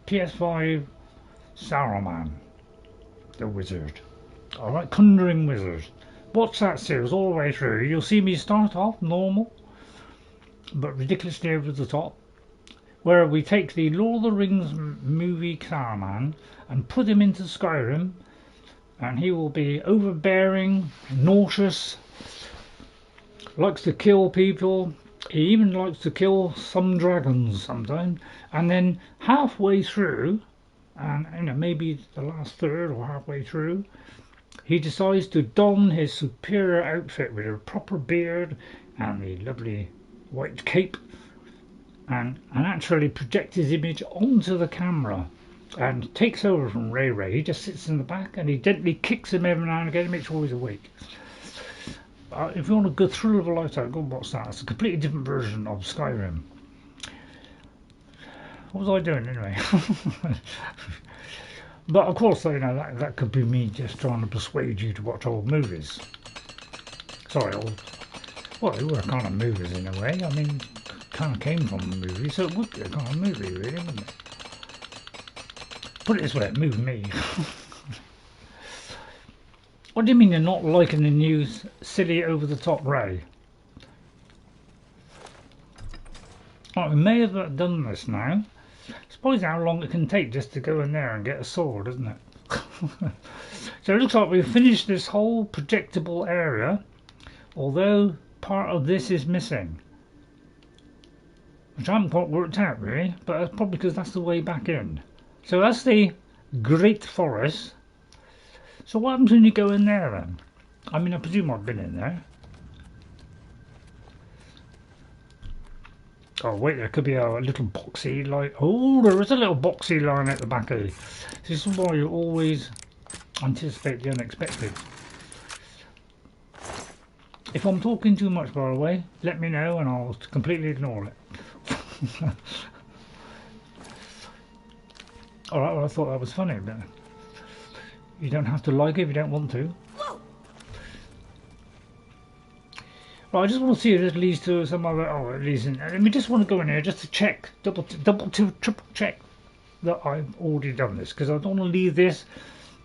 PS5, Saruman, the wizard. Alright, Conjuring Wizard. Watch that series all the way through. You'll see me start off normal, but ridiculously over the top, where we take the Lord of the Rings movie Saruman and put him into Skyrim, and he will be overbearing, nauseous, likes to kill people. He even likes to kill some dragons sometimes. And then halfway through, and you know, maybe the last third or halfway through, he decides to don his superior outfit with a proper beard and the lovely white cape, and actually projects his image onto the camera and takes over from Ray Ray. He just sits in the back and he gently kicks him every now and again to make sure he's awake. If you want a good thrill of a lifetime, go and watch that. It's a completely different version of Skyrim. What was I doing anyway? But of course, you know, that could be me just trying to persuade you to watch old movies. Sorry, well, they were kind of movies in a way. I mean, kind of came from a movie, so it would be a kind of movie, really, wouldn't it? Put it this way, it moved me. What do you mean you're not liking the new silly over-the-top Ray? Oh, we may have done this now. Suppose how long it can take just to go in there and get a sword, isn't it? So it looks like we've finished this whole projectable area, although part of this is missing, which I haven't quite worked out really, but that's probably because that's the way back in. So that's the Great Forest. So what happens when you go in there then? I mean, I presume I've been in there. Oh wait, there could be a little boxy line. Oh, there is a little boxy line at the back of it. This is why you always anticipate the unexpected. If I'm talking too much, by the way, let me know and I'll completely ignore it. Alright, well I thought that was funny, but you don't have to like it if you don't want to. Well, I just want to see if this leads to some other. Oh, it leads in. I mean, just want to go in here just to check, triple check that I've already done this, because I don't want to leave this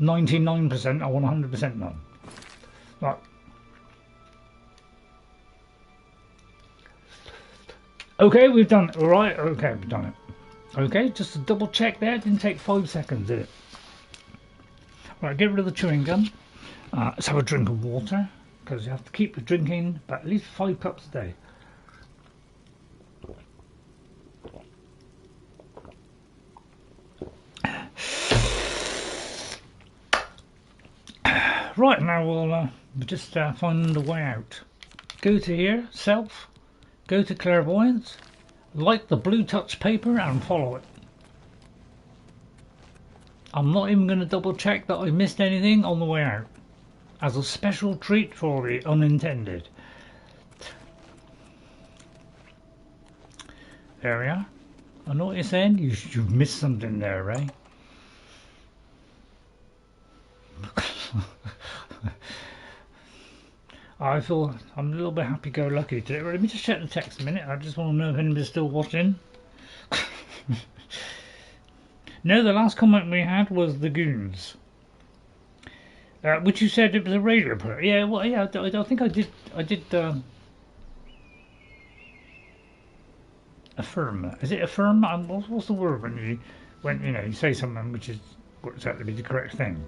99%. I want 100% done. Right. Okay, we've done it. All right. Okay, we've done it. Okay, just to double check there. It didn't take 5 seconds, did it? Right, get rid of the chewing gum. Let's have a drink of water, because you have to keep drinking about at least 5 cups a day. Right, now we'll just find a way out. Go to here, self, go to clairvoyance, like the blue touch paper and follow it. I'm not even going to double check that I missed anything on the way out, as a special treat for the unintended. There we are. I know what you're saying. You've missed something there, Ray. I feel I'm a little bit happy-go-lucky today. Let me just check the text a minute. I just want to know if anybody's still watching. No, the last comment we had was the Goons. Which you said it was a radio program. Yeah, well, yeah, I think I did affirm. Is it affirm? What's the word when you know you say something which is works out to be the correct thing?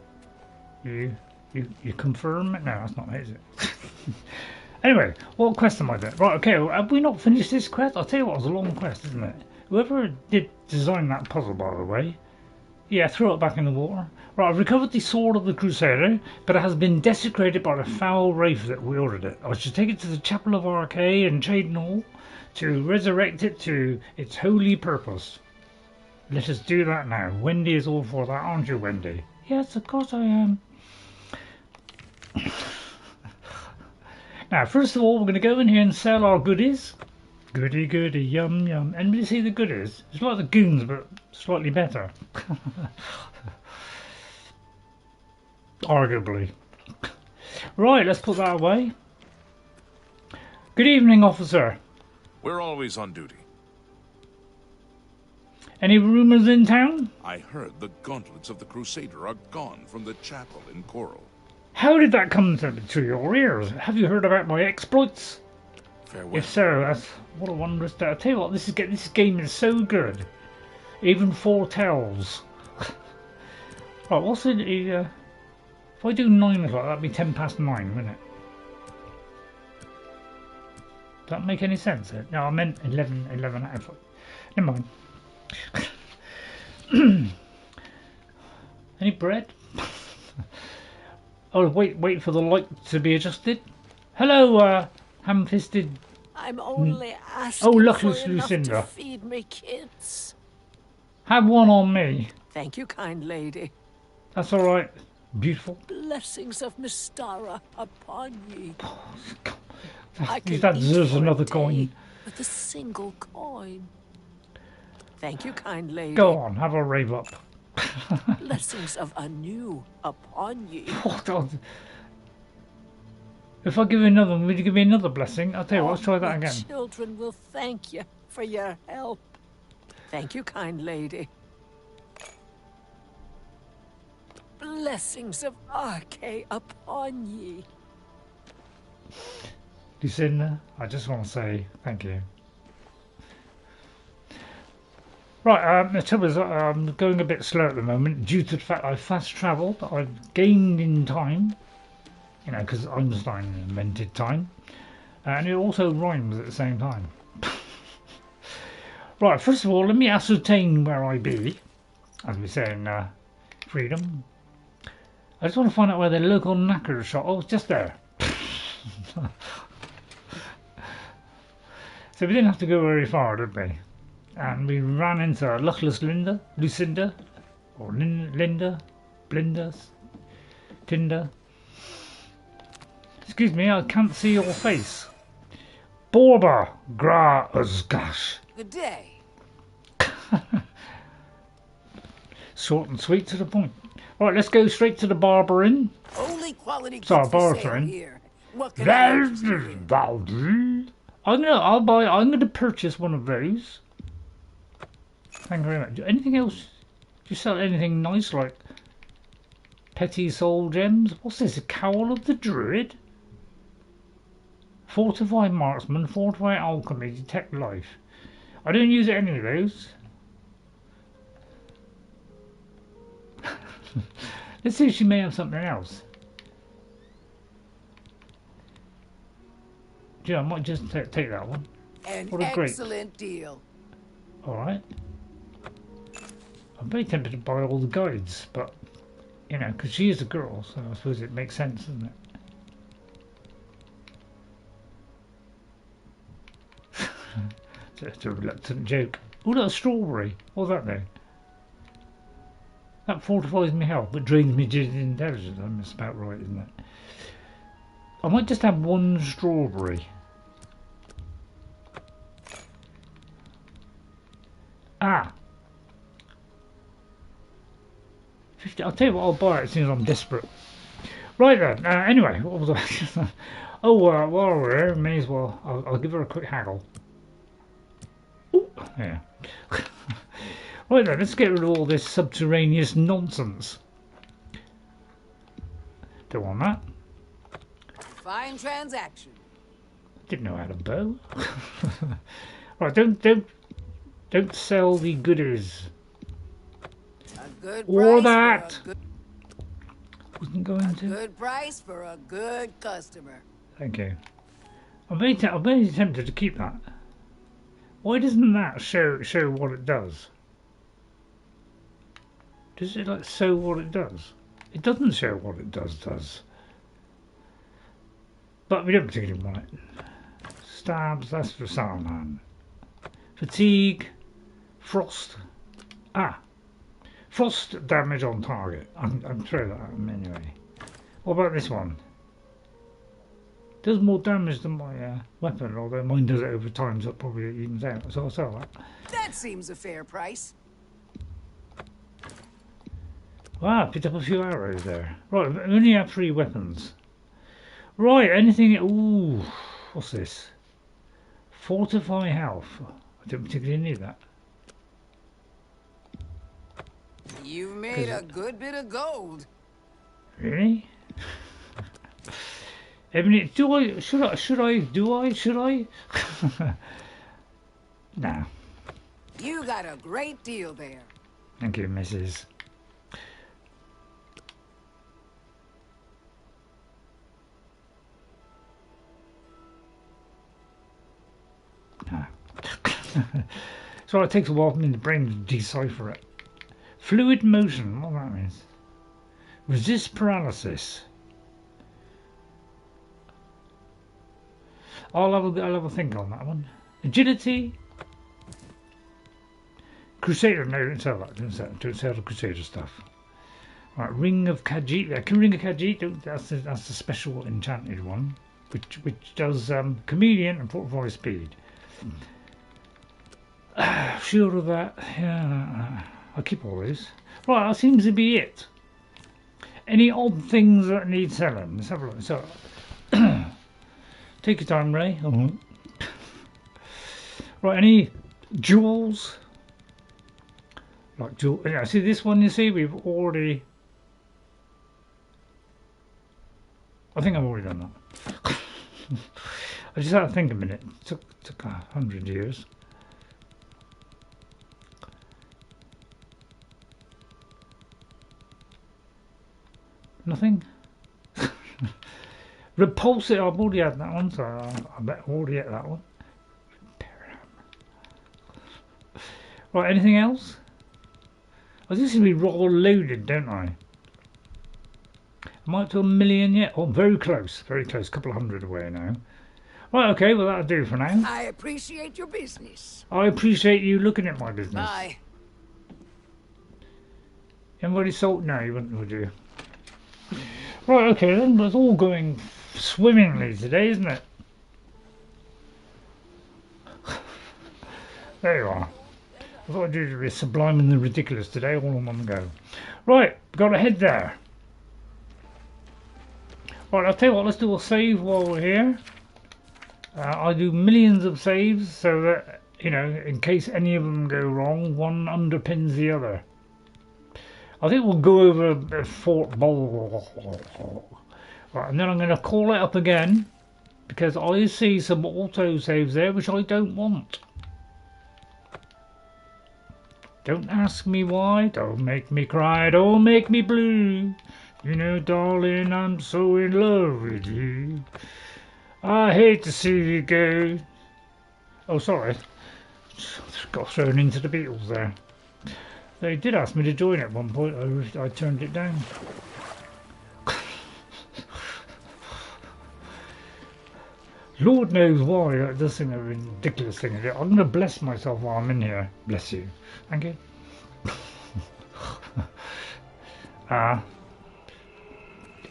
You confirm it? No, that's not it, is it? Anyway, what quest am I doing? Right, okay, well, have we not finished this quest? I'll tell you what, it was a long quest, isn't it? Whoever did design that puzzle, by the way, yeah, throw it back in the water. Right, I've recovered the sword of the Crusader, but it has been desecrated by the foul Wraith that wielded it. I should take it to the Chapel of Arkay and Cheydinhal to resurrect it to its holy purpose. Let us do that now. Wendy is all for that, aren't you, Wendy? Yes, of course I am. Now, first of all, we're going to go in here and sell our goodies. Goody, goody, yum, yum. Anybody see the goodies? It's like the Goons, but slightly better. Arguably. Right, let's put that away. Good evening, officer. We're always on duty. Any rumours in town? I heard the gauntlets of the Crusader are gone from the chapel in Coral. How did that come to your ears? Have you heard about my exploits? Farewell. If so, that's what a wondrous day. I tell you what, this game is so good. Even foretells. Right, what's it? If I do 9 o'clock, that'd be 10 past 9, wouldn't it? Does that make any sense? No, I meant 11 out of 5. Never mind. Any bread? Oh, wait for the light to be adjusted. Hello, ham-fisted I'm only asking Luckless for enough Lucina. to feed me kids. Have one on me. Thank you, kind lady. That's all right. Beautiful. Blessings of Mystara upon ye. That deserves another coin. With a single coin. Thank you, kind lady. Go on, have a rave up. Blessings of anew upon ye. If I give you another one, will you give me another blessing? I'll tell you what, let's try that again. Children will thank you for your help. Thank you, kind lady. Blessings of Arkay upon ye. Lucina, I just want to say thank you. Right, the trouble is I'm going a bit slow at the moment due to the fact I fast travelled. I've gained in time, you know, because Einstein invented time, and it also rhymes at the same time. Right, first of all, let me ascertain where I be, as we say in Freedom. I just want to find out where the local knacker shop. Oh, it's just there. So we didn't have to go very far, did we? And we ran into Luckless Lucinda, or Linda, Blinda, Tinder. Excuse me, I can't see your face. Borba Gra Uzgash. Good day. Short and sweet to the point. Right, let's go straight to the barber inn. Only quality goods Sorry, for barber sale inn. here. What can I interest you in? I'm gonna purchase one of those. Thank you very much. Anything else? Do you sell anything nice like petty soul gems? What's this? A cowl of the druid? Fortify marksman, fortify alchemy, detect life. I don't use any of those. Let's see if she may have something else. Yeah, I might just take that one. An excellent deal. Alright. I'm very tempted to buy all the guides, but, you know, because she is a girl, so I suppose it makes sense, doesn't it? It's a reluctant joke. Oh, that's a strawberry. What's that then? That fortifies my health, but drains me intelligence. That's about right, isn't it? I might just have one strawberry. Ah. 50, I'll tell you what, I'll buy it as soon as I'm desperate. Right then, anyway, what was I? Oh, while we're here, may as well, I'll give her a quick haggle. Ooh, yeah. Right then, let's get rid of all this subterraneous nonsense. Don't want that. Fine transaction. Didn't know how to bow. Right, don't sell the goodies. A good Or price that. for a good, Wasn't going to. good price for a good customer. Thank you. I'm very tempted to keep that. Why doesn't that show what it does? Does it like show what it does? It doesn't show what it does. But we don't particularly want it. Stabs, that's for Saruman. Fatigue, frost. Frost damage on target. I'm throw that at him anyway. What about this one? Does more damage than my weapon, although mine does it over time, so it probably evens out. So I'll sell that. That seems a fair price. Wow, picked up a few arrows there. Right, we only have 3 weapons. Right, anything... Ooh, what's this? Fortify health. I don't particularly need that. You've made a good bit of gold. Really? Ebony, should I? No. You got a great deal there. Thank you, Mrs. So it takes a while for me the brain to decipher it. Fluid motion, what that means. Resist paralysis. I'll have a think on that one. Agility. Crusader, no, don't sell that. Don't sell the Crusader stuff. Right, Ring of Khajiit. Yeah, Ring of Khajiit. That's the special enchanted one, which does Chameleon and 45 speed. Shield of that. Yeah, I'll keep all these. Right, that seems to be it. Any odd things that need selling? Let's have a look. So, take your time, Ray. Right, any jewels? Like jewel. Yeah, see this one. You see, we've already. I think I've already done that. I just had to think a minute. It took 100 years. Nothing. Repulsive. I've already had that one, so I bet I've already had that one. Right, anything else? I just seem to be raw loaded, don't I? Am I up to 1 million yet? Oh, very close, very close. Couple of hundred away now. Right, okay, well that'll do for now. I appreciate your business. I appreciate you looking at my business. Bye. Anybody salt? No, you wouldn't, would you? Right, okay then, it's all going swimmingly today, isn't it? There you are. I thought I'd do the sublime and the ridiculous today, all in one go. Right, got to head there. Right, I'll tell you what, let's do a save while we're here. I do millions of saves so that, you know, in case any of them go wrong, one underpins the other. I think we'll go over Fort Bulwark. Right, and then I'm going to call it up again because I see some auto saves there which I don't want. Don't ask me why, don't make me cry, don't make me blue. You know, darling, I'm so in love with you. I hate to see you go. Oh, sorry. Got thrown into the Beatles there. They did ask me to join at one point. I turned it down. Lord knows why that does seem a ridiculous thing. I'm going to bless myself while I'm in here. Bless you. Thank you.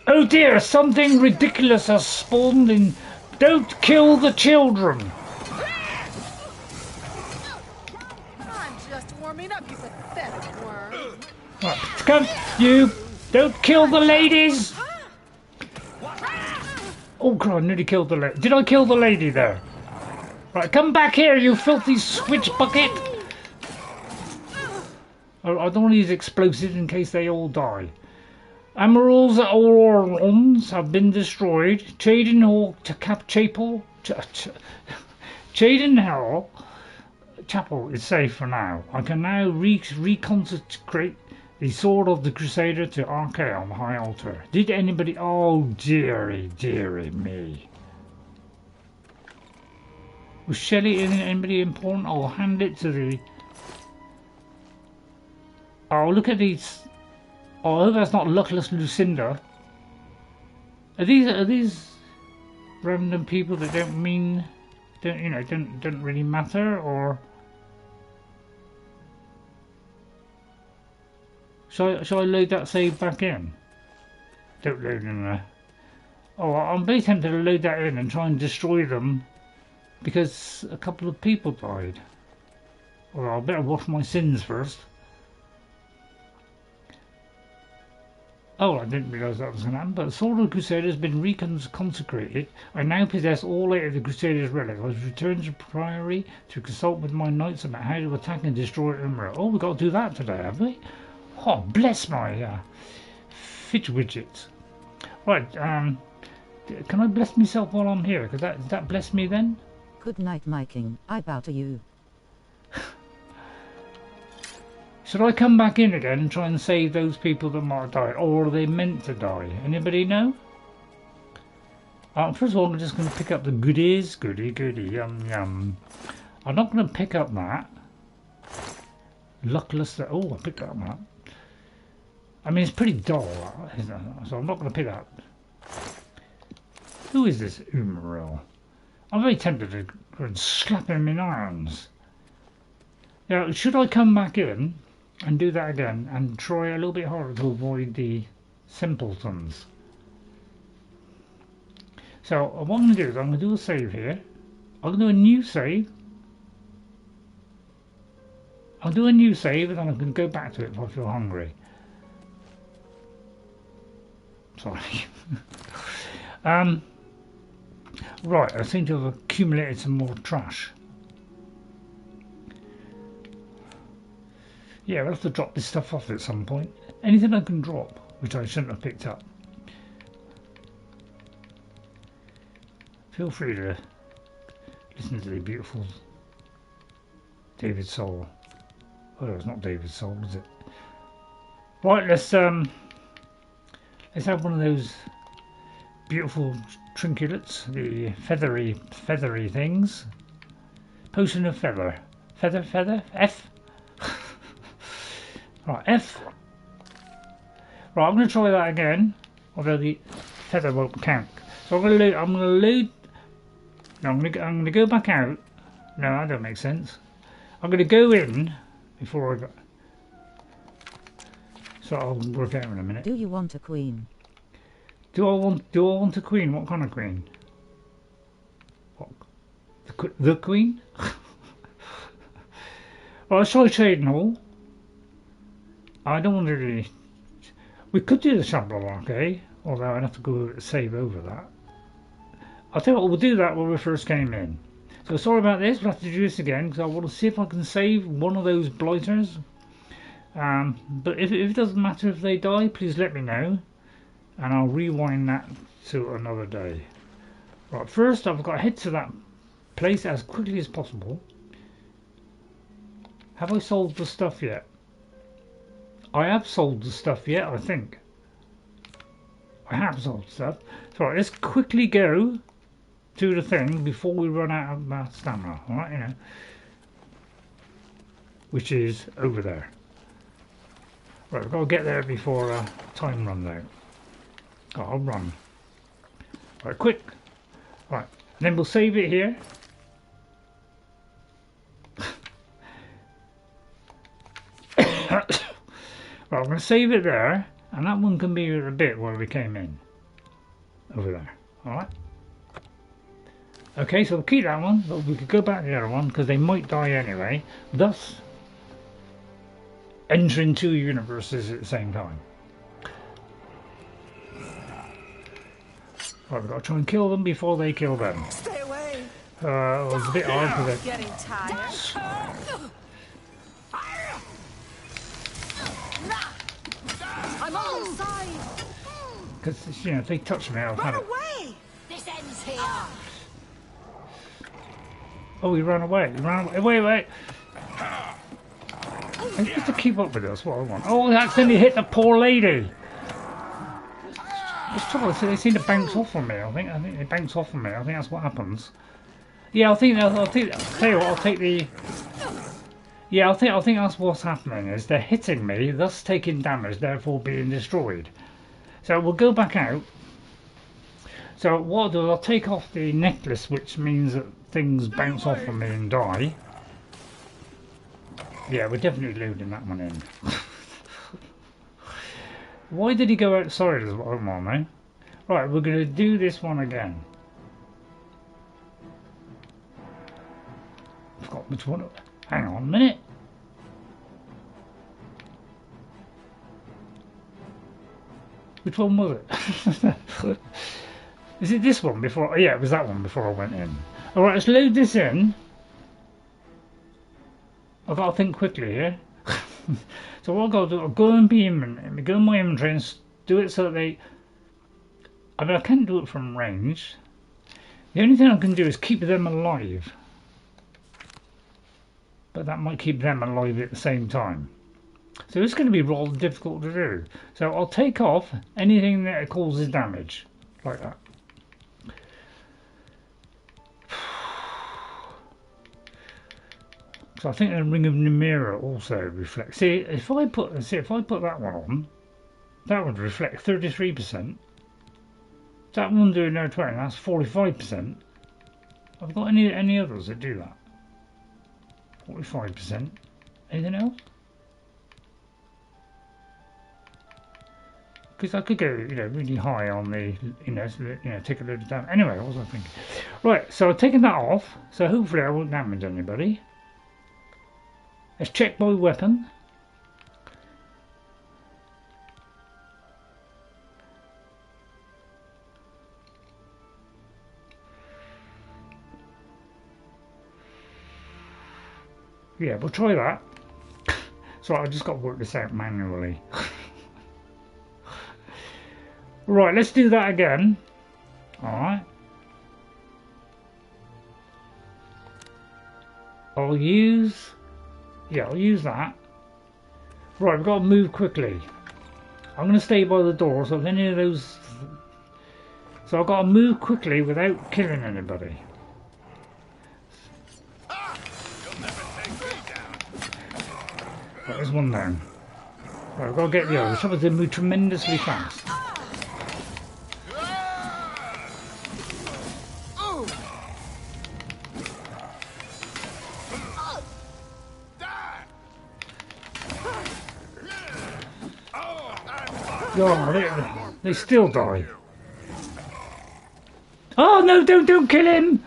Oh dear, something ridiculous has spawned in. Don't kill the children. I'm just warming up, you pathetic worm. Right, come, you. Don't kill the ladies. Oh God, I nearly killed the lady. Did I kill the lady there? Right, come back here, you filthy switch bucket. I don't want to use explosives in case they all die. Umaril's Aurorans have been destroyed. Cheydinhal Cheydinhal Chapel is safe for now. I can now reconsecrate the sword of the Crusader to Arkay on the high altar. Did anybody? Oh dearie, dearie me. Was Shelley anybody important? I'll hand it to the. Oh, look at these. Oh, I hope that's not Luckless Lucina. Are these random people that don't really matter, or shall I load that save back in? Don't load in there. Oh, I'm very tempted to load that in and try and destroy them because a couple of people died. Well, I better wash my sins first. Oh, I didn't realise that was going to happen, but the Sword of the Crusader has been reconsecrated. I now possess all 8 of the Crusader's relics. I was returned to Priory to consult with my knights about how to attack and destroy Umaril. Oh, we've got to do that today, have we? Oh, bless my fidget. Right, can I bless myself while I'm here? Does that bless me then? Good night, my king. I bow to you. Should I come back in again and try and save those people that might have died? Or are they meant to die? Anybody know? First of all, I'm just going to pick up the goodies. Goody, goody, yum, yum. I'm not going to pick up that. Luckless. Oh, I picked up that. I mean, it's pretty dull, isn't it? So I'm not going to pick that up. Who is this Umaril? I'm very tempted to go and slap him in irons. Now, should I come back in and do that again and try a little bit harder to avoid the simpletons? So what I'm going to do is I'm going to do a save here. I'm going to do a new save. I'll do a new save and then I can go back to it if I feel hungry. Sorry. Right, I seem to have accumulated some more trash. Yeah, we'll have to drop this stuff off at some point. Anything I can drop, which I shouldn't have picked up. Feel free to listen to the beautiful David Soul. Oh, it's not David Soul, is it? Right, let's have one of those beautiful trinkets, the feathery things. Potion of feather. Feather? F? Right, F. Right, I'm going to try that again, although the feather won't count. So I'm going to load. No, I'm going to go back out. No, that don't make sense. I'm going to go in before I go. So I'll work out in a minute. Do you want a queen? Do I want a queen? What kind of queen? What? The queen? Well, let's try Cheydinhal. I don't want to really. We could do the Chapel of Arkay, although I'd have to go save over that. I'll tell you what, we'll do that when we first came in. So sorry about this, we'll have to do this again because I want to see if I can save one of those blighters. But if it doesn't matter if they die, please let me know. And I'll rewind that to another day. Right, first I've got to head to that place as quickly as possible. Have I sold the stuff yet? I have sold the stuff yet, I think. I have sold stuff. So right, let's quickly go to the thing before we run out of stamina. Alright, you know. Which is over there. Right, we've got to get there before time runs out. Oh, I'll run. Right, quick. Right, and then we'll save it here. Right, I'm going to save it there, and that one can be a bit where we came in. Over there. Alright. Okay, so we'll keep that one, but we could go back to the other one, because they might die anyway. Thus, entering two universes at the same time. Right, we've got to try and kill them before they kill them. Stay away. It was a bit hard because Getting tired. I'm on the side. because you know if they touch me, I'll have it. Away! This ends here. Oh, he ran away. He ran away. Wait. I need to keep up with us. What I want. Oh, I accidentally hit the poor lady. It's trouble. They seem to bounce off on me. I think they bounce off on me. I think that's what happens. Yeah, I'll tell you what. I'll take the. Yeah, I think that's what's happening. Is they're hitting me, thus taking damage, therefore being destroyed. So we'll go back out. So what I'll do is I'll take off the necklace, which means that things bounce off of me and die. Yeah, we're definitely loading that one in. Why did he go outside as well, man? Right, we're going to do this one again. I forgot which one. Hang on a minute. Which one was it? Is it this one before? Yeah, it was that one before I went in. Alright, let's load this in. I've got to think quickly here. So what I've got to do, I'll go and be in, go in my inventory and do it so that they... I mean, I can't do it from range. The only thing I can do is keep them alive. But that might keep them alive at the same time. So it's going to be rather difficult to do. So I'll take off anything that causes damage. Like that. So I think the Ring of Umaril also reflects. See, if I put that one on, that would reflect 33%. That one doing no 20, that's 45%. Have I got any others that do that? 45%. Anything else? Because I could go, really high on the, take a load of damage. Anyway, what was I thinking? Right, so I've taken that off. So hopefully I won't damage anybody. Let's check my weapon. Yeah, we'll try that. So I just got to work this out manually. Right, let's do that again. Alright. I'll use that. Right, we've got to move quickly. I'm going to stay by the door, so if any of those... So I've got to move quickly without killing anybody. Right, there's one down. Right, I've got to get the other. The trouble is they move tremendously fast. God, they still die. Oh no! Don't kill him!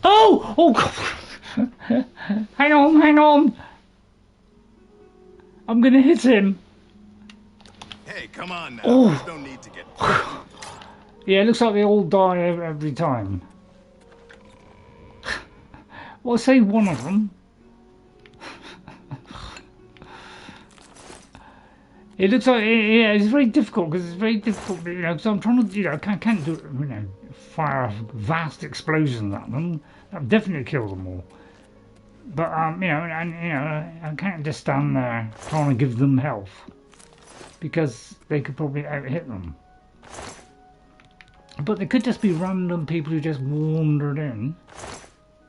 Oh God! Hang on! I'm gonna hit him. Hey, come on now. Oh. There's no need to get... Yeah, it looks like they all die every time. Well, I say one of them. It looks like, yeah, it's very difficult because it's very difficult, because I'm trying to, I can't do, fire vast explosions at them. That'll definitely kill them all. But, I can't just stand there trying to give them health because they could probably out-hit them. But they could just be random people who just wandered in,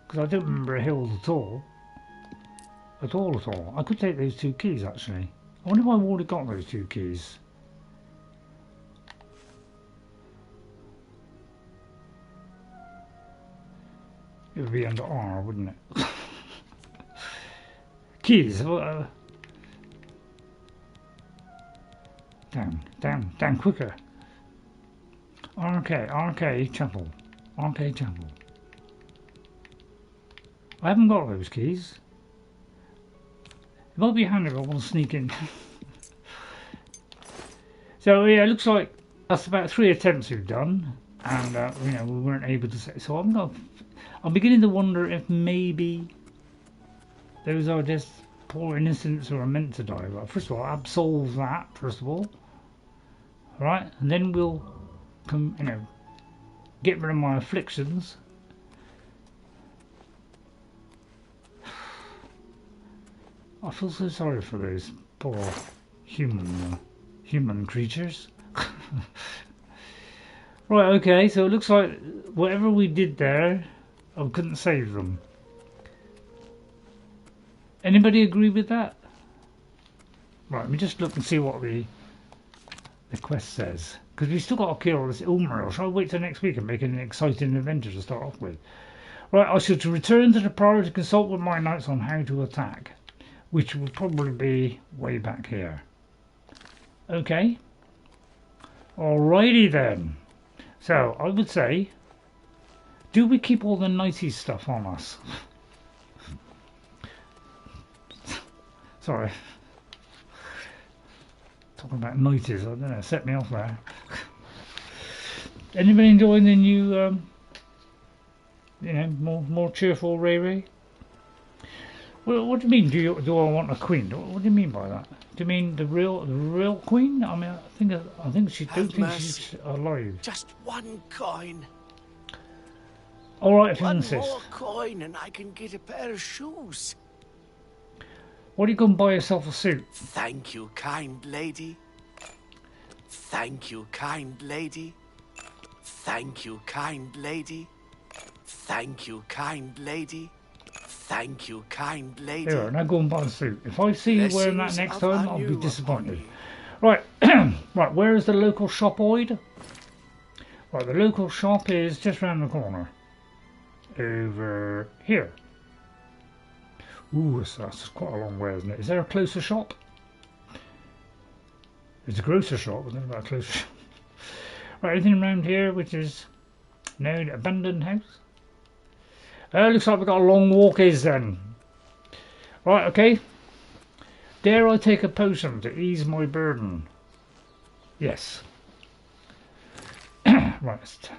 because I don't remember a hill at all. At all. I could take those 2 keys actually. I wonder if I've already got those 2 keys. It would be under R, wouldn't it? Keys. Down quicker. Arkay Chapel. Arkay Chapel. I haven't got those keys. It might be handy if I want to sneak in. So yeah, it looks like that's about 3 attempts we've done, and we weren't able to say. So I'm beginning to wonder if maybe those are just poor innocents who are meant to die. But first of all, absolve that first of all, right? And then we'll get rid of my afflictions. I feel so sorry for those poor human creatures. Right, okay, so it looks like whatever we did there, I couldn't save them. Anybody agree with that? Right, let me just look and see what the quest says. Because we've still got to kill this Umaril. Shall I wait till next week and make an exciting adventure to start off with? Right, I should return to the Priory to consult with my knights on how to attack, which will probably be way back here. Okay. Alrighty then. So, I would say, do we keep all the knightly stuff on us? Sorry. Talking about knighties, I don't know, set me off there. Anybody enjoying the new, more cheerful Ray? Well, what do you mean? Do I want a queen? What do you mean by that? Do you mean the real queen? I mean, I think she's alive. Just 1 coin. All right, if you 1 insist. more coin, and I can get a pair of shoes. Why don't you go and buy yourself a suit? Thank you, kind lady. Thank you, kind lady. Thank you, kind lady. Thank you, kind lady. Thank you, kind lady. There, now go and buy the suit. If I see you wearing that next time, I'll be disappointed. Right, right, where is the local shopoid? Right, the local shop is just round the corner. Over here. Ooh, that's quite a long way, isn't it? Is there a closer shop? There's a grocer shop, but there's about a closer shop. Right, anything around here which is no abandoned house? Looks like we've got a long walk is then. Right, okay. Dare I take a potion to ease my burden? Yes. Right.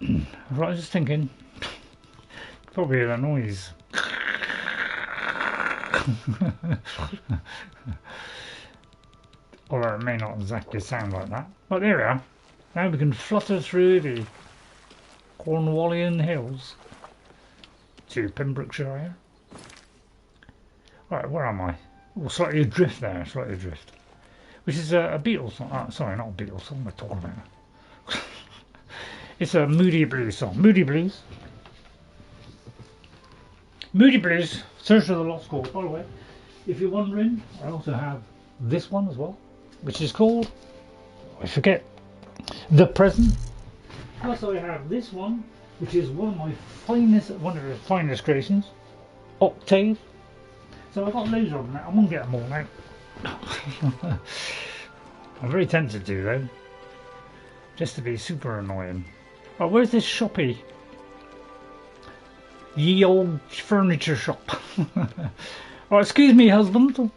Right, I was just thinking. Probably the noise. Although it may not exactly sound like that. But there we are. Now we can flutter through the Cornwallian hills to Pembrokeshire. Right, where am I? Oh, slightly adrift there, slightly adrift. Which is a Beatles song. Oh, sorry, not a Beatles song, what am I talking about? It's a Moody Blues song. Moody Blues. Moody Blues, Search of the Lost Cause. By the way, if you're wondering, I also have this one as well, which is called, I forget, The Present. Plus I have this one, which is one of the finest creations, Octave. So I've got loads of them now. I'm gonna get them all now. I'm very tempted to though, just to be super annoying. Oh, where's this shoppy? Ye old furniture shop. Oh, excuse me, husband.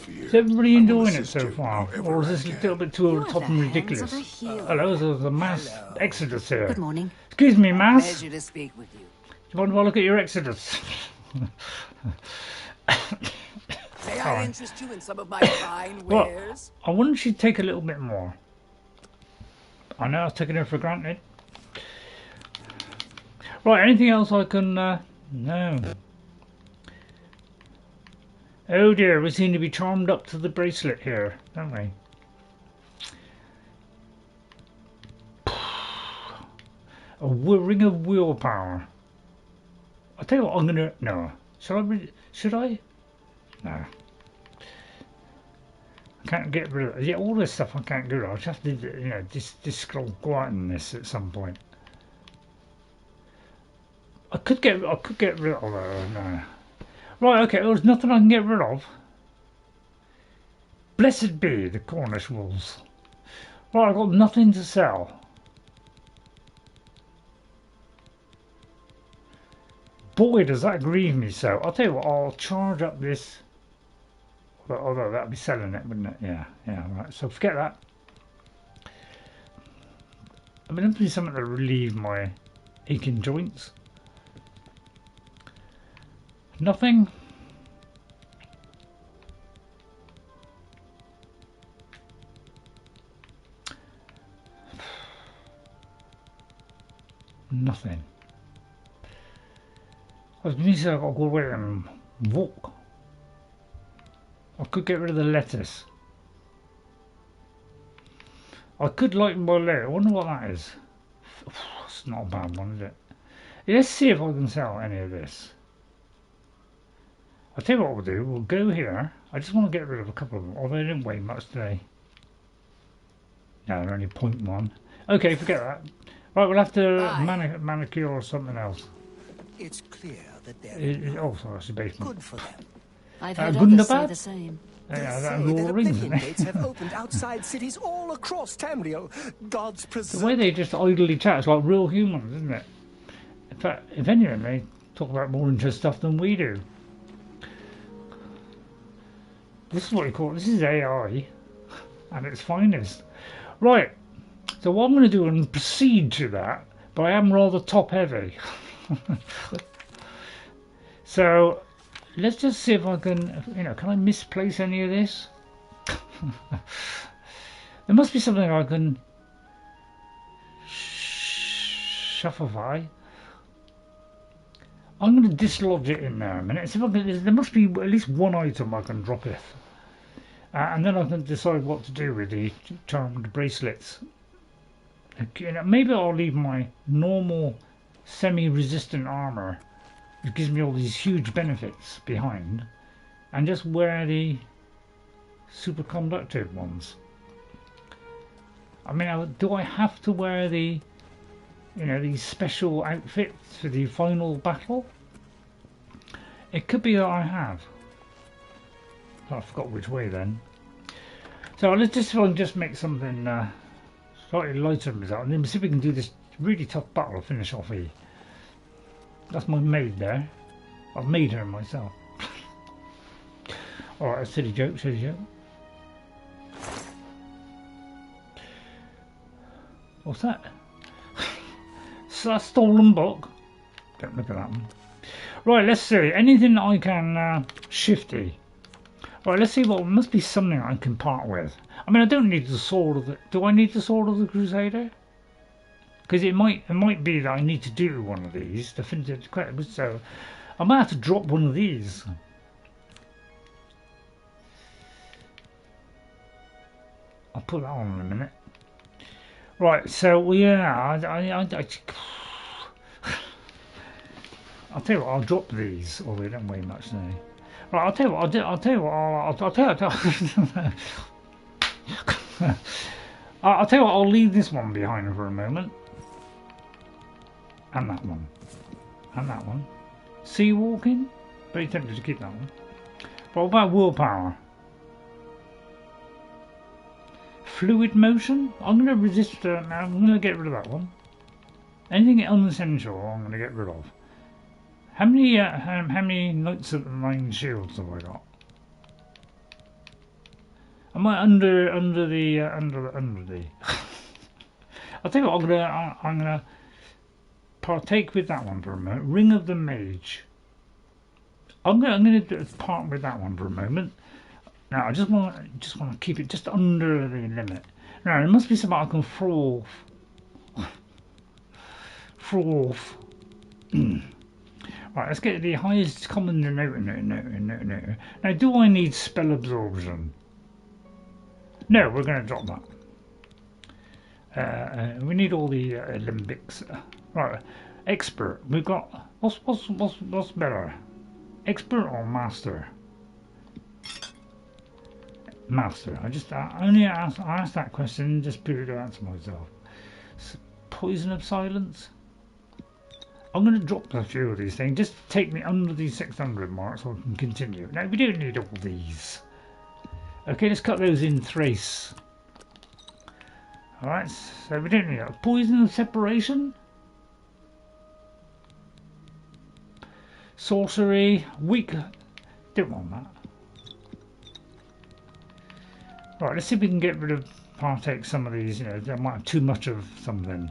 Is everybody enjoying it so far? Or is this a little bit too over the top and ridiculous? Hello, there's a mass exodus here. Good morning. Excuse me, mass. Pleasure to speak with you. Do you want to look at your exodus? May I interest you in some of my fine wares? Well, I wonder if she'd take a little bit more. I know I was taking her for granted. Right, anything else I can... no. Oh dear, we seem to be charmed up to the bracelet here, don't we? A ring of willpower. I'll tell you what, I'm gonna... No. Should I? No. I can't get rid of... Yeah, all this stuff I can't get rid of. I'll just have to, you know, just scroll quieten this at some point. I could get rid of her, no. Right, okay, there's nothing I can get rid of. Blessed be the Cornish wolves. Right, I've got nothing to sell. Boy, does that grieve me so. I'll tell you what, I'll charge up this. Although that'd be selling it, wouldn't it? Yeah, right. So forget that. I mean, that'd be something to relieve my aching joints. Nothing. Nothing. I was going to say I've got to go away and walk. I could get rid of the lettuce. I could lighten my leg. I wonder what that is. It's not a bad one, is it? Let's see if I can sell any of this. I'll tell you what we'll do. We'll go here. I just want to get rid of a couple of them. Although they didn't weigh much today. No, they're only 0.1. Okay, forget that. Right, we'll have to manicure or something else. It's clear that they're oh, sorry, it's the basement. good for them. I've heard others say Gundabad? the same. Yeah, They that say all that rings, Oblivion isn't gates it? have opened outside cities all across Tamriel. God's The preserve. way they just idly chat is like real humans, isn't it? In fact, if anything, they talk about more interesting stuff than we do. This is what you call it. This is AI at its finest. Right. So what I'm going to do and proceed to that, but I am rather top heavy. So let's just see if I can, you know, can I misplace any of this? There must be something I can shuffleify. I'm going to dislodge it in there a minute. See if I can, there must be at least one item I can drop it. And then I can decide what to do with the charmed bracelets You know, maybe I'll leave my normal semi-resistant armor, which gives me all these huge benefits, behind, and just wear the superconductive ones. I mean, do I have to wear the, you know, these special outfits for the final battle? It could be that I have. Oh, I forgot which way then. So let's just make something slightly lighter result, and then see if we can do this really tough battle to finish off here. That's my maid there. I've made her myself. Alright, a silly joke, silly joke. What's that? So that's stolen book. Don't look at that one. Right, let's see. Anything I can shifty. Right, let's see what must be something I can part with. I mean, I don't need the sword of the. Do I need the sword of the Crusader? Because it might be that I need to do one of these to finish it. So I might have to drop one of these. I'll put that on in a minute. Right, so yeah, I'll tell you what, I'll drop these, although they don't weigh much now. Right, I'll tell you what, I'll tell you what, I'll leave this one behind for a moment. And that one. And that one. Sea walking? Very tempted to keep that one. But what about willpower? Fluid motion? I'm going to resist now. I'm going to get rid of that one. Anything unessential I'm going to get rid of. How many Knights of the Nine Shields have I got? Am I under the I'll tell you what, I'm gonna partake with that one for a moment. Ring of the Mage. I'm gonna part with that one for a moment. Now I just want to keep it just under the limit. Now there must be something I can throw off. Right, let's get the highest common denominator. Now, do I need spell absorption? No, we're going to drop that. We need all the limbics. Right, expert. We've got what's better, expert or master? Master. I asked that question just to answer myself. Poison of silence. I'm going to drop a few of these things, just to take me under these 600 marks so I can continue. Now, we don't need all these. Okay, let's cut those in thrace. Alright, so we don't need that. Poison of separation. Sorcery. Weak. Don't want that. Right, let's see if we can get rid of, partake some of these, you know, they might have too much of something.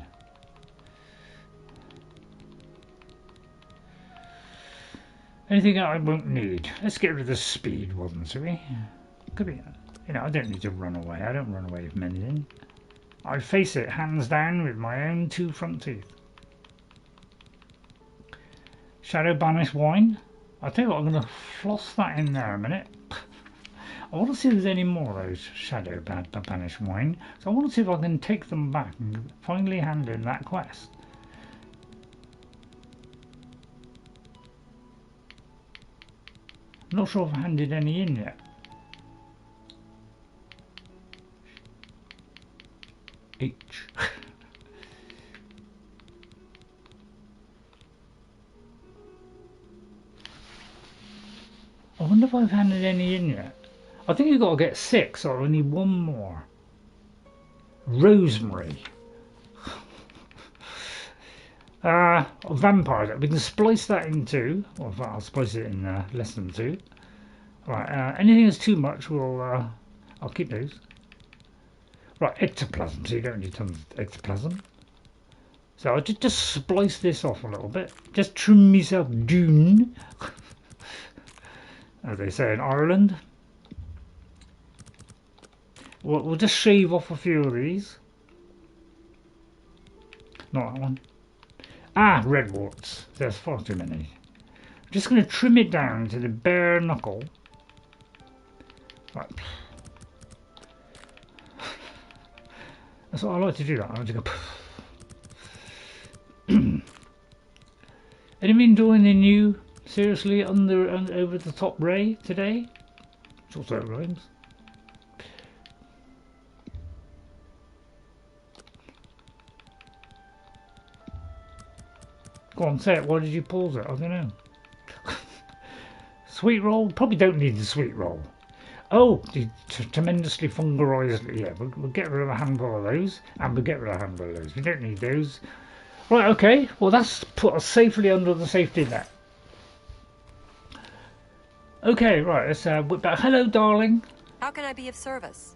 Anything I won't need. Let's get rid of the speed ones, shall we? Could be, you know, I don't need to run away. I don't run away from anything. I face it hands down with my own 2 front teeth. Shadow Banish Wine. I'll tell you what, I'm going to floss that in there a minute. I want to see if there's any more of those Shadow Banish Wine. So I want to see if I can take them back and finally hand in that quest. I'm not sure if I handed any in yet. H. I wonder if I've handed any in yet. I think you've got to get 6, or I need 1 more. Rosemary. Vampire. We can splice that in 2. Or I'll splice it in less than 2. Right. Anything that's too much, I'll keep those. Right. Ectoplasm. So you don't need tons of ectoplasm. So I'll just splice this off a little bit. Just trim myself down, as they say in Ireland. We'll just shave off a few of these. Not that one. Red warts. There's far too many. I'm just going to trim it down to the bare knuckle. Right. That's what I like to do. That I like to go. Anyone doing the new, seriously under and over the top Ray today? It's also it rhymes. Go on, say it. Why did you pause it? I don't know. Sweet roll? Probably don't need the sweet roll. Oh, the tremendously fungarized. Yeah, we'll get rid of a handful of those, and we'll get rid of a handful of those. We don't need those. Right, okay. Well, that's put us safely under the safety net. Okay, right. Let's whip back. Hello, darling. How can I be of service?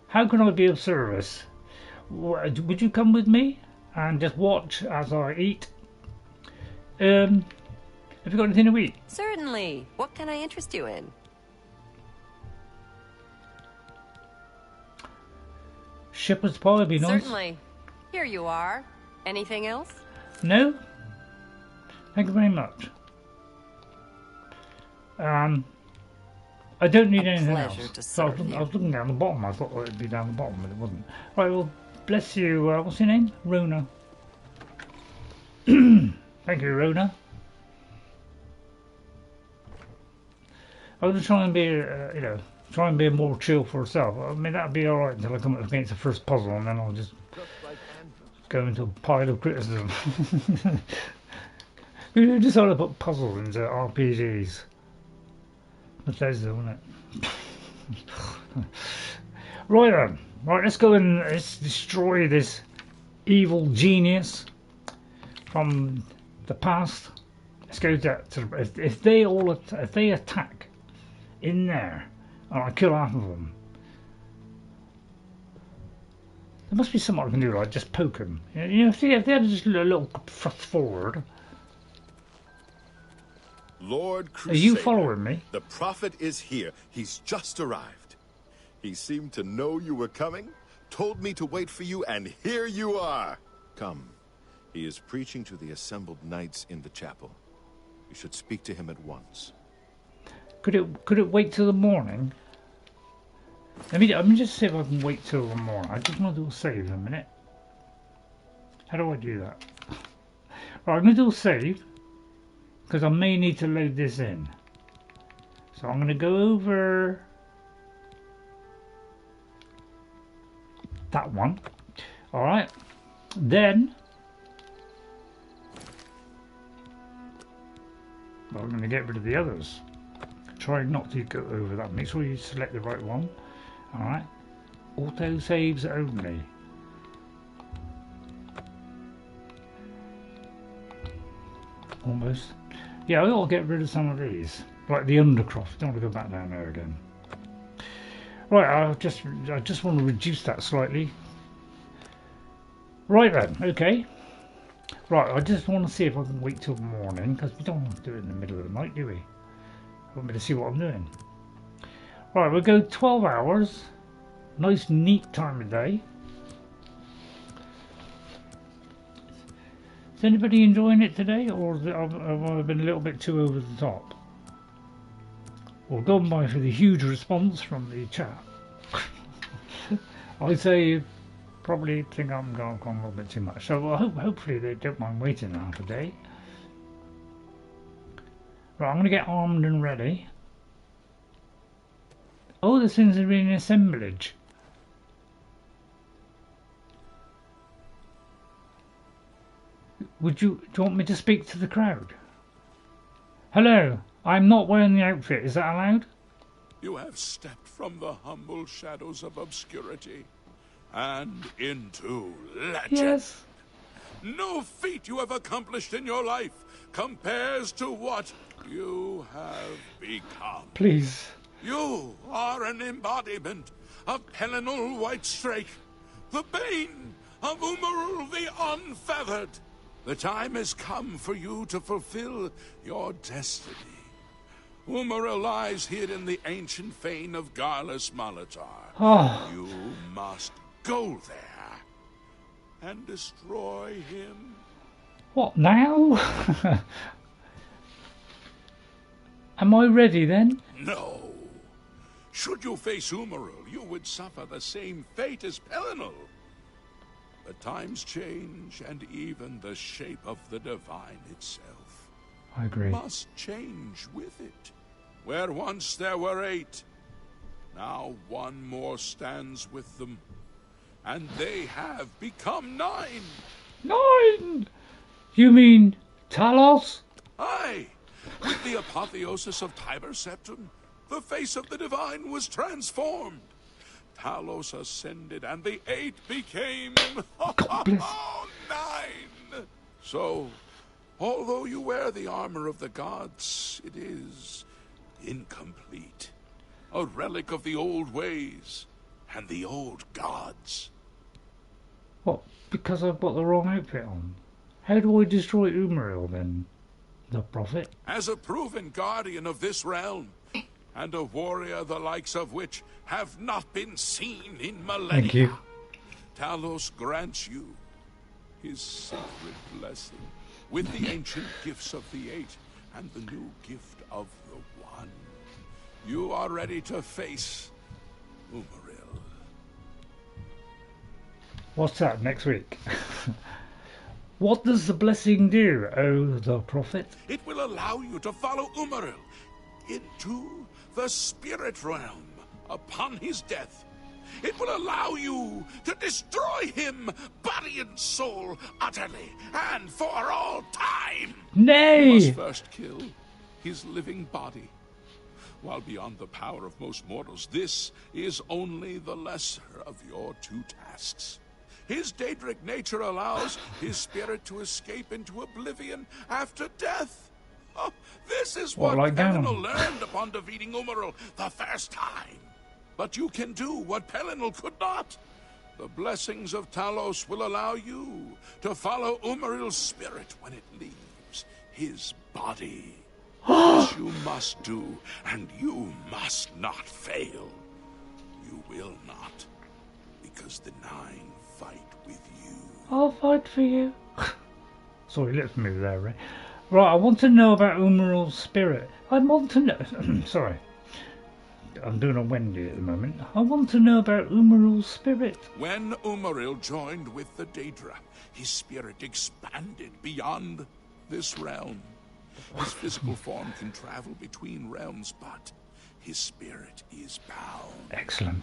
How can I be of service? Would you come with me and just watch as I eat? Have you got anything to eat? Certainly. What can I interest you in? Shepherd's pie would be nice. Certainly. Here you are. Anything else? No. Thank you very much. I don't need anything else. So I was looking down the bottom. I thought it'd be down the bottom, but it wasn't. Right, well, bless you. What's your name? Rona. Thank you, Rona. I'm going to try and be, you know, try and be more chill for herself. I mean, that'd be alright until I come up against the first puzzle, and then I'll just go into a pile of criticism. Who decided to put puzzles into RPGs? Bethesda, wasn't it? Right then. Right, let's go and let's destroy this evil genius from the past. Let's go to if they attack in there and I kill half of them, there must be something I can do, like just poke them. You know, if they had just a little thrust forward. Lord Crusader, are you following me? The prophet is here. He's just arrived. He seemed to know you were coming, told me to wait for you, and here you are. Come. He is preaching to the assembled knights in the chapel. You should speak to him at once. Could it wait till the morning? Let me just see if I can wait till the morning. I just want to do a save in a minute. How do I do that? Right, I'm going to do a save because I may need to load this in. So I'm going to go over that one. All right. Then I'm going to get rid of the others. Try not to go over that. Make sure you select the right one. Alright. Auto saves only. Almost. Yeah, I ought to get rid of some of these. Like the undercroft. Don't want to go back down there again. Right, I just want to reduce that slightly. Right then, okay. Right, I just want to see if I can wait till the morning, because we don't want to do it in the middle of the night, do we? I want me to see what I'm doing. Right, we'll go 12 hours. Nice, neat time of day. Is anybody enjoying it today, or have I been a little bit too over the top? Well, gone by for the huge response from the chat. I'd say you probably think I'm going a little bit too much. So hopefully they don't mind waiting half a day. Right, I'm going to get armed and ready. Oh, this thing's in an assemblage. Do you want me to speak to the crowd? Hello, I'm not wearing the outfit. Is that allowed? You have stepped from the humble shadows of obscurity and into legend. Yes. No feat you have accomplished in your life compares to what you have become. Please. You are an embodiment of Pelinal Whitestrake, the bane of Umaril the Unfeathered. The time has come for you to fulfill your destiny. Umaril lies hid in the ancient fane of Garlas Malatar. Oh. You must go there and destroy him. What now? Am I ready then? No. Should you face Umaril, you would suffer the same fate as Pelinal. But times change, and even the shape of the divine itself I agree. must change with it. Where once there were 8, now one more stands with them, and they have become 9. 9! You mean Talos? Aye! With the apotheosis of Tiber Septim, the face of the divine was transformed. Talos ascended, and the 8 became 9. So, although you wear the armor of the gods, it is incomplete. A relic of the old ways and the old gods. What? Because I've got the wrong outfit on. How do I destroy Umaril then? The prophet? As a proven guardian of this realm, and a warrior the likes of which have not been seen in millennia. Thank you. Talos grants you his sacred blessing with the ancient gifts of the 8 and the new gift of the 1. You are ready to face Umaril. What's that next week? What does the blessing do, oh the prophet? It will allow you to follow Umaril into the spirit realm upon his death. It will allow you to destroy him, body and soul, utterly and for all time. Nay! You must first kill his living body. While beyond the power of most mortals, this is only the lesser of your 2 tasks. His Daedric nature allows his spirit to escape into oblivion after death. Oh, this is what like Pelennor learned upon defeating Umaril the first time. But you can do what Pelennor could not. The blessings of Talos will allow you to follow Umaril's spirit when it leaves his body. This you must do, and you must not fail. You will not, because the 9 fight with you. I'll fight for you. Sorry, let's move there, Ray. Right, I want to know about Umaril's spirit. I want to know... Sorry. I'm doing a Wendy at the moment. I want to know about Umaril's spirit. When Umaril joined with the Daedra, his spirit expanded beyond this realm. His physical form can travel between realms, but his spirit is bound. Excellent.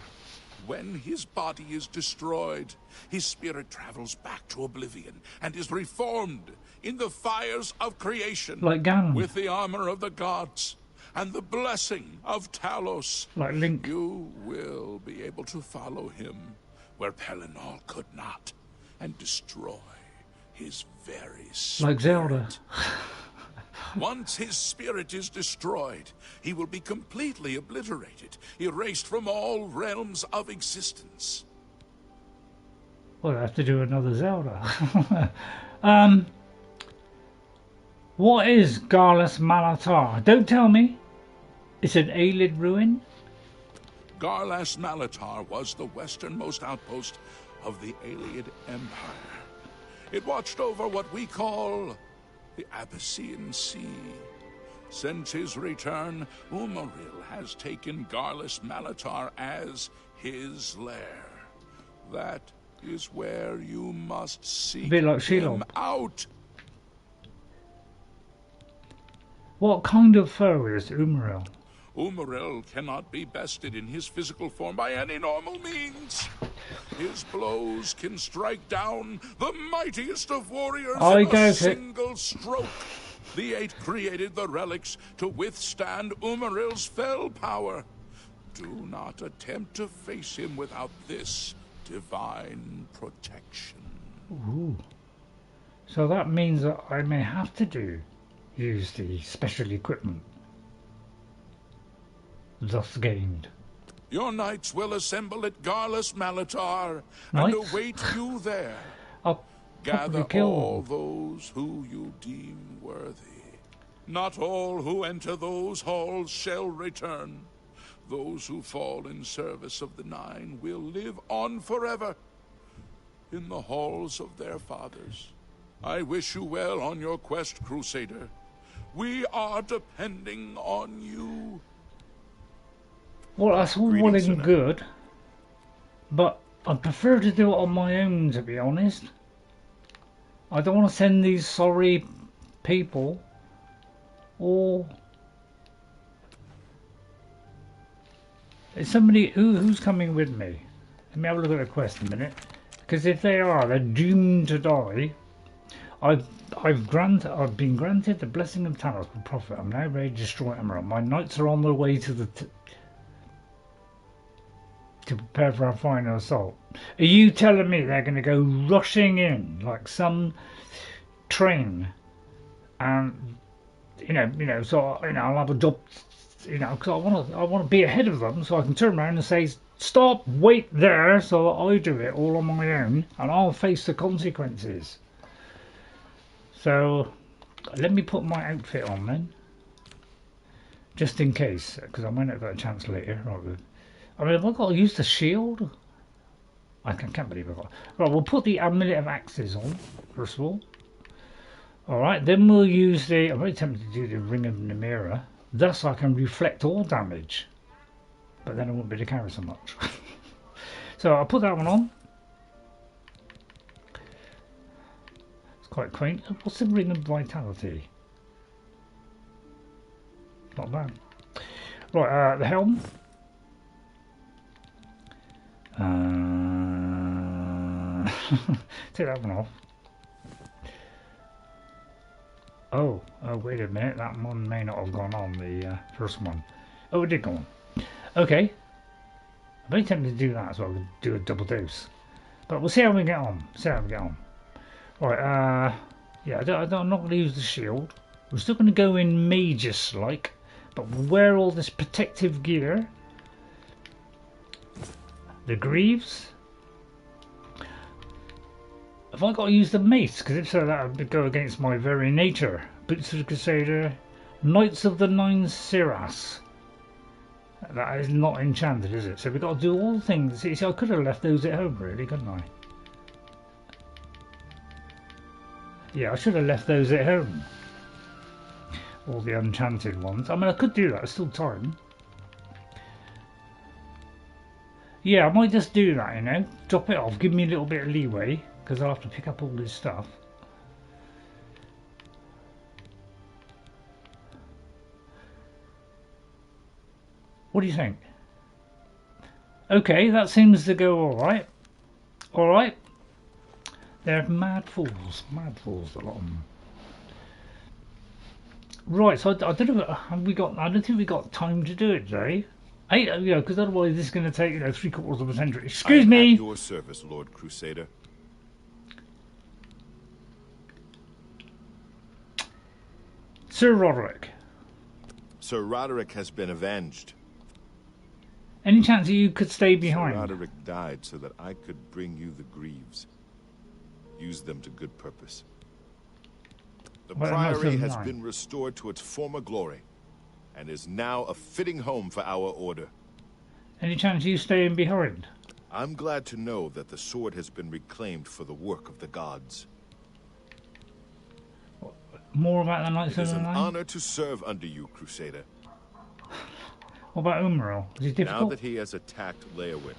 When his body is destroyed, his spirit travels back to oblivion and is reformed in the fires of creation. Like Ganon. With the armor of the gods and the blessing of Talos. Like Link. You will be able to follow him where Pelennor could not and destroy his very spirit. Like Zelda. Once his spirit is destroyed, he will be completely obliterated, erased from all realms of existence. Well, I have to do another Zelda. What is Garlas Malatar? Don't tell me. It's an Aelid ruin? Garlas Malatar was the westernmost outpost of the Aelid Empire. It watched over what we call the Abyssinian Sea. Since his return, Umaril has taken Garlas Malatar as his lair. That is where you must seek him out. What kind of foe is Umaril? Umaril cannot be bested in his physical form by any normal means. His blows can strike down the mightiest of warriors in a single stroke. The 8 created the relics to withstand Umaril's fell power. Do not attempt to face him without this divine protection. Ooh. So that means that I may have to use the special equipment thus gained. Your knights will assemble at Garlas Malatar and await you there. Gather all those who you deem worthy. Not all who enter those halls shall return. Those who fall in service of the 9 will live on forever in the halls of their fathers. I wish you well on your quest, Crusader. We are depending on you. Well, that's all well and good, but I prefer to do it on my own, to be honest. I don't want to send these sorry people or... Is somebody who's coming with me? Let me have a look at the quest a minute. Because if they are, they're doomed to die. I've been granted the blessing of Talos with profit. I'm now ready to destroy Umaril. My knights are on their way to prepare for our final assault. Are you telling me they're going to go rushing in like some train? And so I'll have a job. Because I want to be ahead of them, so I can turn around and say, "Stop! Wait there!" So that I do it all on my own, and I'll face the consequences. So let me put my outfit on then, just in case, because I might not get a chance later. Right, I mean, have I got to use the shield? I can't believe I got. Right, we'll put the amulet of axes on first of all. All right, then we'll use the. I'm very tempted to do the ring of Namira. Thus, I can reflect all damage, but then I won't be able to carry so much. So I'll put that one on. It's quite quaint. What's the ring of vitality? Not bad. Right, the helm. Take that one off. Oh, wait a minute, that one may not have gone on, the first one. Oh, it did go on. Okay. I'm very tempted to do that, so I could do a double dose. But we'll see how we get on. Right, yeah, I'm not going to use the shield. We're still going to go in magus-like, but we'll wear all this protective gear. The greaves. Have I got to use the mace? Because if so, that would go against my very nature. Boots of the Crusader. Knights of the Nine Siras. That is not enchanted, is it? So we've got to do all the things. See, I could have left those at home, really, couldn't I? Yeah, I should have left those at home. All the enchanted ones. I mean, I could do that. There's still time. Yeah, I might just do that, Drop it off. Give me a little bit of leeway. Because I'll have to pick up all this stuff. What do you think? Okay, that seems to go alright. Alright. They're mad fools, a lot of them. Right, so I don't know. I don't think we got time to do it today. Because otherwise this is going to take 3/4 of a century. Excuse me. At your service, Lord Crusader. Sir Roderick. Sir Roderick has been avenged. Any chance you could stay behind? Sir Roderick died so that I could bring you the greaves. Use them to good purpose. The Priory has been restored to its former glory, and is now a fitting home for our order. Any chance you staying behind? I'm glad to know that the sword has been reclaimed for the work of the gods. More about the Knights of the Nine? It is an honor to serve under you, Crusader. What about Umaril? Is he difficult? Now that he has attacked Leowin,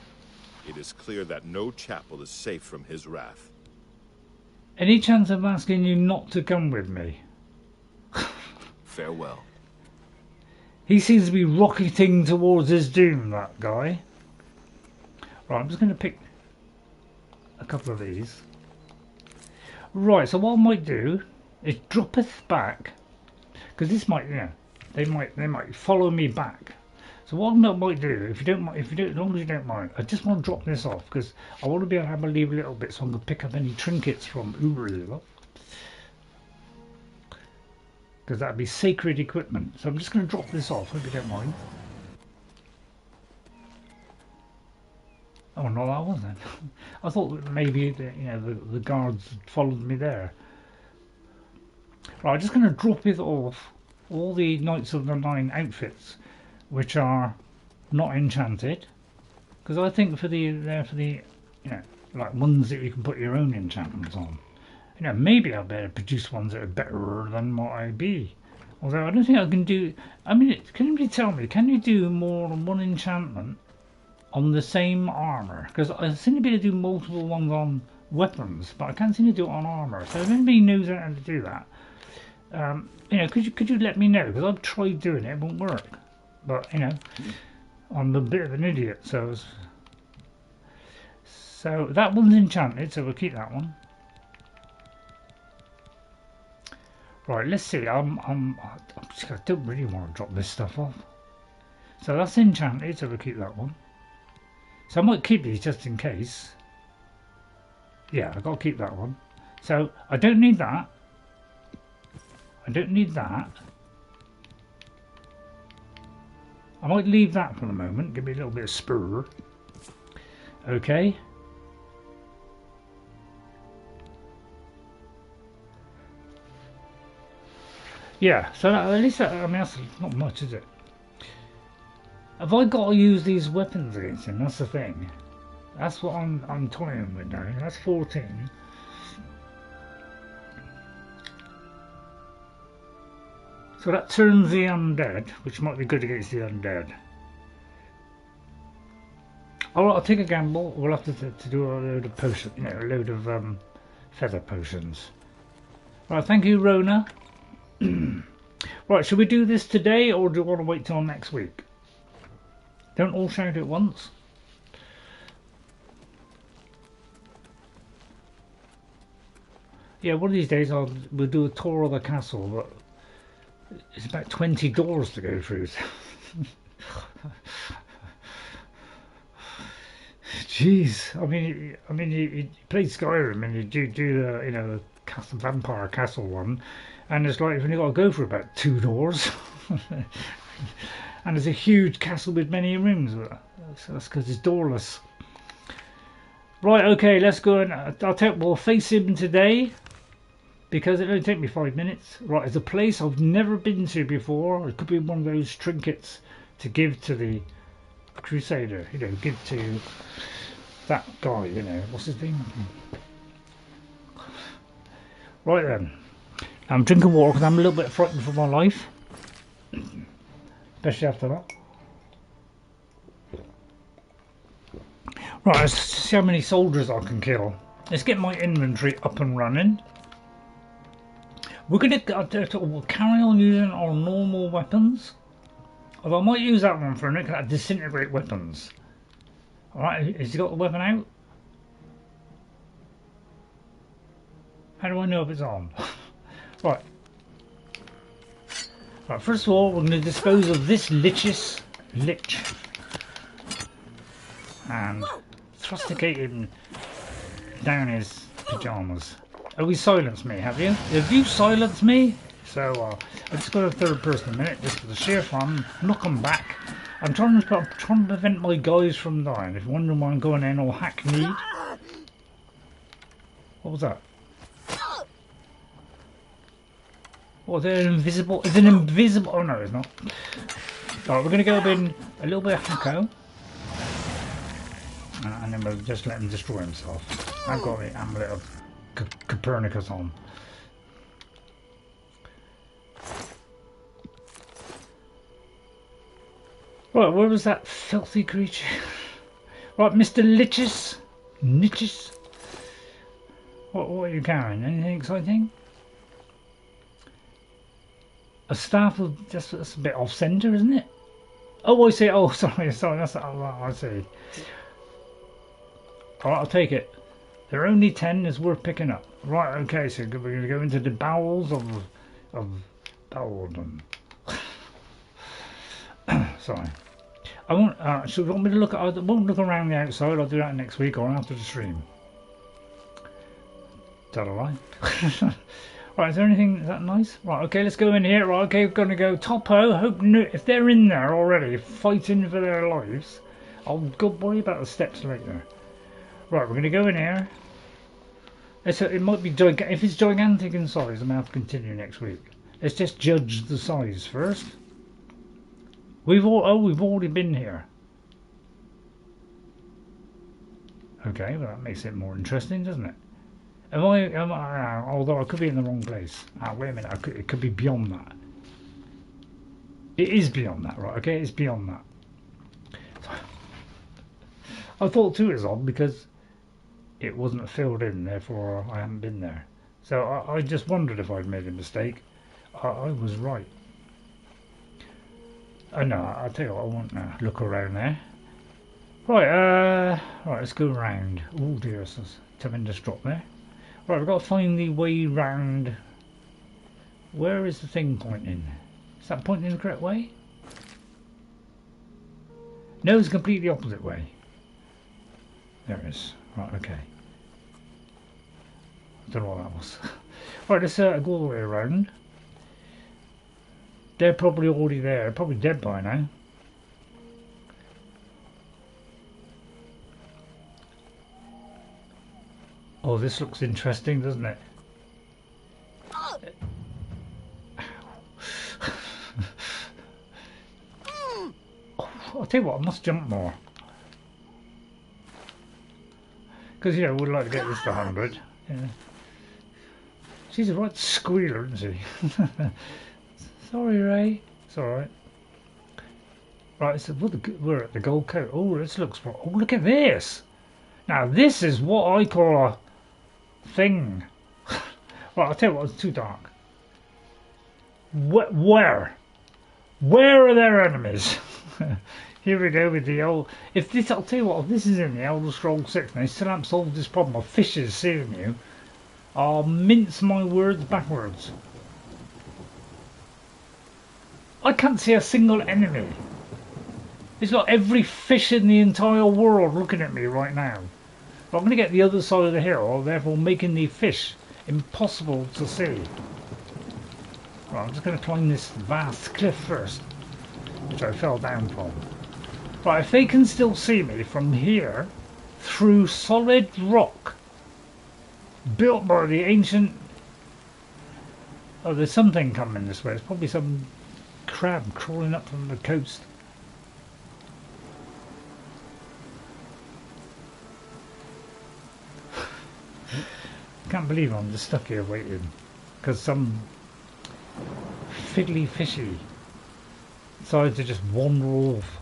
it is clear that no chapel is safe from his wrath. Any chance of asking you not to come with me? Farewell. He seems to be rocketing towards his doom, that guy. Right, I'm just going to pick a couple of these. Right, so what I might do is droppeth back, because this might, they might follow me back. So what I might do, as long as you don't mind, I just want to drop this off because I want to be able to leave a little bit so I can pick up any trinkets from Umaril. Because that'd be sacred equipment. So I'm just going to drop this off, if you don't mind. Oh no, that wasn't. I thought that maybe the guards followed me there. Right, I'm just going to drop it off. All the Knights of the Nine outfits, which are not enchanted, because I think they're for the like ones that you can put your own enchantments on. Maybe I better produce ones that are better than what I be. Although I don't think I can do. I mean, can anybody tell me? Can you do more than one enchantment on the same armour, because I seem to be able to do multiple ones on weapons, but I can't seem to do it on armour. So if anybody knows how to do that, you know, could you let me know? Because I've tried doing it, it won't work. But you know, I'm a bit of an idiot, so that one's enchanted, so we'll keep that one. Right, let's see. I don't really want to drop this stuff off. So that's enchanted, so we'll keep that one. So I might keep these just in case. Yeah, I've got to keep that one. So I don't need that. I don't need that. I might leave that for the moment. Give me a little bit of spur. Okay. Yeah, so at least I mean that's not much, is it? Have I got to use these weapons against him? That's the thing. That's what I'm toying with now. That's 14. So that turns the undead, which might be good against the undead. Alright, I'll take a gamble. We'll have to do a load of potions, you know, a load of feather potions. Right, thank you, Rona. Right, should we do this today or do you want to wait till next week? Don't all shout at once. Yeah, one of these days we'll do a tour of the castle, but it's about 20 doors to go through. Jeez, I mean, you played Skyrim and you do the, you know, the vampire castle one, and it's like you've only got to go for about 2 doors. And it's a huge castle with many rooms. So that's because it's doorless. Right, okay, let's go and we'll face him today because it only take me 5 minutes. Right, it's a place I've never been to before. It could be one of those trinkets to give to the Crusader. You know, give to that guy. You know, what's his name? Right then, I'm drinking water because I'm a little bit frightened for my life. Especially after that. Right, let's see how many soldiers I can kill. Let's get my inventory up and running. We're going to carry on using our normal weapons. Although I might use that one for a minute, disintegrate weapons. Alright, has he got the weapon out? How do I know if it's on? Right. Right, first of all, we're going to dispose of this Lich and thrusticate him down his pyjamas. Oh, he silenced me, have you? Have you silenced me? So, I just got a third person a minute, just for the sheer fun. Knock them back. I'm trying to prevent my guys from dying. If you're wondering why I'm going in all hackneyed. What was that? Oh, they're invisible. Is it invisible? Oh no, it's not. Alright, we're going to go in a little bit of Hacko. And then we'll just let him destroy himself. I've got the amulet of Copernicus on. Right, where was that filthy creature? Right, Mr. Liches. Niches. What are you carrying? Anything exciting? A staff of that's a bit off centre, isn't it? Oh, I see. Oh, sorry. That's I see. All right, I'll take it. There are only 10. Is worth picking up. Right. Okay. So we're going to go into the bowels of Bowldon. Sorry. I won't. So you want me to look at? I won't look around the outside. I'll do that next week or after the stream. Is that all right? Right, is there anything, is that nice? Right, okay, let's go in here. Right, okay, we're going to go Topo. Hope if they're in there already, fighting for their lives, I'll go worry about the steps later. Right, we're going to go in here. It might be gigantic. If it's gigantic in size, I'm going to have to continue next week. Let's just judge the size first. We've already been here. Okay, well that makes it more interesting, doesn't it? Although I could be in the wrong place. Wait a minute, it could be beyond that. It is beyond that, right? Okay, it's beyond that. I thought too it was odd because it wasn't filled in, therefore I haven't been there. So I just wondered if I'd made a mistake. I was right. No, I'll tell you what, I want to look around there. Right, right, let's go round. Oh dear, it's a tremendous drop there. Right, we've got to find the way round. Where is the thing pointing? Is that pointing the correct way? No, it's completely opposite way. There it is. Right, okay. I don't know what that was. Right, let's go all the way around. They're probably already there. Probably dead by now. Oh, this looks interesting, doesn't it? I'll tell you what, I must jump more. Because, you know, we'd like to get this to 100. Yeah. She's a right squealer, isn't she? Sorry, Ray. It's alright. Right, so we're at the Gold Coat. Oh, this looks... Oh, look at this! Now, this is what I call a thing. Well, I'll tell you what, it's too dark. Where? Where are their enemies? Here we go with the old... If this, I'll tell you what, if this is in the Elder Scrolls 6 and they still haven't solved this problem of fishes seeing you, I'll mince my words backwards. I can't see a single enemy. It's like every fish in the entire world looking at me right now. But I'm going to get the other side of the hill, therefore making the fish impossible to see. Right, I'm just going to climb this vast cliff first, which I fell down from. Right, if they can still see me from here, through solid rock, built by the ancient... Oh, there's something coming this way. It's probably some crab crawling up from the coast. Can't believe I'm just stuck here waiting because some fiddly fishy decided to just wander off.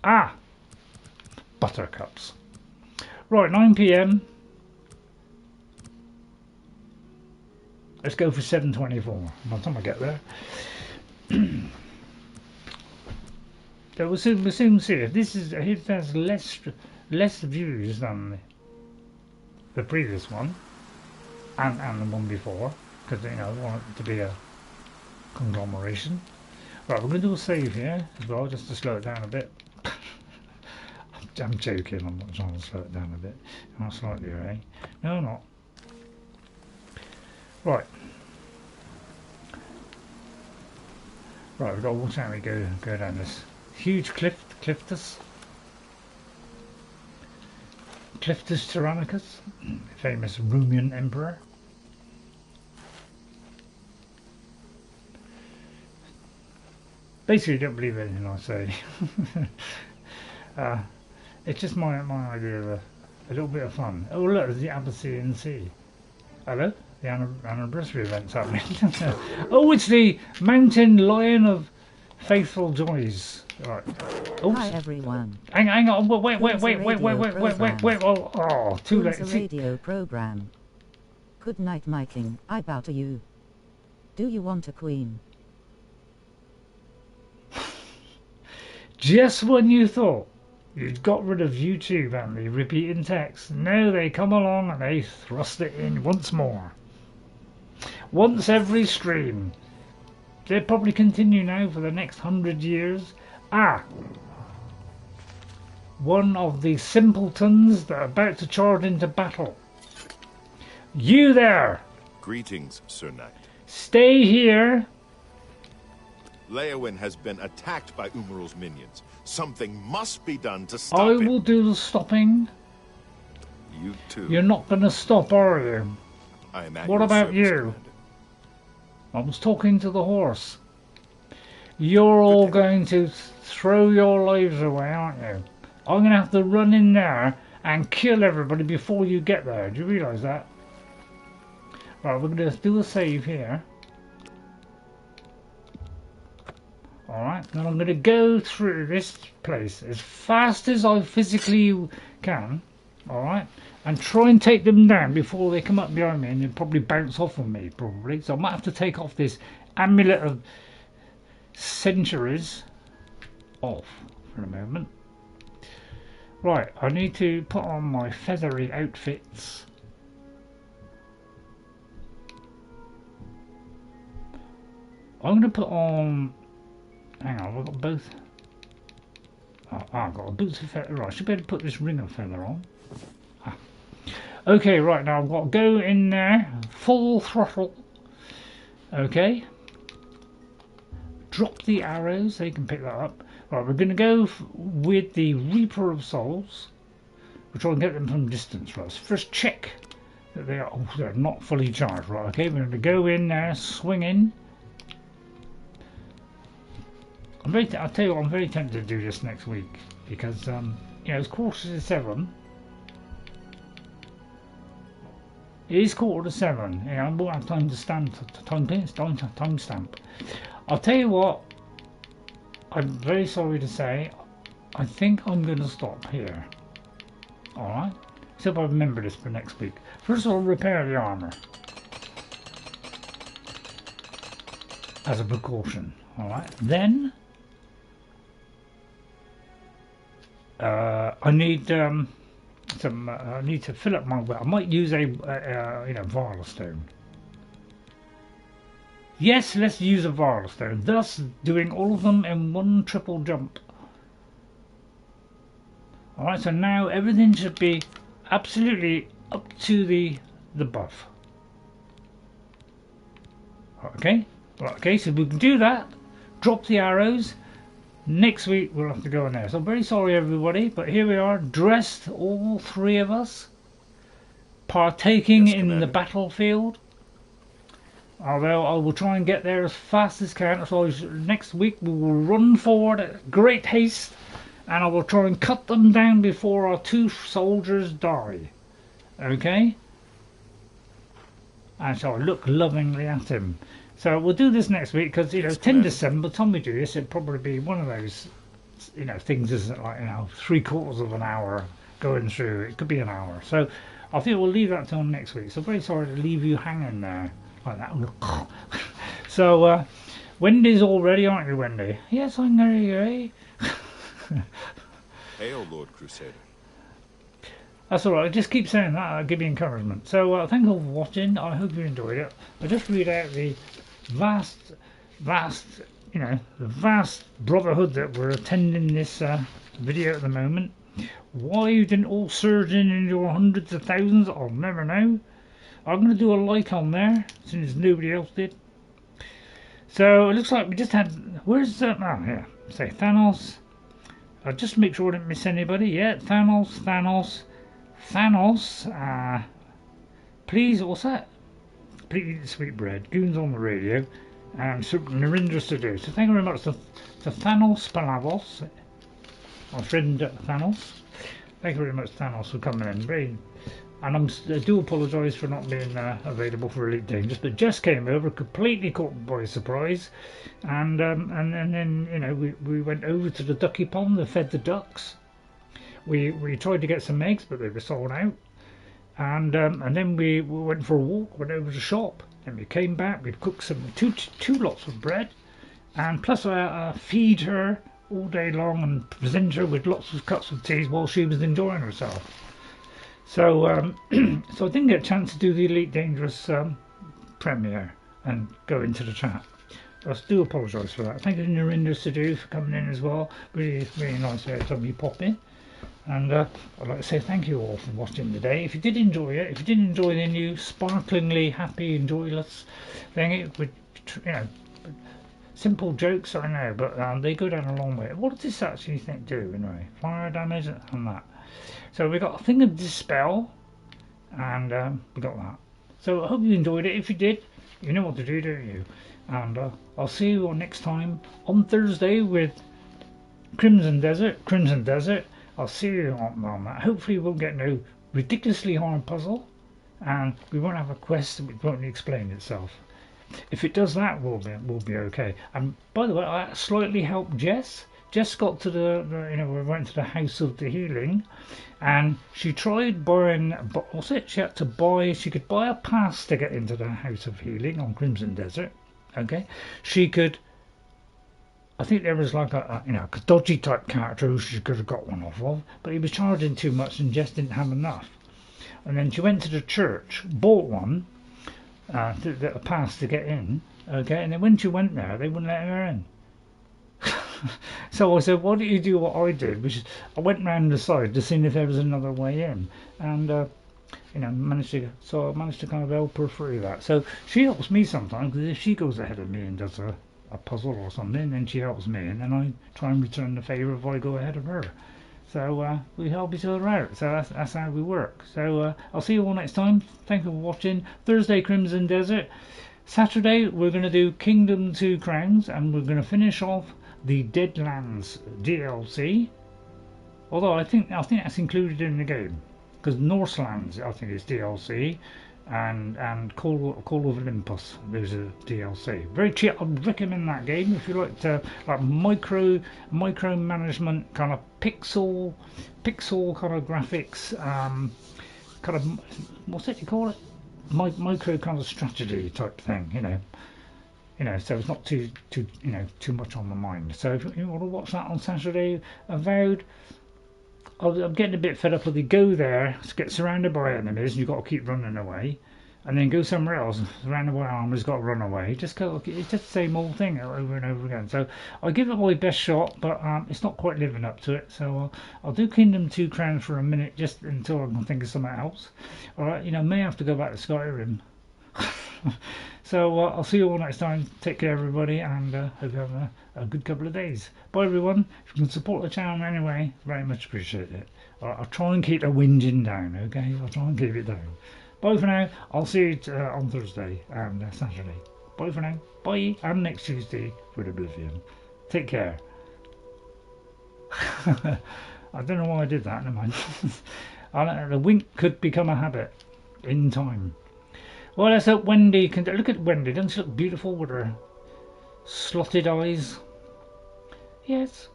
Ah! Buttercups. Right, 9 PM. Let's go for 7:24 by the time I get there. So we'll soon see if this is, if there's less views than the previous one and the one before, because you know I want it to be a conglomeration. Right, we're going to do a save here as well, just to slow it down a bit. I'm joking, I'm not trying to slow it down a bit. Not slightly, eh? No, I'm not. Right. Right, we've got to watch out we go down this huge Cliftus Tyrannicus, famous Roman emperor. Basically, don't believe anything I say. It's just my idea of a little bit of fun. Oh look, there's the Abyssinian Sea. Hello, the anniversary event's happening. Oh, it's the Mountain Lion of Faithful Joys. Right. Oops. Hi everyone. Hang on. Wait. Oh, too late. It's a radio program. Good night, my king. I bow to you. Do you want a queen? Just when you thought you'd got rid of YouTube and the repeating text, now they come along and they thrust it in once more. Once every stream. They'll probably continue now for the next 100 years. Ah! One of the simpletons that are about to charge into battle. You there! Greetings, Sir Knight. Stay here. Leowyn has been attacked by Umaril's minions. Something must be done to stop I him. will do the stopping. You too. You're not going to stop, are you? I am at What your about service, you? Commander. I was talking to the horse. You're all going to throw your lives away, aren't you? I'm going to have to run in there and kill everybody before you get there. Do you realise that? Right, we're going to do a save here. Alright, then I'm going to go through this place as fast as I physically can, alright, and try and take them down before they come up behind me, and they'll probably bounce off of me, probably. So I might have to take off this amulet of centuries off for a moment. Right, I need to put on my feathery outfits. I'm going to put on... Hang on, I've got both. Oh, I've got a boots of feather. Right, I should be able to put this ring of feather on. Ah. Okay, right, now I've got to go in there. Full throttle. Okay. Drop the arrows, so you can pick that up. Right, we're going to go with the Reaper of Souls. We'll try and get them from distance. Right, so first check that they're not fully charged. Right, okay, we're going to go in there, swing in. I'll tell you what, I'm very tempted to do this next week because, you know, it's 7:15. It is 7:15. You know, I won't have time to time stamp. I'll tell you what, I'm very sorry to say, I think I'm going to stop here. Alright? So if I remember this for next week. First of all, repair the armour. As a precaution. Alright? Then... I need I need to fill up my well. I might use a you know, Varlstone. Yes, let's use a Varlstone, thus doing all of them in one triple jump. Alright, so now everything should be absolutely up to the buff. Okay, right, okay, so we can do that. Drop the arrows. Next week we'll have to go in there. So I'm very sorry everybody, but here we are, dressed, all three of us, partaking in the battlefield. Although I will try and get there as fast as can. So next week we will run forward at great haste, and I will try and cut them down before our two soldiers die. Okay? And so I look lovingly at him. So we'll do this next week because, you know, 10 to 7, by the time we do this, it'll probably be one of those, you know, things, isn't it? Like, you know, 3/4 of an hour going through. It could be an hour. So I think we'll leave that till next week. So very sorry to leave you hanging there like that. So Wendy's all ready, aren't you, Wendy? Yes, I'm ready. Hail, Lord Crusader. That's alright, just keep saying that, I'll give you encouragement. So thank you all for watching, I hope you enjoyed it. I'll just read out the vast, you know, the vast brotherhood that we're attending this video at the moment. Why you didn't all surge in your hundreds of thousands, I'll never know. I'm going to do a like on there, since nobody else did. So it looks like we just had, where's that? Oh, yeah, say Thanos. I'll just make sure I didn't miss anybody. Yeah, Thanos. Please, what's that? Please eat the sweet bread. Goons on the radio. And Narendra's to do. So thank you very much to Thanos Palavos, my friend Thanos. Thank you very much, Thanos, for coming in. And I do apologise for not being available for Elite Dangerous, but Jess came over, completely caught by surprise, and then, you know, we went over to the ducky pond and fed the ducks. We tried to get some eggs, but they were sold out. And then we went for a walk, went over to the shop, and we came back. We cooked some two lots of bread, and plus I feed her all day long and present her with lots of cups of tea while she was enjoying herself. So so I didn't get a chance to do the Elite Dangerous premiere and go into the chat. I do apologise for that. Thank you to Narendra Sidhu for coming in as well. Really nice to have you pop in. And I'd like to say thank you all for watching today. If you did enjoy it, if you did enjoy the new sparklingly happy and joyless thing, it would, you know, simple jokes, I know, but they go down a long way. What does this actually do anyway? Fire damage and that. So we got a thing of dispel, and we got that. So I hope you enjoyed it. If you did, you know what to do, don't you? And I'll see you all next time on Thursday with Crimson Desert. I'll see you on that. Hopefully we'll get no ridiculously hard puzzle, and we won't have a quest that won't explain itself. If it does that, we'll be okay. And by the way, I slightly helped Jess. just got to we went to the House of the Healing, and she tried buying, what's it? She could buy a pass to get into the House of Healing on Crimson Desert. Okay, she could. I think there was like a dodgy type character who she could have got one off of, but he was charging too much and just didn't have enough. And then she went to the church, bought one, a pass to get in. Okay, and then when she went there, they wouldn't let her in. So I said, why don't you do what I did, which is I went round the side to see if there was another way in, and managed to kind of help her through that. So she helps me sometimes, because if she goes ahead of me and does a puzzle or something, then she helps me, and then I try and return the favour if I go ahead of her. So we help each other out. So that's how we work. So I'll see you all next time. Thank you for watching. Thursday, Crimson Desert. Saturday, we're going to do Kingdom 2 Crowns, and we're going to finish off the Deadlands DLC. Although I think that's included in the game, because Northlands I think is DLC, and Call of Olympus there's a DLC. Very cheap. I'd recommend that game if you like to like micro management kind of pixel kind of graphics, kind of what's it you call it? Micro kind of strategy type thing, so it's not too much on the mind. So if you want to watch that on Saturday, Avowed, I'm getting a bit fed up with the go there, get surrounded by enemies, and you've got to keep running away, and then go somewhere else, surrounded by armors, got to run away. It's just the same old thing over and over again. So I give it my best shot, but it's not quite living up to it. So I'll do Kingdom 2 Crowns for a minute, just until I can think of something else. All right, may have to go back to Skyrim. So I'll see you all next time. Take care, everybody, and hope you have a good couple of days. Bye, everyone. If you can support the channel anyway, very much appreciate it. I'll try and keep the whinging down, okay? I'll try and keep it down. Bye for now. I'll see you on Thursday and Saturday. Bye for now. Bye. And next Tuesday for Oblivion. Take care. I don't know why I did that. Never mind. The wink could become a habit in time. Well, let's hope Wendy can... Look at Wendy. Doesn't she look beautiful with her slotted eyes? Yes.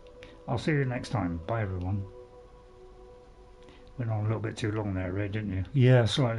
I'll see you next time. Bye, everyone. Went on a little bit too long there, Red, didn't you? Yeah, slightly.